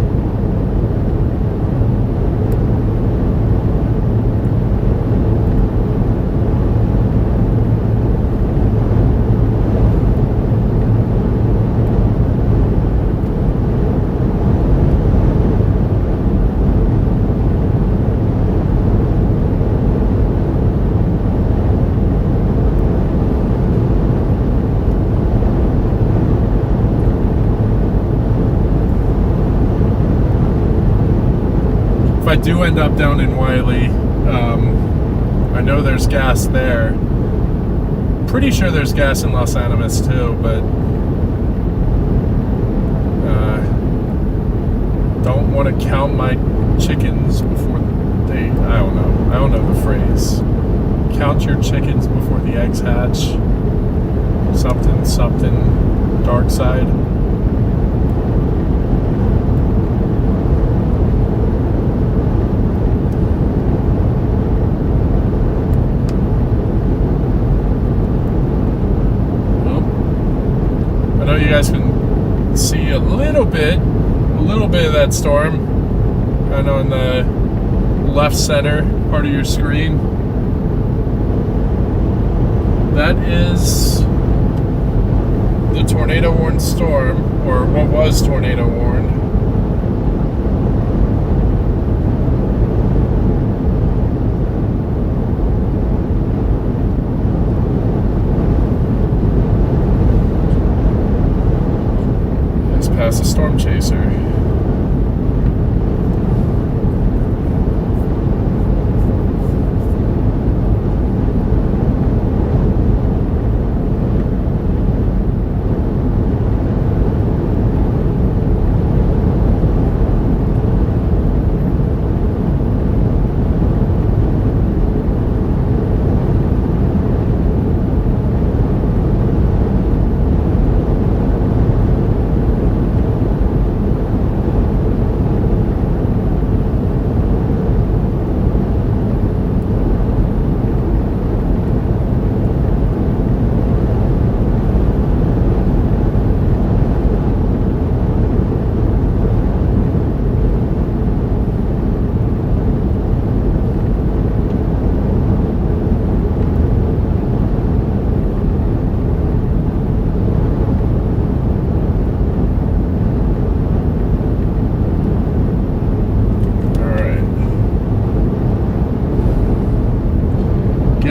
If I do end up down in Wiley, I know there's gas there. Pretty sure there's gas in Los Animas too, but don't want to count my chickens before they, I don't know the phrase. Count your chickens before the eggs hatch. Something, dark side. I know you guys can see a little bit of that storm kind of on the left center part of your screen. That is the tornado warned storm, or what was tornado warned. Past a storm chaser.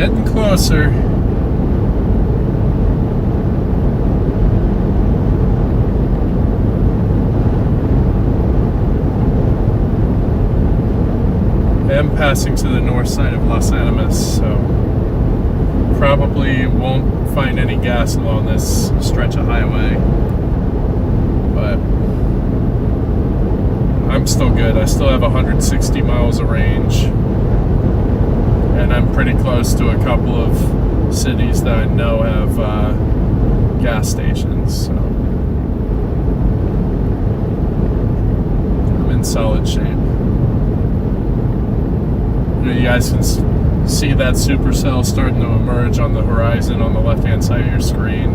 Getting closer. I am passing to the north side of Los Animas, so probably won't find any gas along this stretch of highway. But I'm still good. I still have 160 miles of range. And I'm pretty close to a couple of cities that I know have gas stations. So I'm in solid shape. You guys can see that supercell starting to emerge on the horizon on the left-hand side of your screen.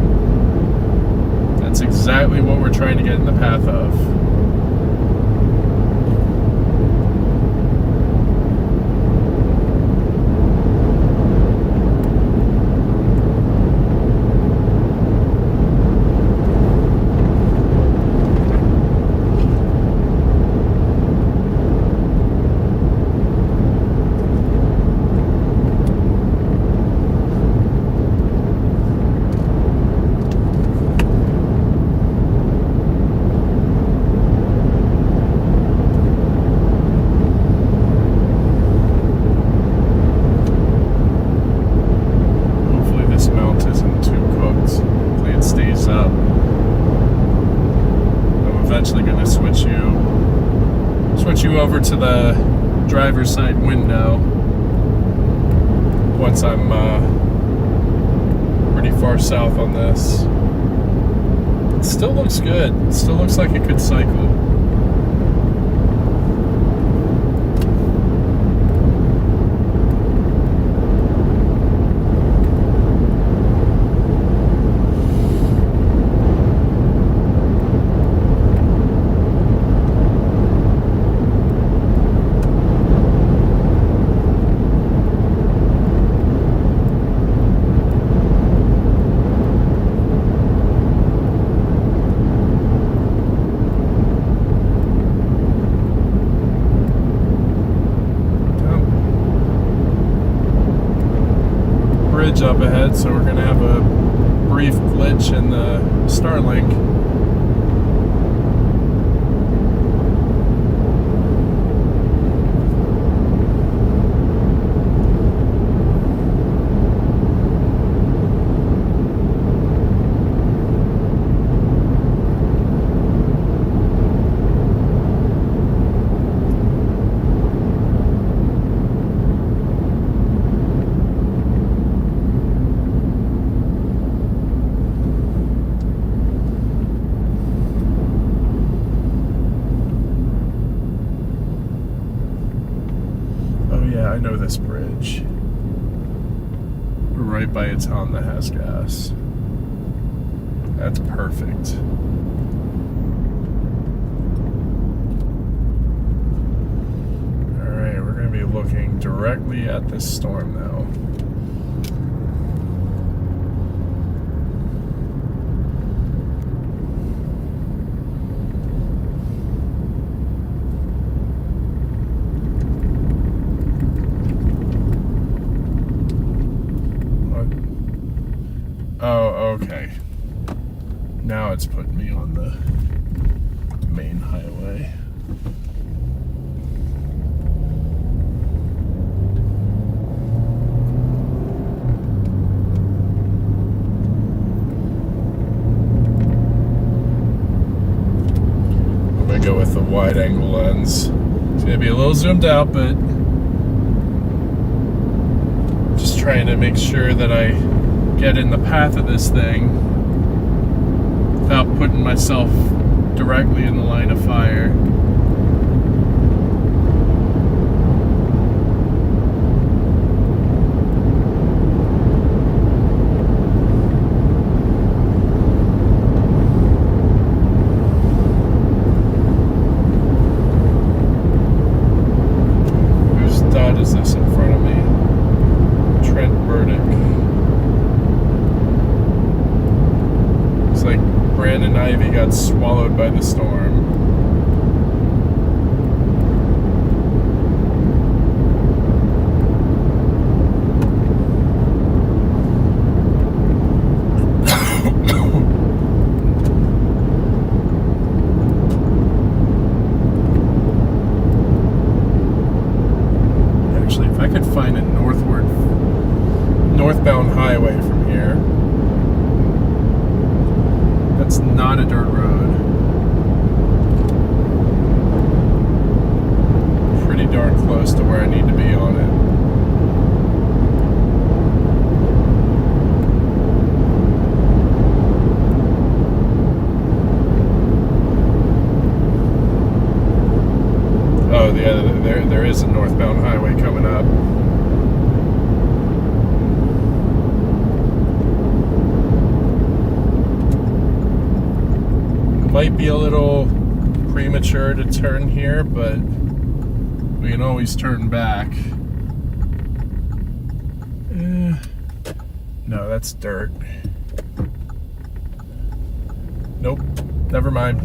That's exactly what we're trying to get in the path of. Over to the driver's side window once I'm pretty far south on this. It still looks good. It still looks like it could cycle. Up ahead, so we're gonna have a brief glitch in the Starlink. I know this bridge. We're right by a town that has gas. That's perfect. Alright, we're going to be looking directly at this storm now. Oh, okay. Now it's putting me on the main highway. I'm gonna go with the wide angle lens. It's gonna be a little zoomed out, but just trying to make sure that I get in the path of this thing without putting myself directly in the line of fire. Whose dot is this in front of me? Trent Burdick. Like Brandon Ivy got swallowed by the storm. actually. If I could find a northbound highway from here. That's not a dirt road. Pretty darn close to where I need to be on it. Oh, there is a northbound highway coming up. Might be a little premature to turn here, but we can always turn back. No, that's dirt. Nope, never mind.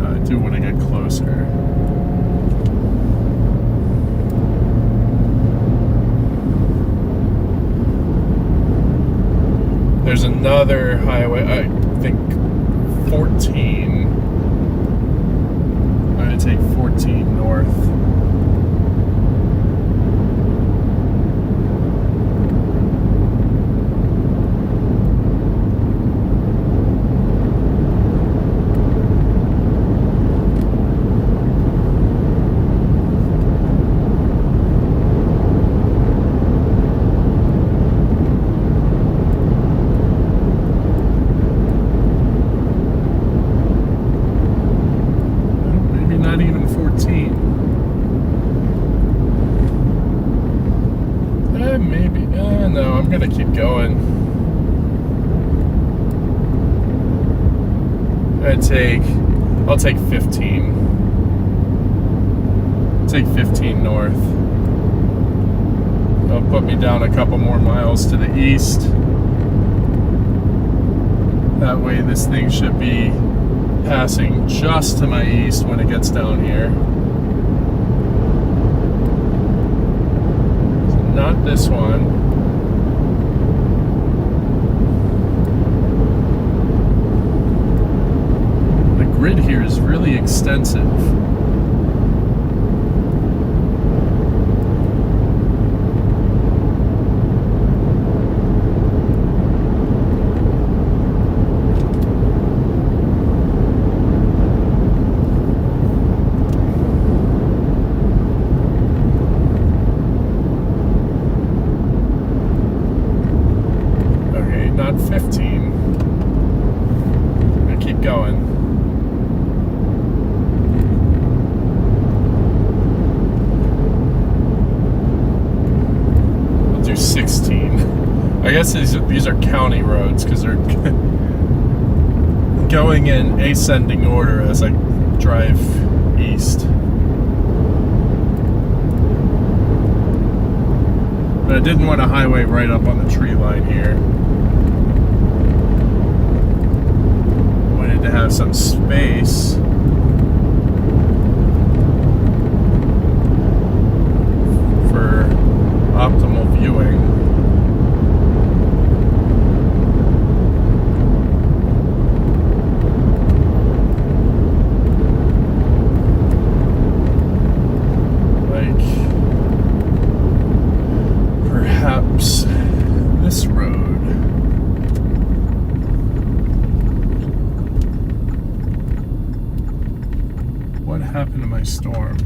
I do want to get closer. There's another highway, I think 14. I'm going to take 14 north. Maybe. No, I'm gonna keep going. I'll take 15. Take 15 north. It'll put me down a couple more miles to the east. That way this thing should be passing just to my east when it gets down here. Not this one. The grid here is really extensive. Not 15. I'm gonna keep going. I'll do 16. I guess these are county roads because they're going in ascending order as I drive east. But I didn't want a highway right up on the tree line here. To have some space for optimal viewing. Like perhaps this road. What happened to my storm?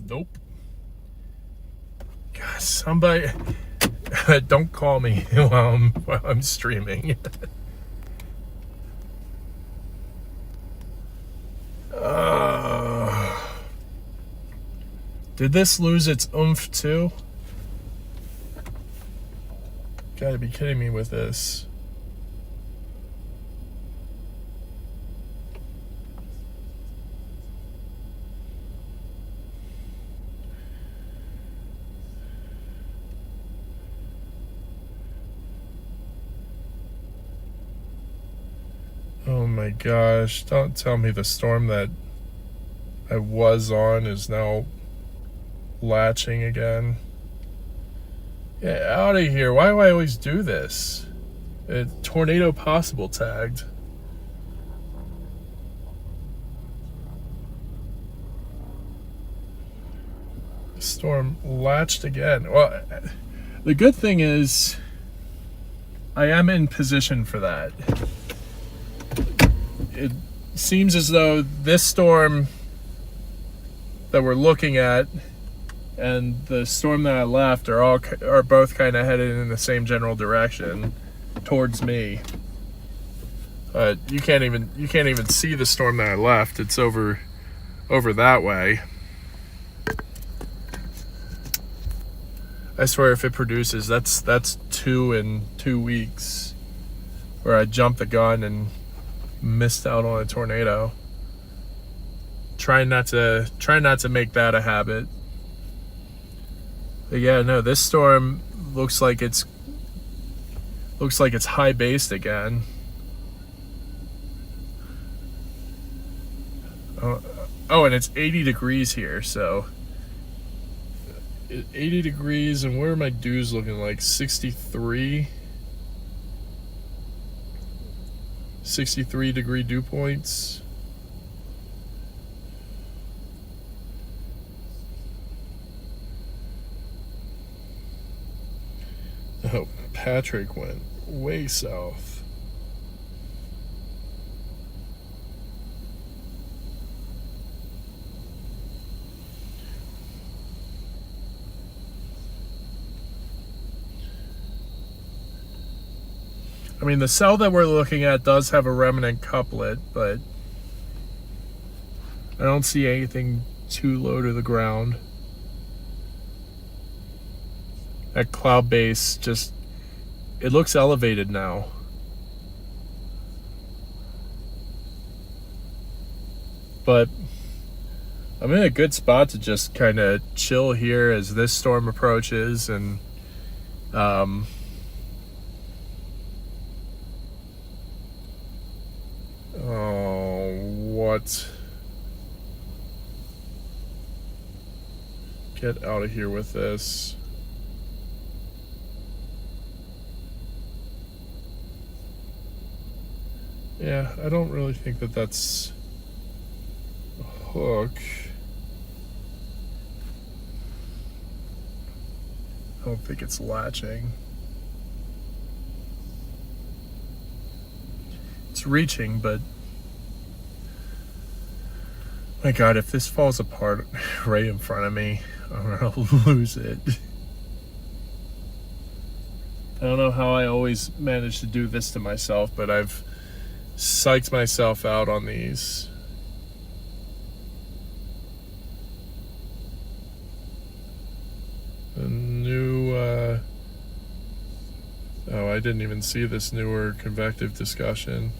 Nope. Gosh, somebody. Don't call me while I'm streaming. Did this lose its oomph too? Gotta be kidding me with this. Oh my gosh, don't tell me the storm that I was on is now latching again. Get out of here. Why do I always do this? Tornado possible tagged. Storm latched again. Well, the good thing is I am in position for that. It seems as though this storm that we're looking at and the storm that I left are both kind of headed in the same general direction towards me. You can't even see the storm that I left. It's over that way. I swear, if it produces, that's 2 in 2 weeks, where I jumped the gun and missed out on a tornado. Try not to make that a habit. But yeah, no, this storm looks like it's high based again. Oh, and it's 80 degrees here, so 80 degrees, and where are my dews looking like? 63 degree dew points. Oh, Patrick went way south. I mean, the cell that we're looking at does have a remnant couplet, but I don't see anything too low to the ground. That cloud base just, it looks elevated now. But I'm in a good spot to just kind of chill here as this storm approaches, and oh, what? Get out of here with this. Yeah, I don't really think that that's a hook. I don't think it's latching. It's reaching, but my God, if this falls apart right in front of me, I'm gonna lose it. I don't know how I always manage to do this to myself, but I've psyched myself out on these. A new, oh, I didn't even see this newer convective discussion.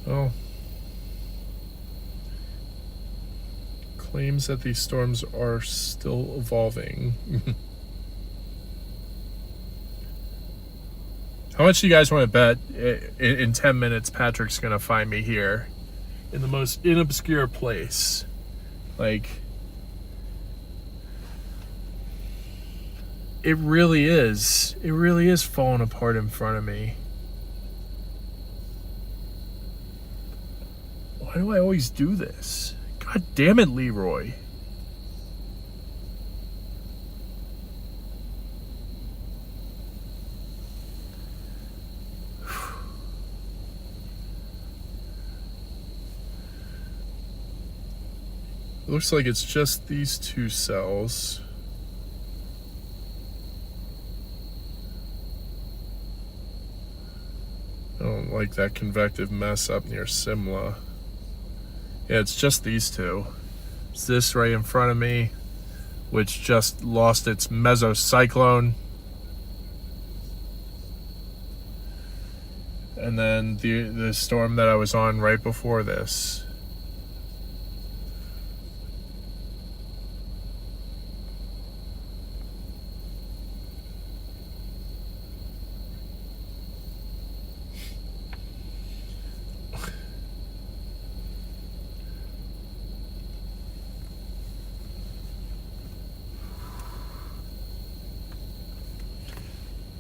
Oh. Claims that these storms are still evolving. How much do you guys want to bet in 10 minutes Patrick's going to find me here in the most inobscure place? Like, it really is falling apart in front of me. Why do I always do this? God damn it, Leroy. It looks like it's just these two cells. I don't like that convective mess up near Simla. Yeah, it's just these two. It's this right in front of me, which just lost its mesocyclone. And then the storm that I was on right before this.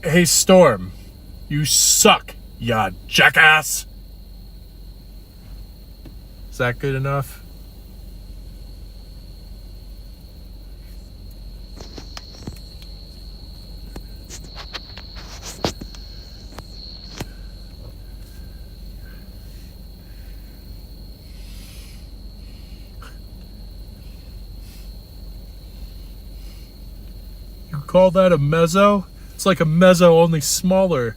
Hey, Storm, you suck, ya jackass. Is that good enough? You call that a mezzo? It's like a mezzo, only smaller.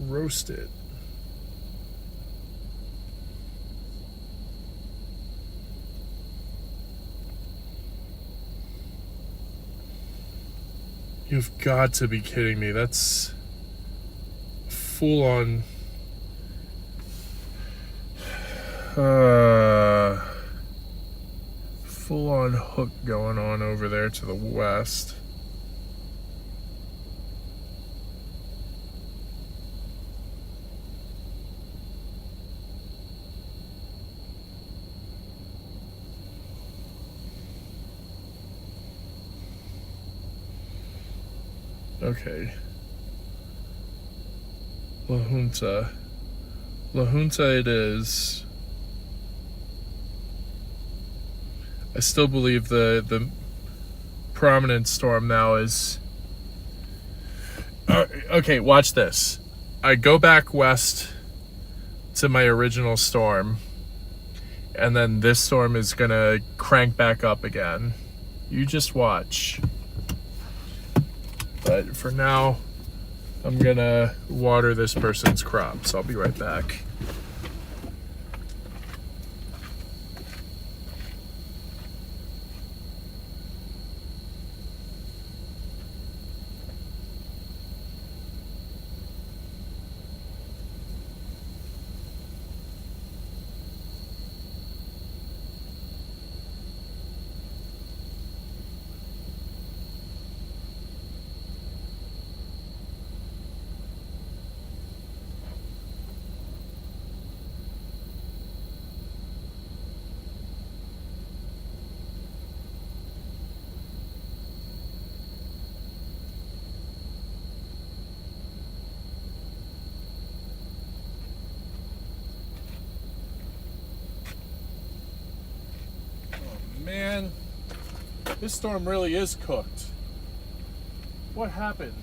Roast it. You've got to be kidding me. That's full on. Full on hook going on over there to the west. Okay. La Junta. La Junta it is. I still believe the prominent storm now is... okay, watch this. I go back west to my original storm, and then this storm is gonna crank back up again. You just watch. But for now, I'm gonna water this person's crops. I'll be right back. Man, this storm really is cooked. What happened?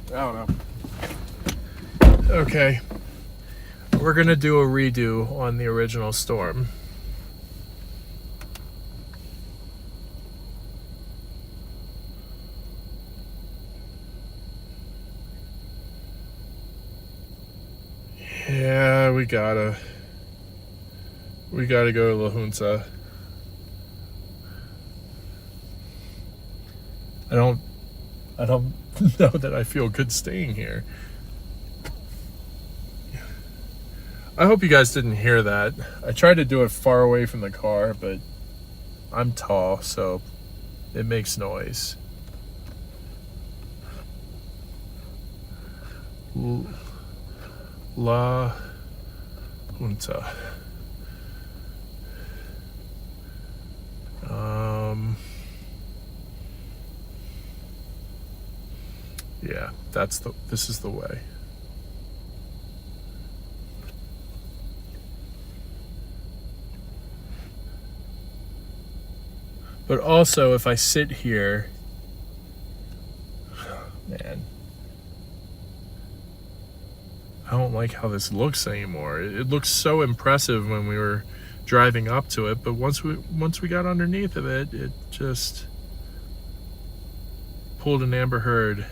I don't know. Okay. We're gonna do a redo on the original storm. Yeah, we gotta go to La Junta. I don't know that I feel good staying here. I hope you guys didn't hear that. I tried to do it far away from the car, but I'm tall, so it makes noise. La Junta. Yeah, this is the way. But also, if I sit here, man, don't like how this looks anymore. It looks so impressive when we were driving up to it, but once we got underneath of it, it just pulled an Amber Heard.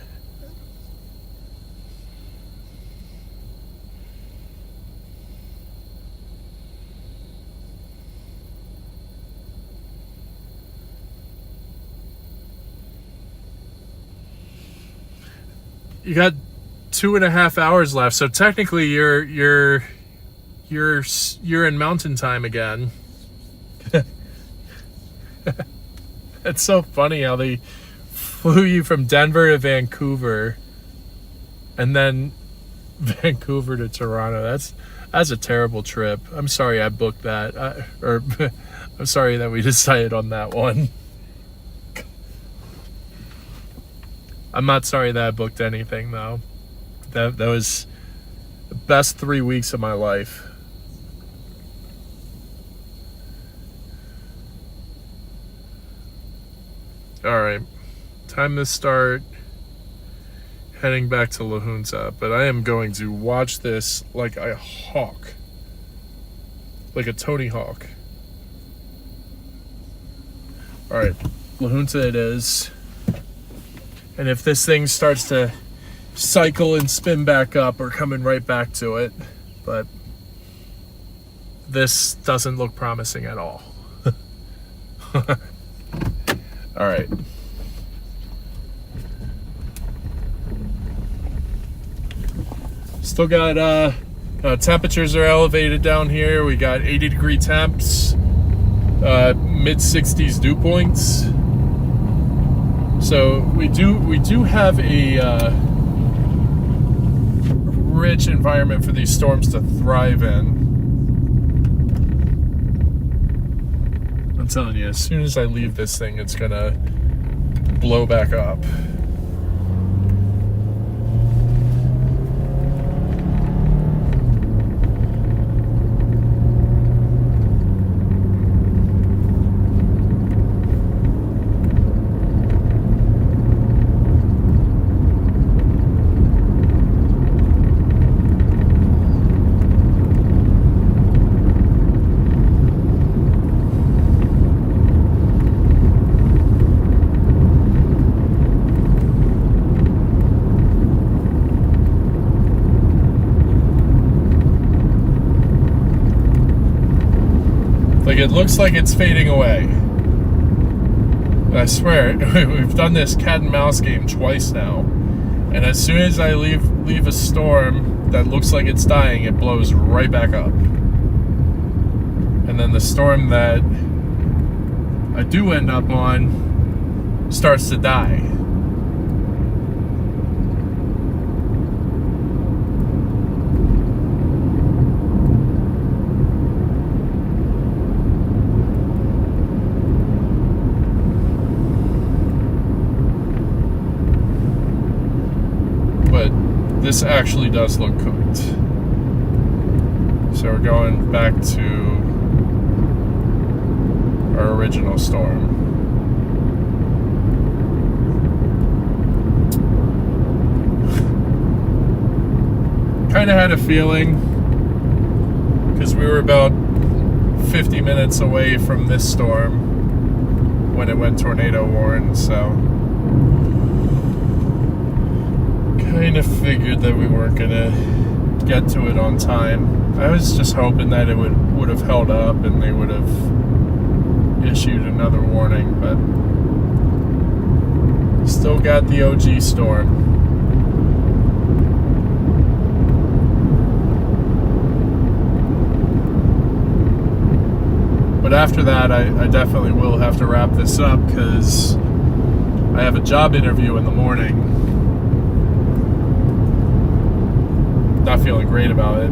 You got 2.5 hours left, so technically you're in mountain time again. It's so funny how they flew you from Denver to Vancouver and then Vancouver to Toronto. That's a terrible trip. I'm sorry I booked that. I'm sorry that we decided on that one. I'm not sorry that I booked anything though. That was the best 3 weeks of my life. Alright, time to start heading back to La Junta, but I am going to watch this like a hawk. Like a Tony Hawk. Alright, La Junta it is. And if this thing starts to cycle and spin back up, we're coming right back to it. But this doesn't look promising at all. All right. Still got temperatures are elevated down here. We got 80-degree temps, mid 60s dew points. So we do have a rich environment for these storms to thrive in. I'm telling you, as soon as I leave this thing, it's gonna blow back up. It looks like it's fading away. I swear, we've done this cat and mouse game twice now. And as soon as I leave a storm that looks like it's dying, it blows right back up. And then the storm that I do end up on starts to die. This actually does look cooked. So we're going back to our original storm. Kind of had a feeling, because we were about 50 minutes away from this storm when it went tornado warned, so kind of figured that we weren't gonna get to it on time. I was just hoping that it would have held up and they would have issued another warning, but still got the OG storm. But after that, I definitely will have to wrap this up because I have a job interview in the morning. Not feeling great about it.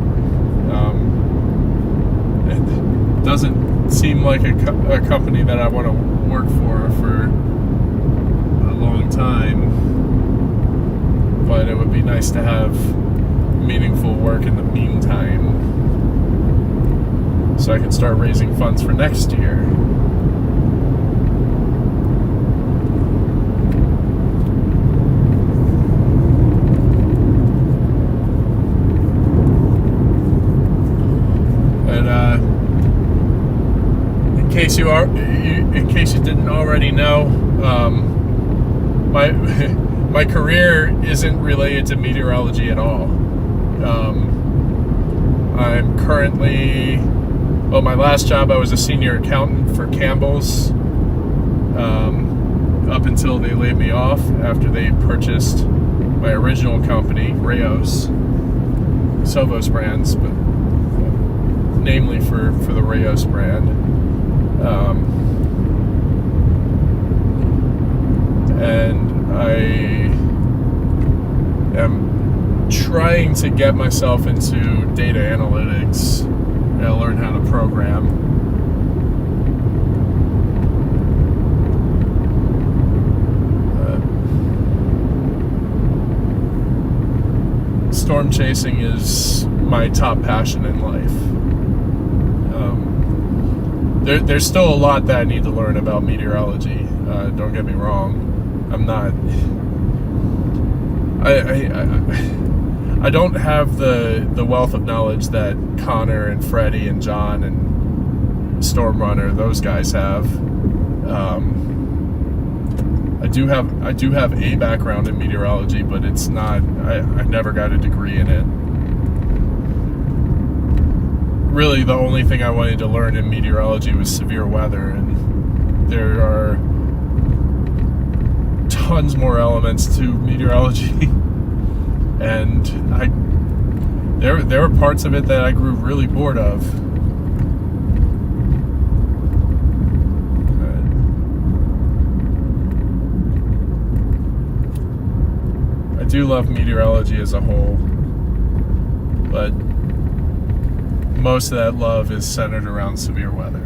It doesn't seem like a company that I want to work for a long time, but it would be nice to have meaningful work in the meantime so I can start raising funds for next year. case you didn't already know, my my career isn't related to meteorology at all. I'm currently, well, my last job I was a senior accountant for Campbell's, up until they laid me off after they purchased my original company, Rayos, Sovos brands, but namely for the Rayos brand. And I am trying to get myself into data analytics and learn how to program. Storm chasing is my top passion in life. There's still a lot that I need to learn about meteorology. Don't get me wrong. I'm not. I don't have the wealth of knowledge that Connor and Freddie and John and Storm Runner, those guys have. I do have a background in meteorology, but it's not. I never got a degree in it. Really, the only thing I wanted to learn in meteorology was severe weather, and there are tons more elements to meteorology. And there were parts of it that I grew really bored of. I do love meteorology as a whole, but most of that love is centered around severe weather.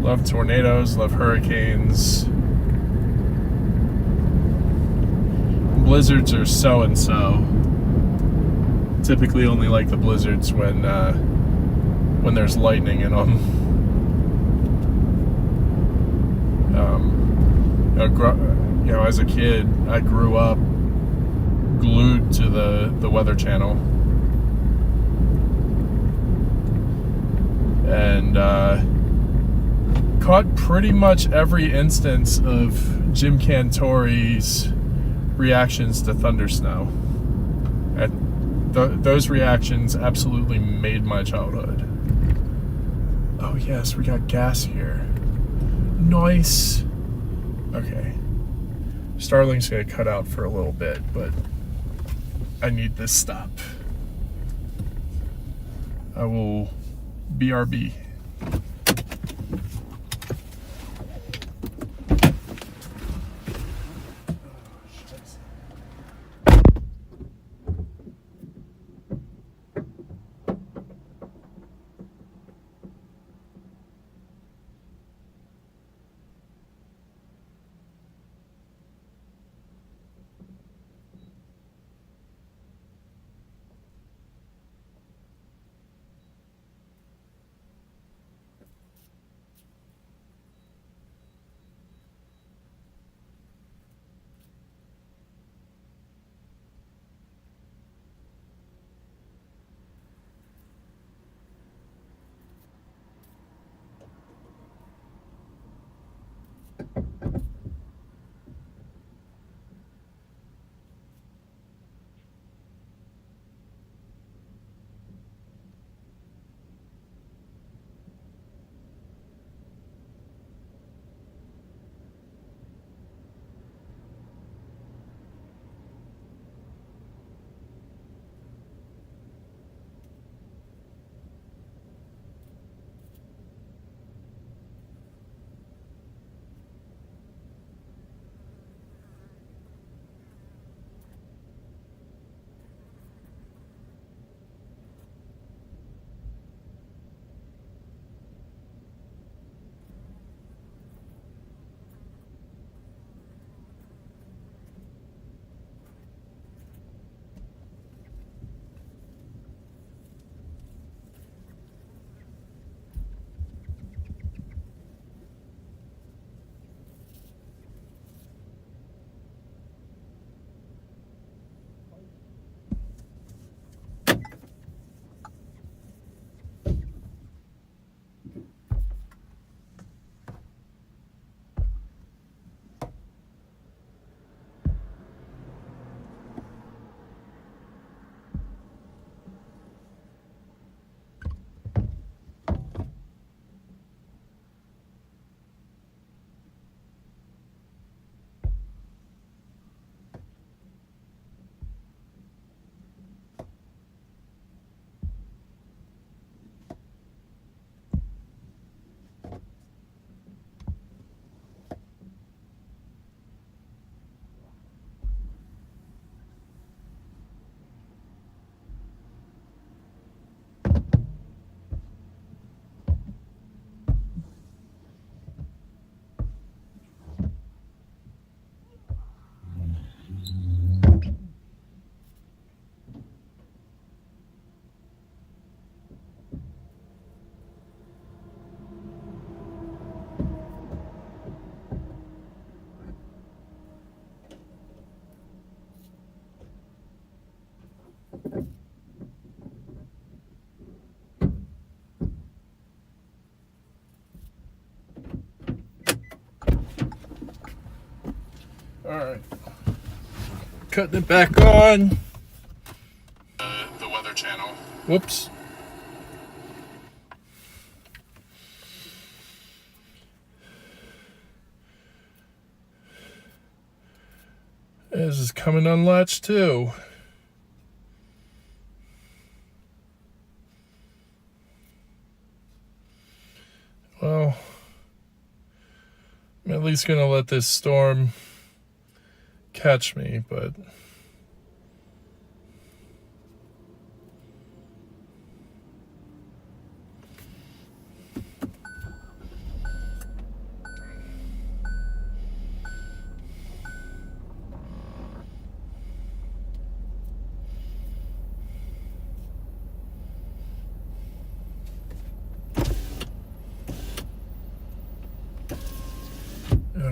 Love tornadoes, love hurricanes. Blizzards are so and so. Typically only like the blizzards when there's lightning in them. As a kid, I grew up glued to the Weather Channel, and caught pretty much every instance of Jim Cantori's reactions to thundersnow. And those reactions absolutely made my childhood. Oh yes, we got gas here. Nice. Okay. Starling's gonna cut out for a little bit, but I need this stop. I will BRB. Alright. Cutting it back on. The Weather Channel. Whoops. This is coming unlatched too. Well, I'm at least gonna let this storm catch me, but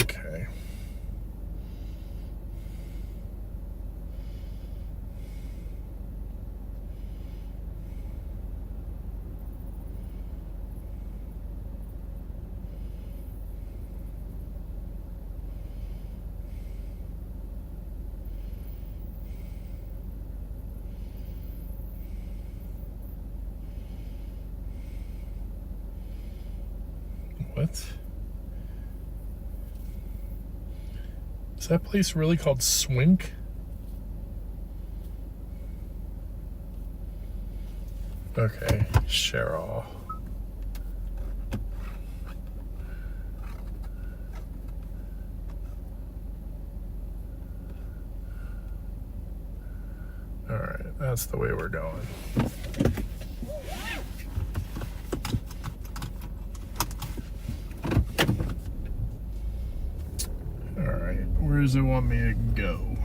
okay. What? Is that place really called Swink? Okay, Cheryl. Alright, that's the way we're going. Alright, where does it want me to go?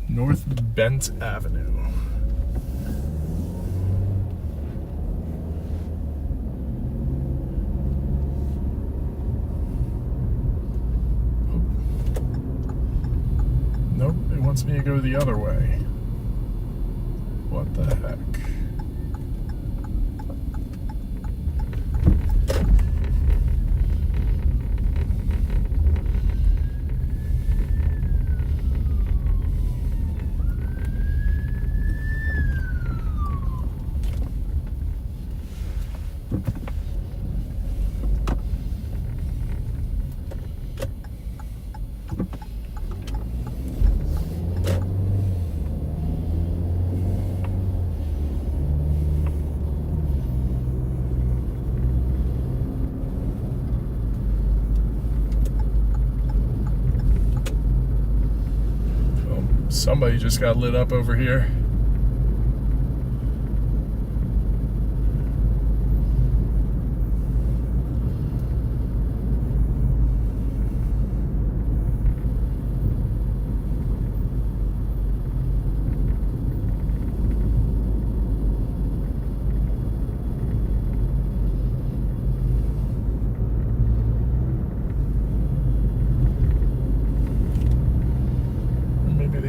North Bent Avenue. Nope, it wants me to go the other way. What the heck? Somebody just got lit up over here.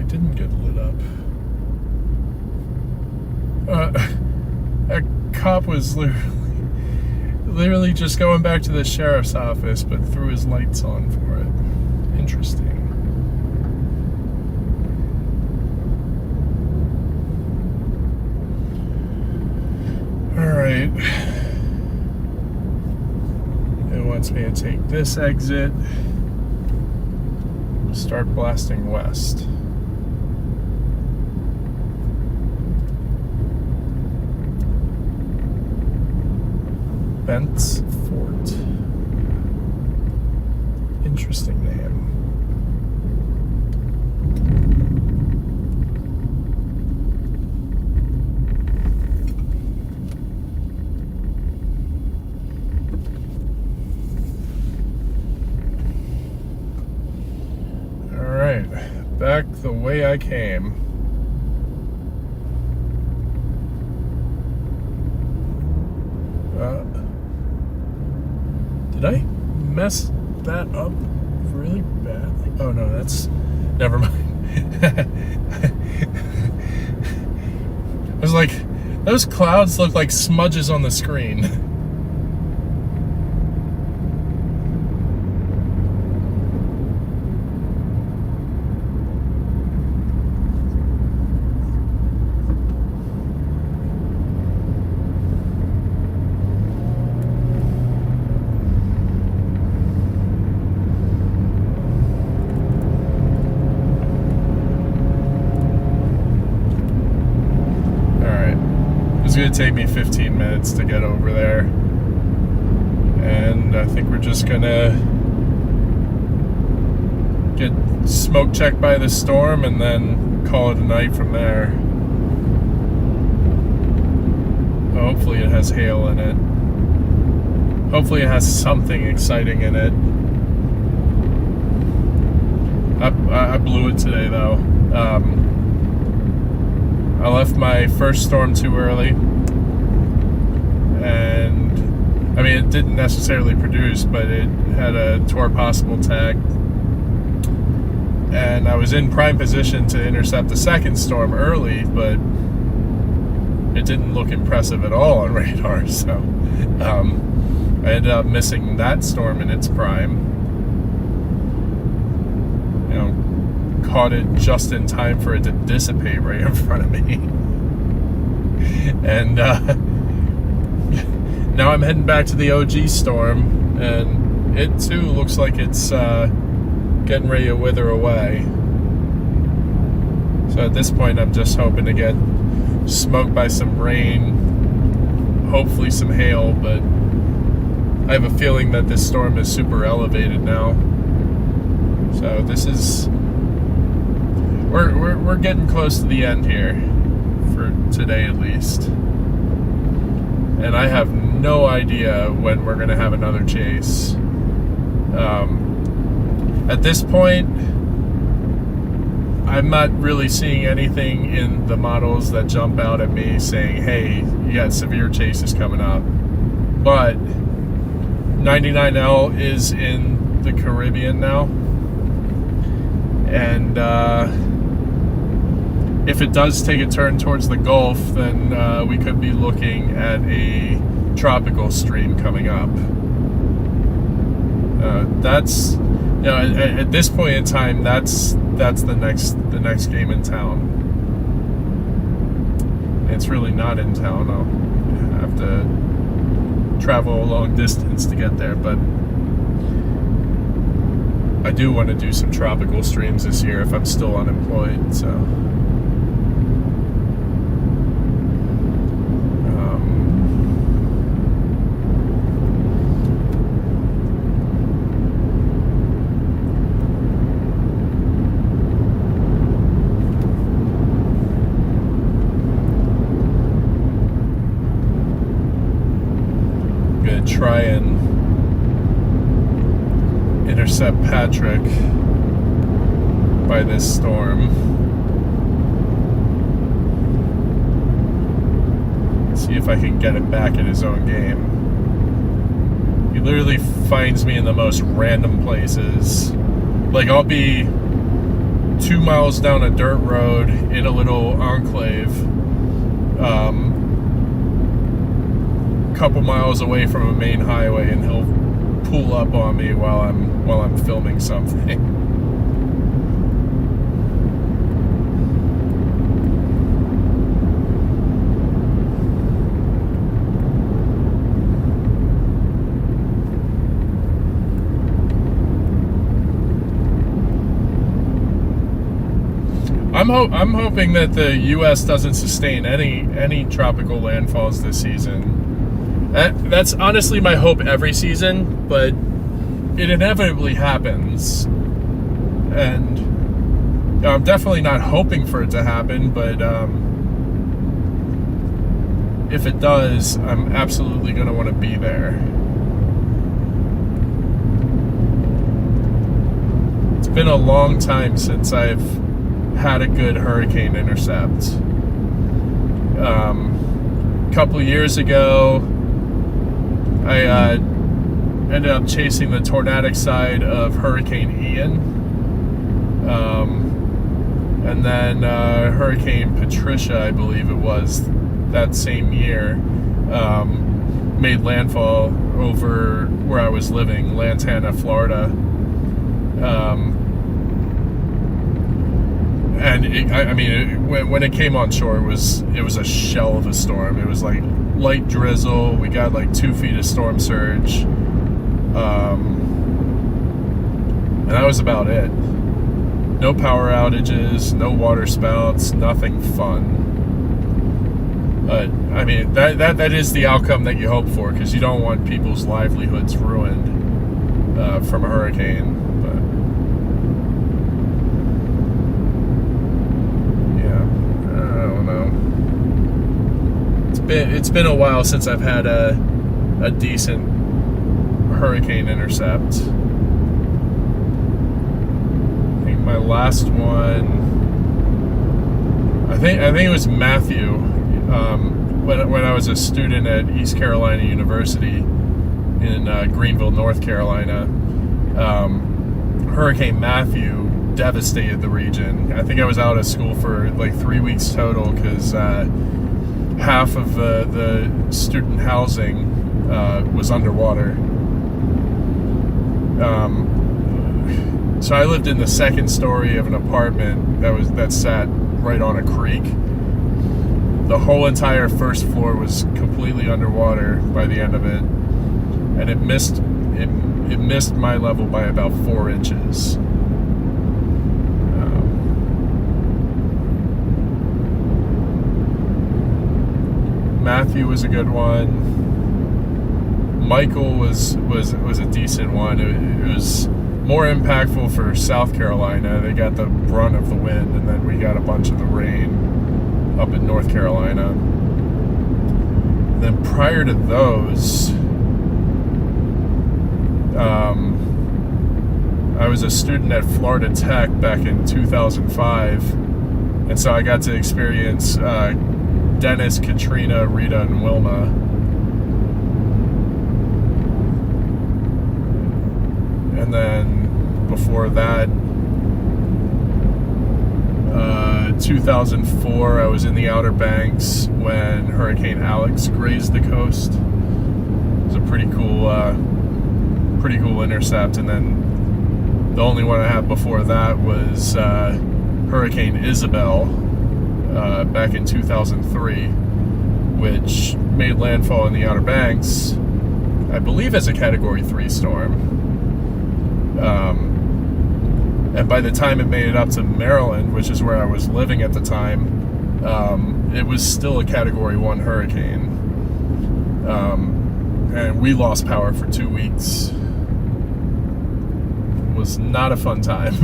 Didn't get lit up. A cop was literally just going back to the sheriff's office, but threw his lights on for it. Interesting. All right. It wants me to take this exit. Start blasting west. Bent's Fort. Interesting name. All right, back the way I came. Did I mess that up really badly? Oh no, that's... Never mind. I was like, Those clouds look like smudges on the screen. It's going to take me 15 minutes to get over there, and I think we're just going to get smoke checked by the storm and then call it a night from there. Hopefully it has hail in it. Hopefully it has something exciting in it. I blew it today though. I left my first storm too early, and I mean it didn't necessarily produce, but it had a tour possible tag, and I was in prime position to intercept the second storm early, but it didn't look impressive at all on radar, so I ended up missing that storm in its prime. You know, caught it just in time for it to dissipate right in front of me. And now I'm heading back to the OG storm, and it too looks like it's getting ready to wither away. So at this point I'm just hoping to get smoked by some rain, hopefully some hail, but I have a feeling that this storm is super elevated now. So this is we're getting close to the end here, for today at least. And I have no idea when we're gonna have another chase. At this point, I'm not really seeing anything in the models that jump out at me saying, hey, you got severe chases coming up. But 99L is in the Caribbean now. And if it does take a turn towards the Gulf, then we could be looking at a tropical stream coming up. That's, you know, at this point in time, that's the next game in town. It's really not in town. I'll have to travel a long distance to get there, but I do want to do some tropical streams this year if I'm still unemployed, so. Try and intercept Patrick by this storm. See if I can get him back at his own game. He literally finds me in the most random places. Like, I'll be 2 miles down a dirt road in a little enclave, couple miles away from a main highway, and he'll pull up on me while I'm filming something. I'm hoping that the U.S. doesn't sustain any tropical landfalls this season. That's honestly my hope every season, but it inevitably happens. And I'm definitely not hoping for it to happen, but if it does, I'm absolutely going to want to be there. It's been a long time since I've had a good hurricane intercept. A couple years ago, I ended up chasing the tornadic side of Hurricane Ian, and And then Hurricane Patricia, I believe it was, that same year, made landfall over where I was living, Lantana, Florida. When it came on shore, it was a shell of a storm. It was like light drizzle. We got like 2 feet of storm surge, and that was about it. No power outages, no water spouts, nothing fun. But I mean, that is the outcome that you hope for, because you don't want people's livelihoods ruined from a hurricane. But yeah, I don't know. It's been a while since I've had a decent hurricane intercept. I think my last one, I think it was Matthew. When I was a student at East Carolina University in Greenville, North Carolina, Hurricane Matthew devastated the region. I think I was out of school for like 3 weeks total, because half of the student housing was underwater. So I lived in the second story of an apartment that sat right on a creek. The whole entire first floor was completely underwater by the end of it, and it missed my level by about 4 inches. Matthew was a good one. Michael was a decent one. It was more impactful for South Carolina. They got the brunt of the wind, and then we got a bunch of the rain up in North Carolina. And then prior to those, I was a student at Florida Tech back in 2005, and so I got to experience Dennis, Katrina, Rita, and Wilma. And then before that, 2004, I was in the Outer Banks when Hurricane Alex grazed the coast. It was a pretty cool intercept. And then the only one I had before that was Hurricane Isabel back in 2003, which made landfall in the Outer Banks, I believe, as a Category 3 storm. And by the time it made it up to Maryland, which is where I was living at the time, it was still a Category 1 hurricane. And we lost power for 2 weeks. It was not a fun time.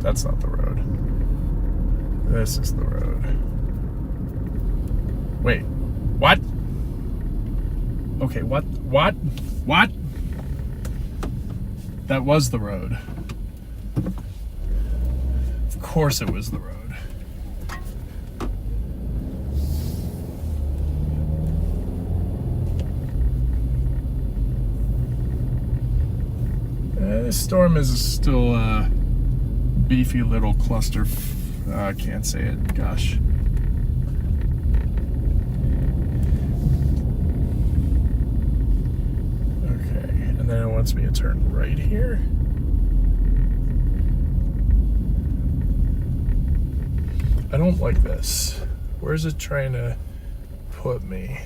That's not the road. This is the road. Wait, what? Okay, what? That was the road. Of course it was the road. This storm is still a beefy little cluster. I can't say it, gosh. And then it wants me to turn right here. I don't like this. Where's it trying to put me?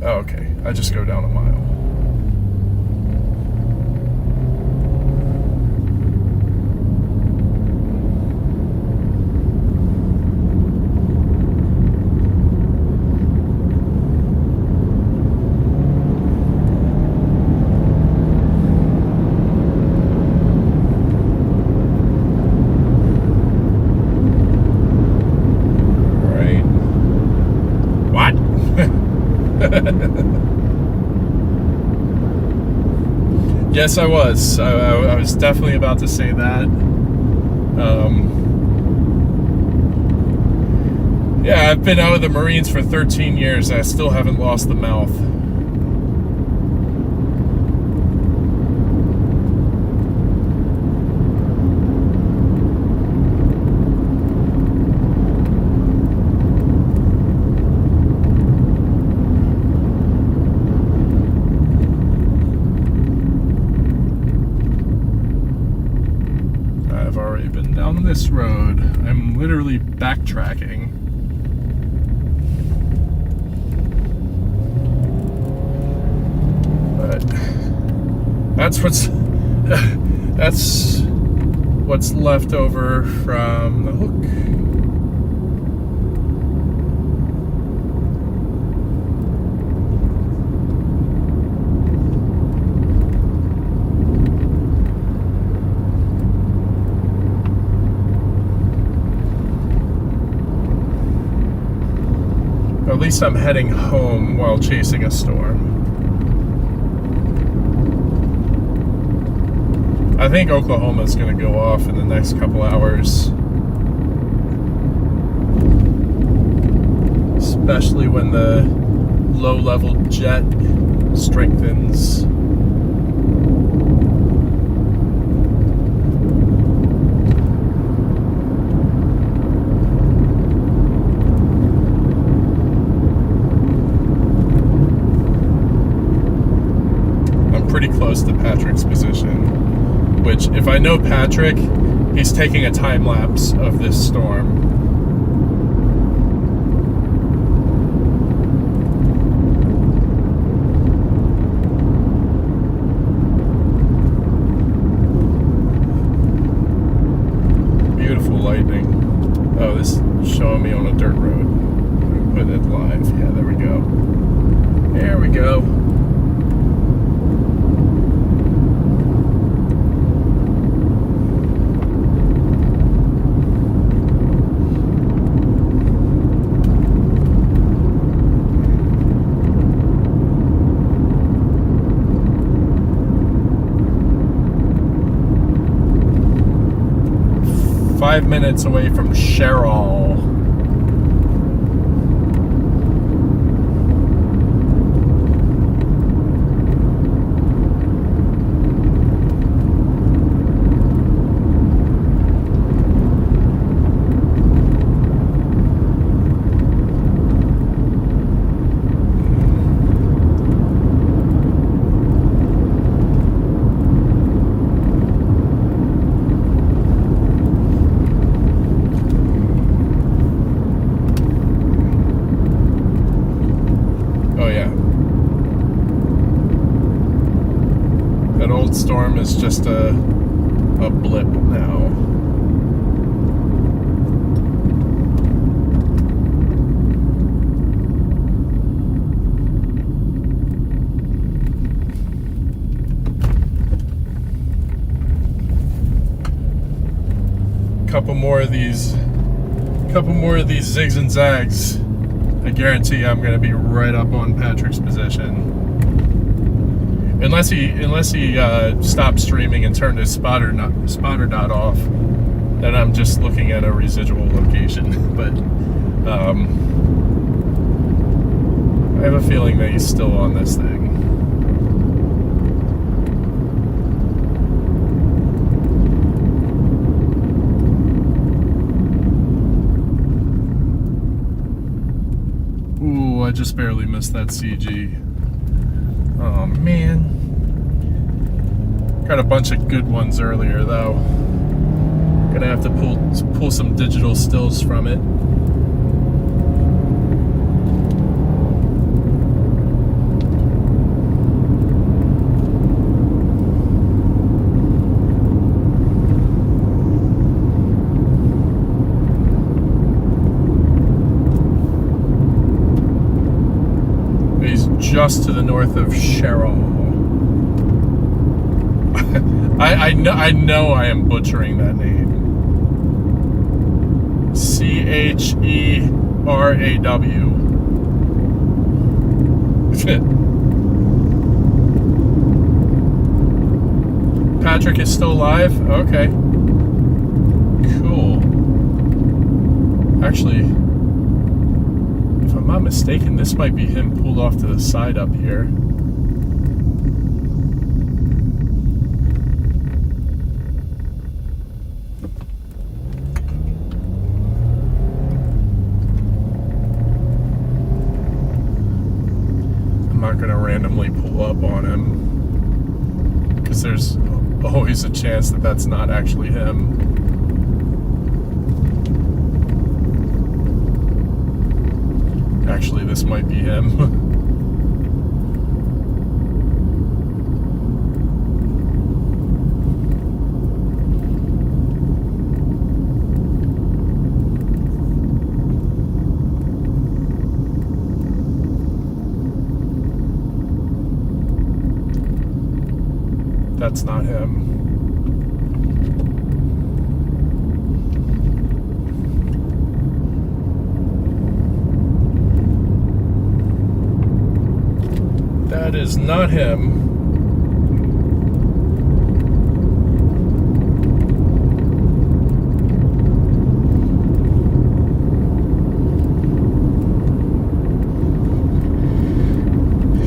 Oh, okay. I just go down a mile. Yes, I was. I was definitely about to say that. Yeah, I've been out of the Marines for 13 years and I still haven't lost the mouth. down this road. I'm literally backtracking. But that's what's left over from the hook. At least I'm heading home while chasing a storm. I think Oklahoma's going to go off in the next couple hours. Especially when the low-level jet strengthens. Pretty close to Patrick's position, which if I know Patrick, he's taking a time lapse of this storm. Beautiful lightning. Oh, this is showing me on a dirt road. I'm putting it live. Yeah, there we go. There we go. Five minutes away from Cheryl. Storm is just a blip now. Couple more of these zigs and zags. I guarantee I'm going to be right up on Patrick's position. Unless he stopped streaming and turned his spotter dot off, then I'm just looking at a residual location. But I have a feeling that he's still on this thing. Ooh, I just barely missed that CG. Oh man. Got a bunch of good ones earlier though. Gonna have to pull some digital stills from it. He's just to the north of Cheryl. I know I am butchering that name. Cheraw. Patrick is still alive? Okay. Cool. Actually, if I'm not mistaken, this might be him pulled off to the side up here. I'm not going to randomly pull up on him because there's always a chance that that's not actually him. Actually, this might be him. That's not him. That is not him.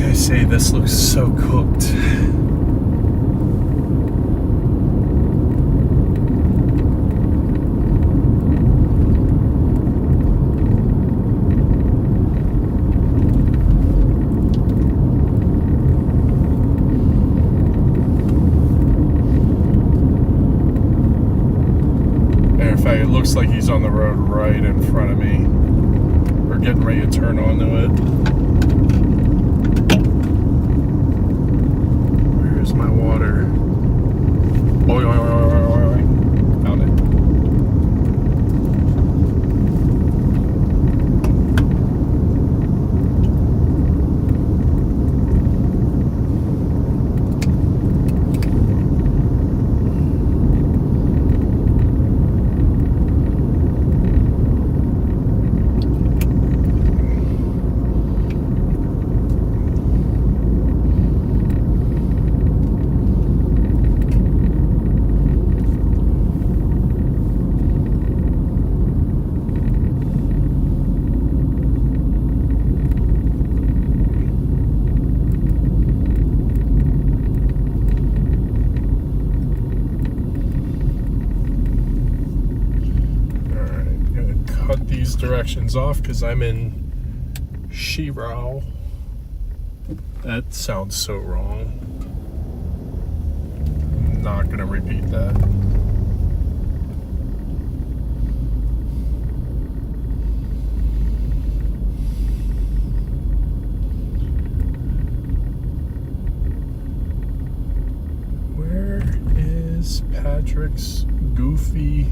I say this looks so cooked. It looks like he's on the road right in front of me. We're getting ready to turn onto it. Where's my water? Oi, oi, oi, oi, oi, oi. Found it. Cut these directions off because I'm in Shirao. That sounds so wrong. I'm not gonna repeat that. Where is Patrick's goofy?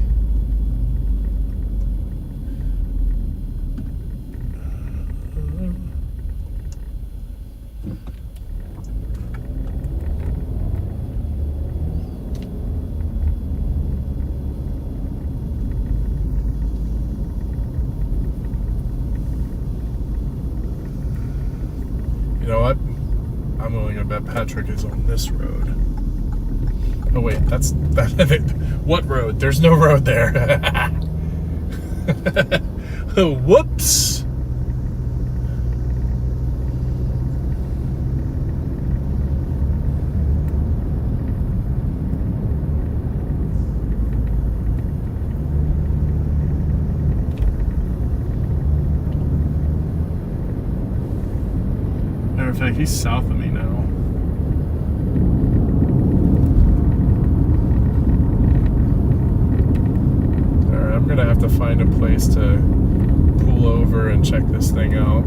You know what? I'm willing to bet Patrick is on this road. Oh wait, that's what road? There's no road there. Whoops. Matter of fact, he's south of me now. Alright, I'm gonna have to find a place to pull over and check this thing out.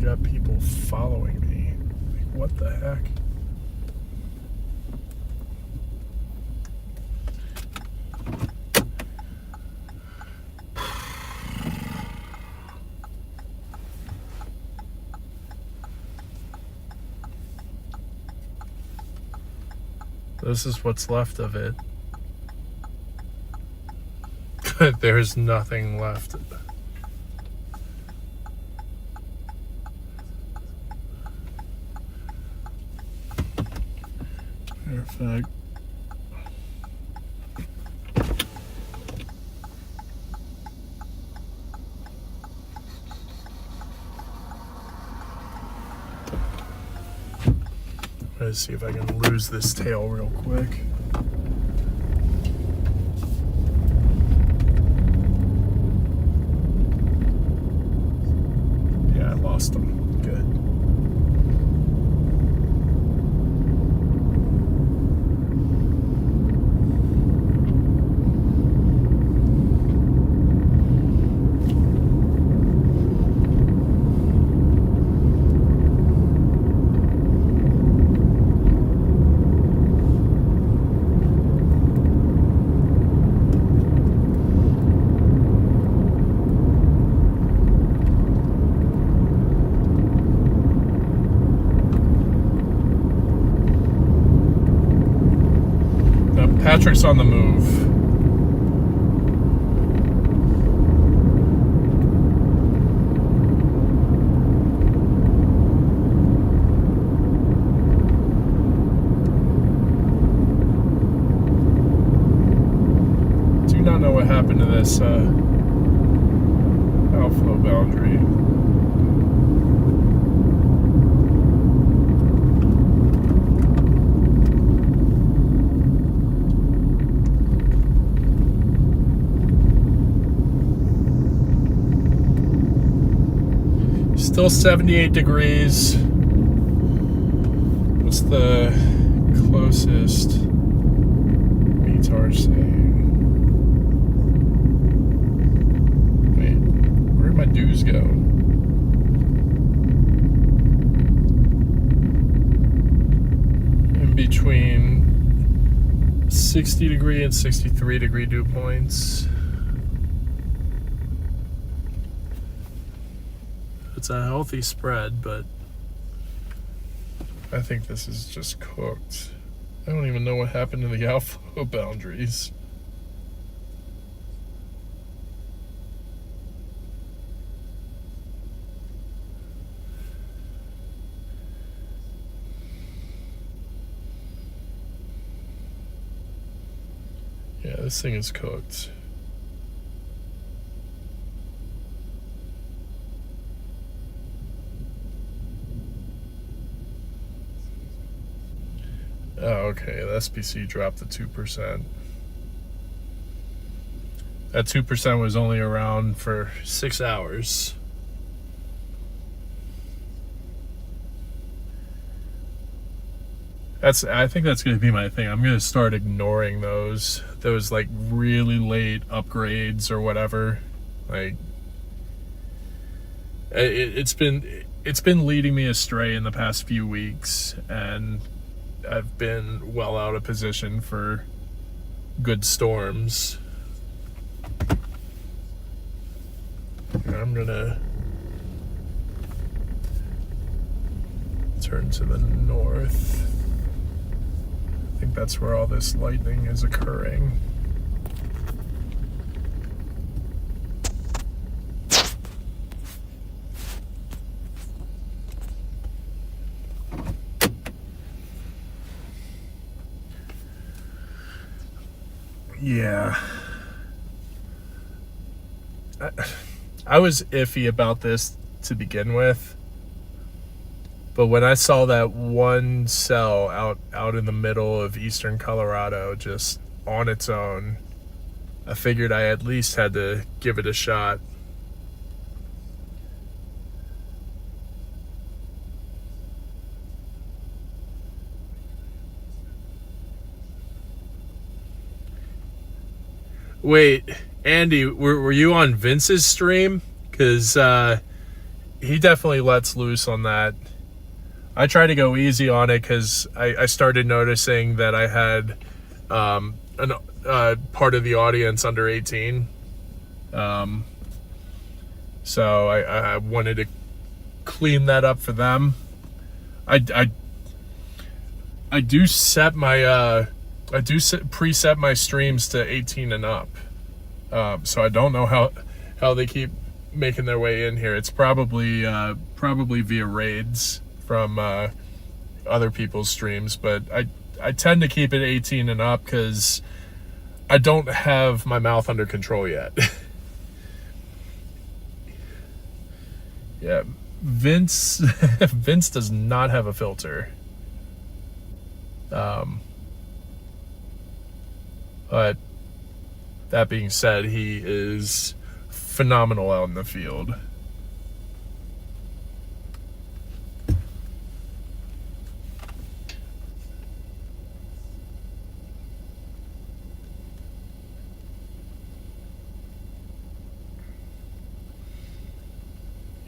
Got people following me. Like, what the heck? This is what's left of it. There's nothing left. Perfect. Let's see if I can lose this tail real quick. electric's on the move. Do not know what happened to this outflow boundary. Still 78 degrees. What's the closest METAR saying? Wait, where did my dues go? In between 60 degree and 63 degree dew points. It's a healthy spread, but I think this is just cooked. I don't even know what happened to the outflow boundaries. Yeah, this thing is cooked. Oh, okay, the SPC dropped to 2%. That 2% was only around for 6 hours. I think that's going to be my thing. I'm going to start ignoring those like really late upgrades or whatever. Like it's been leading me astray in the past few weeks, and I've been well out of position for good storms. I'm gonna turn to the north. I think that's where all this lightning is occurring. Yeah. I was iffy about this to begin with, but when I saw that one cell out in the middle of eastern Colorado just on its own, I figured I at least had to give it a shot. Wait, Andy, were you on Vince's stream? Because he definitely lets loose on that. I try to go easy on it because I started noticing that I had part of the audience under 18. So I wanted to clean that up for them. I do set my preset my streams to 18 and up. So I don't know how they keep making their way in here. It's probably via raids from other people's streams, but I tend to keep it 18 and up because I don't have my mouth under control yet. Yeah, Vince does not have a filter. But that being said, he is phenomenal out in the field.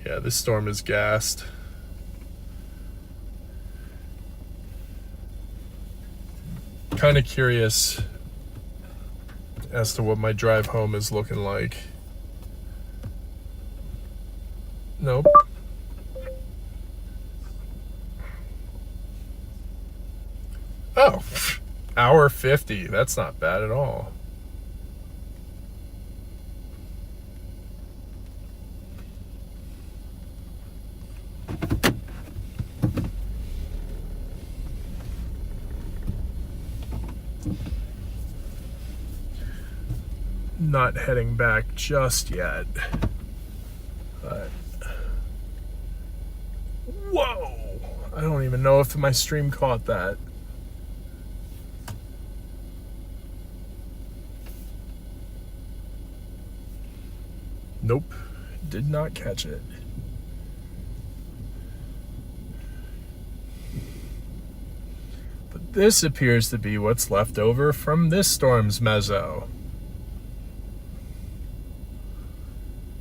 Yeah, this storm is gassed. Kind of curious as to what my drive home is looking like. Nope. Oh, Hour 50. That's not bad at all. Not heading back just yet. But whoa! I don't even know if my stream caught that. Nope, did not catch it. But this appears to be what's left over from this storm's mezzo.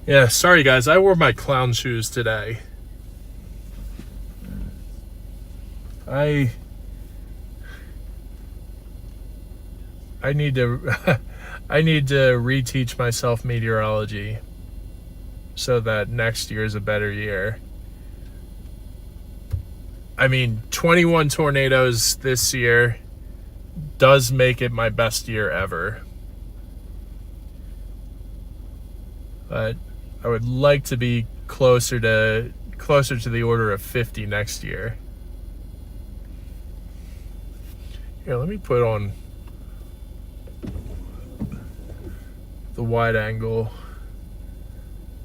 Yeah, sorry guys, I wore my clown shoes today. I need to I need to reteach myself meteorology so that next year is a better year. I mean, 21 tornadoes this year does make it my best year ever. But I would like to be closer to the order of 50 next year. Here, let me put on the wide angle.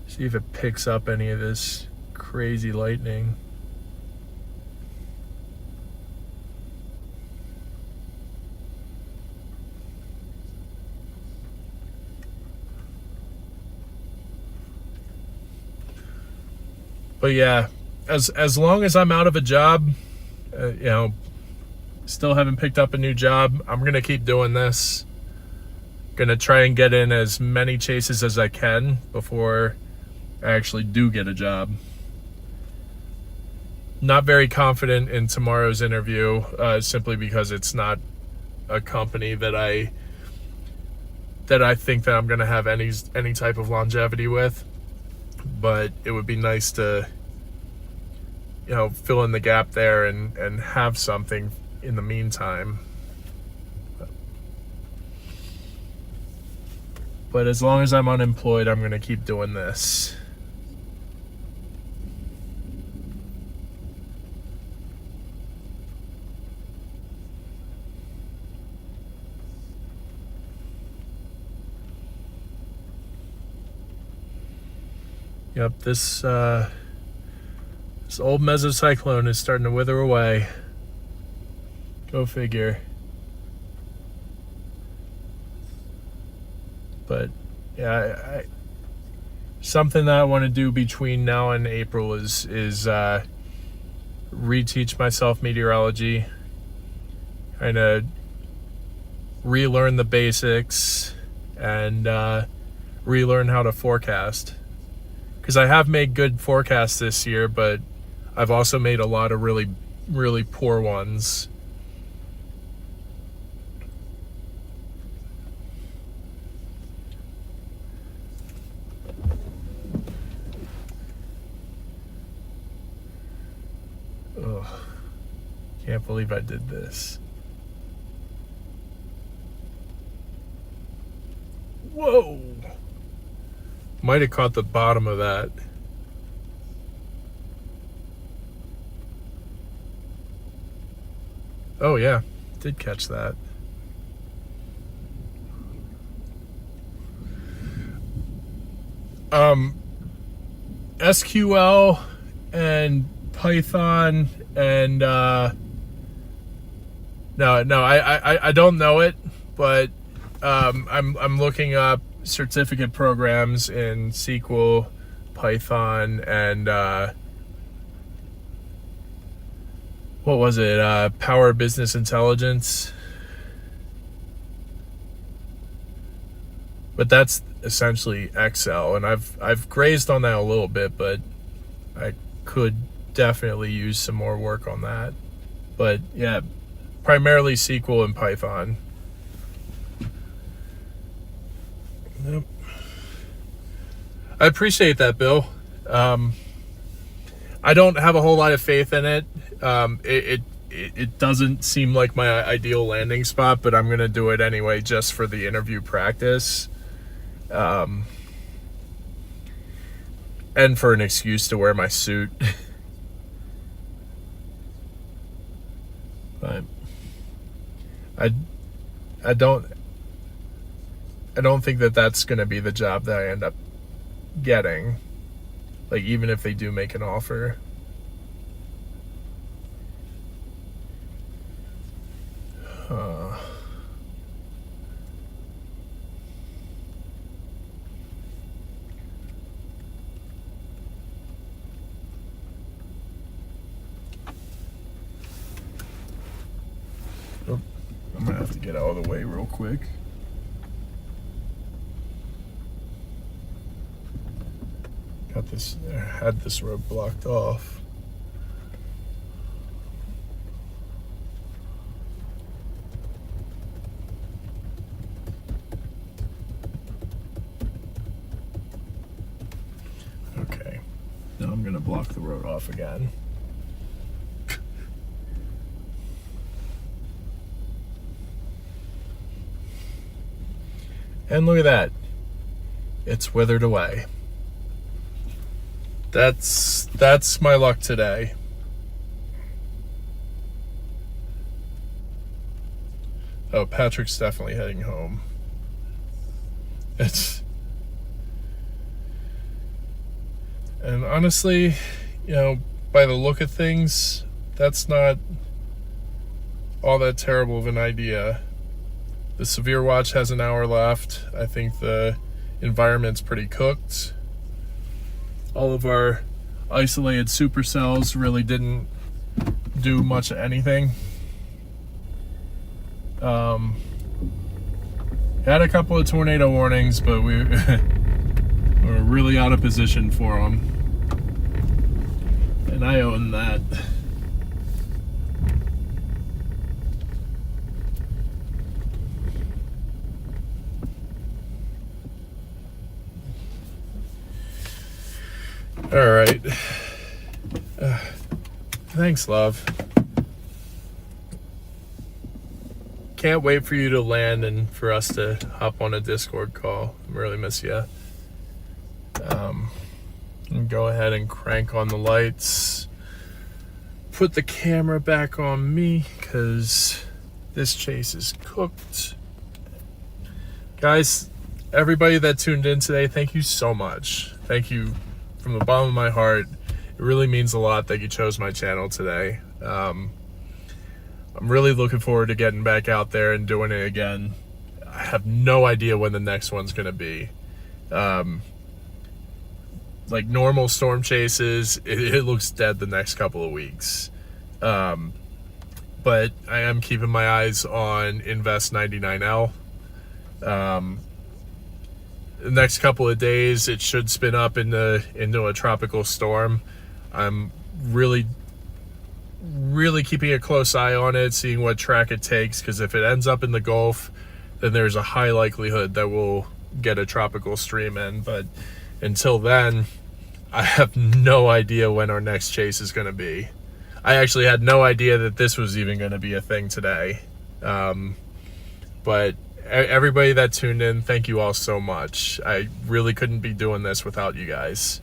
See if it picks up any of this crazy lightning. But yeah, as long as I'm out of a job, still haven't picked up a new job, I'm gonna keep doing this. Gonna try and get in as many chases as I can before I actually do get a job. Not very confident in tomorrow's interview, simply because it's not a company that I think that I'm gonna have any type of longevity with. But it would be nice to, fill in the gap there and have something in the meantime. But as long as I'm unemployed, I'm going to keep doing this. Yep, this old mesocyclone is starting to wither away. Go figure. But yeah, something that I want to do between now and April is reteach myself meteorology, kind of relearn the basics, and relearn how to forecast. Because I have made good forecasts this year, but I've also made a lot of really, really poor ones. Ugh. Can't believe I did this. Whoa! Might have caught the bottom of that. Oh yeah, did catch that. SQL and Python and no, I don't know it, but I'm looking up certificate programs in SQL, Python, and what was it? Power Business Intelligence. But that's essentially Excel, and I've grazed on that a little bit, but I could definitely use some more work on that. But yeah, primarily SQL and Python. Yep. I appreciate that, Bill. I don't have a whole lot of faith in it. It it doesn't seem like my ideal landing spot, but I'm gonna do it anyway just for the interview practice, and for an excuse to wear my suit. But I don't think that that's gonna be the job that I end up getting, like, even if they do make an offer. Oh, I'm gonna have to get out of the way real quick. Had this road blocked off. Okay, now I'm gonna block the road off again. And look at that, it's withered away. That's my luck today. Oh, Patrick's definitely heading home. And honestly, you know, by the look of things, that's not all that terrible of an idea. The severe watch has an hour left. I think the environment's pretty cooked. All of our isolated supercells really didn't do much of anything. Had a couple of tornado warnings, but we're really out of position for them. And I own that. All right. Thanks, love. Can't wait for you to land and for us to hop on a Discord call. I really miss you. And go ahead and crank on the lights. Put the camera back on me because this chase is cooked. Guys, everybody that tuned in today, thank you so much. Thank you from the bottom of my heart. It really means a lot that you chose my channel today. I'm really looking forward to getting back out there and doing it again. I have no idea when the next one's gonna be. Like normal storm chases, it looks dead the next couple of weeks. But I am keeping my eyes on Invest 99L. The next couple of days, it should spin up into a tropical storm. I'm really keeping a close eye on it, seeing what track it takes, because if it ends up in the Gulf, then there's a high likelihood that we'll get a tropical stream in. But until then, I have no idea when our next chase is going to be. I actually had no idea that this was even going to be a thing today. But everybody that tuned in, thank you all so much. I really couldn't be doing this without you guys.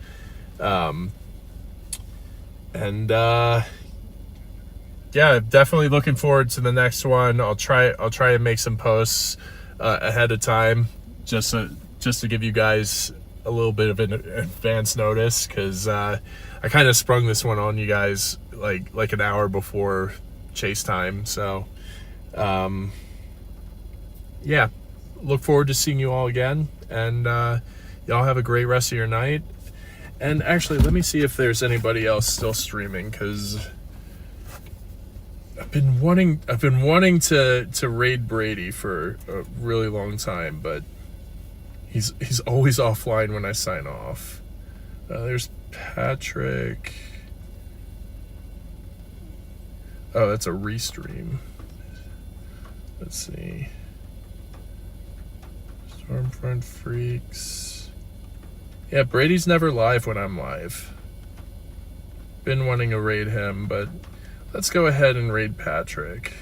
Yeah, definitely looking forward to the next one. I'll try and make some posts ahead of time, just to give you guys a little bit of an advance notice, because I kind of sprung this one on you guys like an hour before chase time. So yeah, look forward to seeing you all again, and y'all have a great rest of your night. And actually, let me see if there's anybody else still streaming, because I've been wanting to raid Brady for a really long time, but he's always offline when I sign off. There's Patrick. Oh, that's a restream. Let's see. Stormfront Freaks. Yeah, Brady's never live when I'm live. Been wanting to raid him, but let's go ahead and raid Patrick.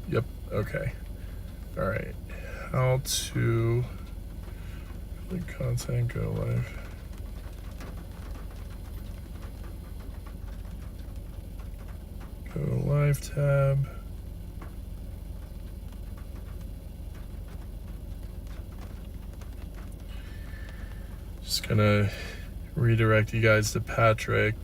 Yep, okay. All right, how to the content go live. Go live tab. Just gonna redirect you guys to Patrick.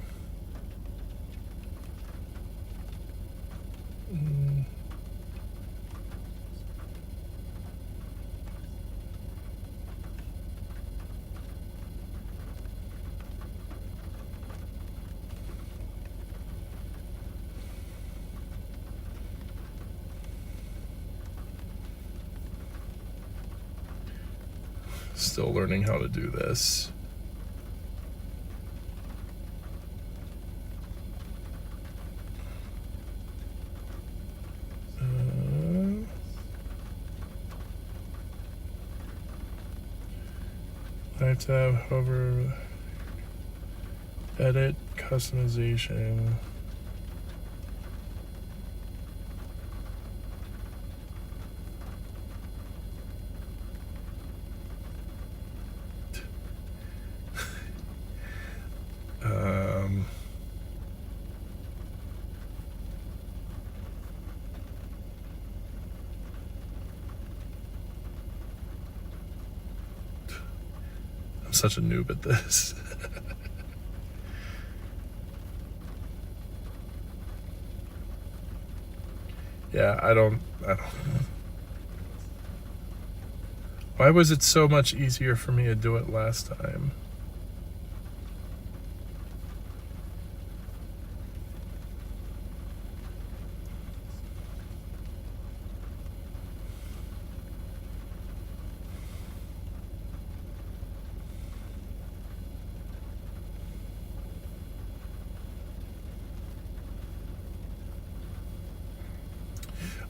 Still learning how to do this. Live tab, hover, edit, customization. I'm such a noob at this. Yeah, I don't. Why was it so much easier for me to do it last time?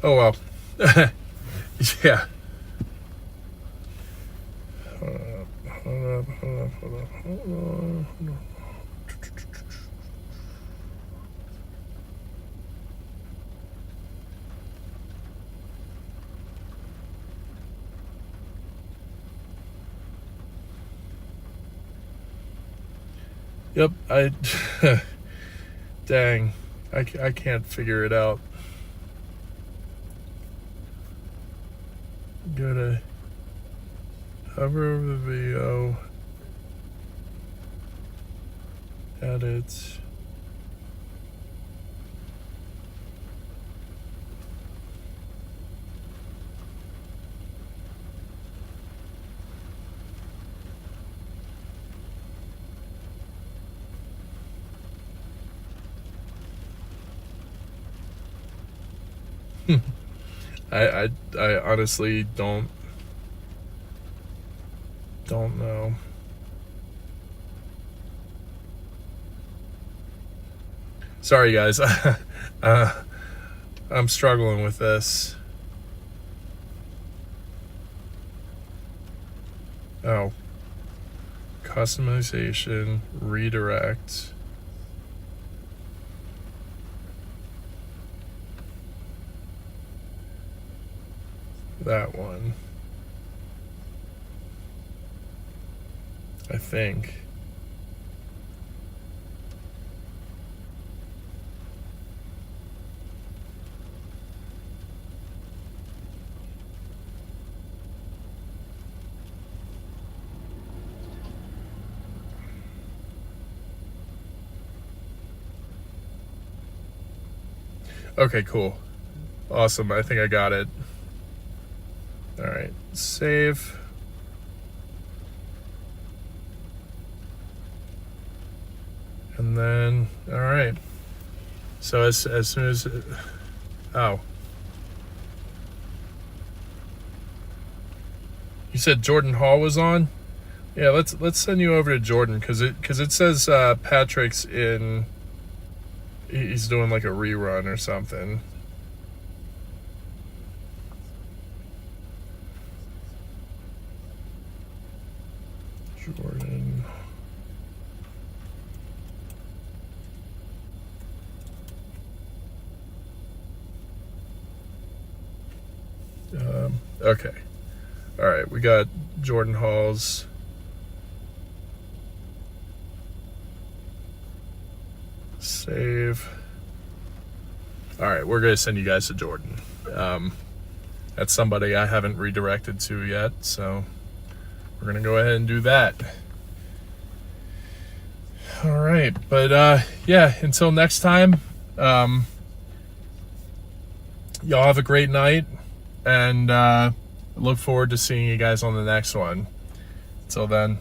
Oh well. Yeah. Hold up. Yep, dang, I can't figure it out. Go to hover over the video, edit. I honestly don't know. Sorry guys. I'm struggling with this. Oh. Customization, redirect. That one. I think. Okay, cool. Awesome. I think I got it. All right, save. And then, all right. So as soon as, oh. You said Jordan Hall was on? Yeah, let's send you over to Jordan because it says Patrick's in. He's doing like a rerun or something. Jordan. Okay. All right, we got Jordan Hall's. Save. All right, we're gonna send you guys to Jordan. That's somebody I haven't redirected to yet, so we're gonna go ahead and do that. All right, but yeah, until next time, y'all have a great night, and look forward to seeing you guys on the next one. Until then.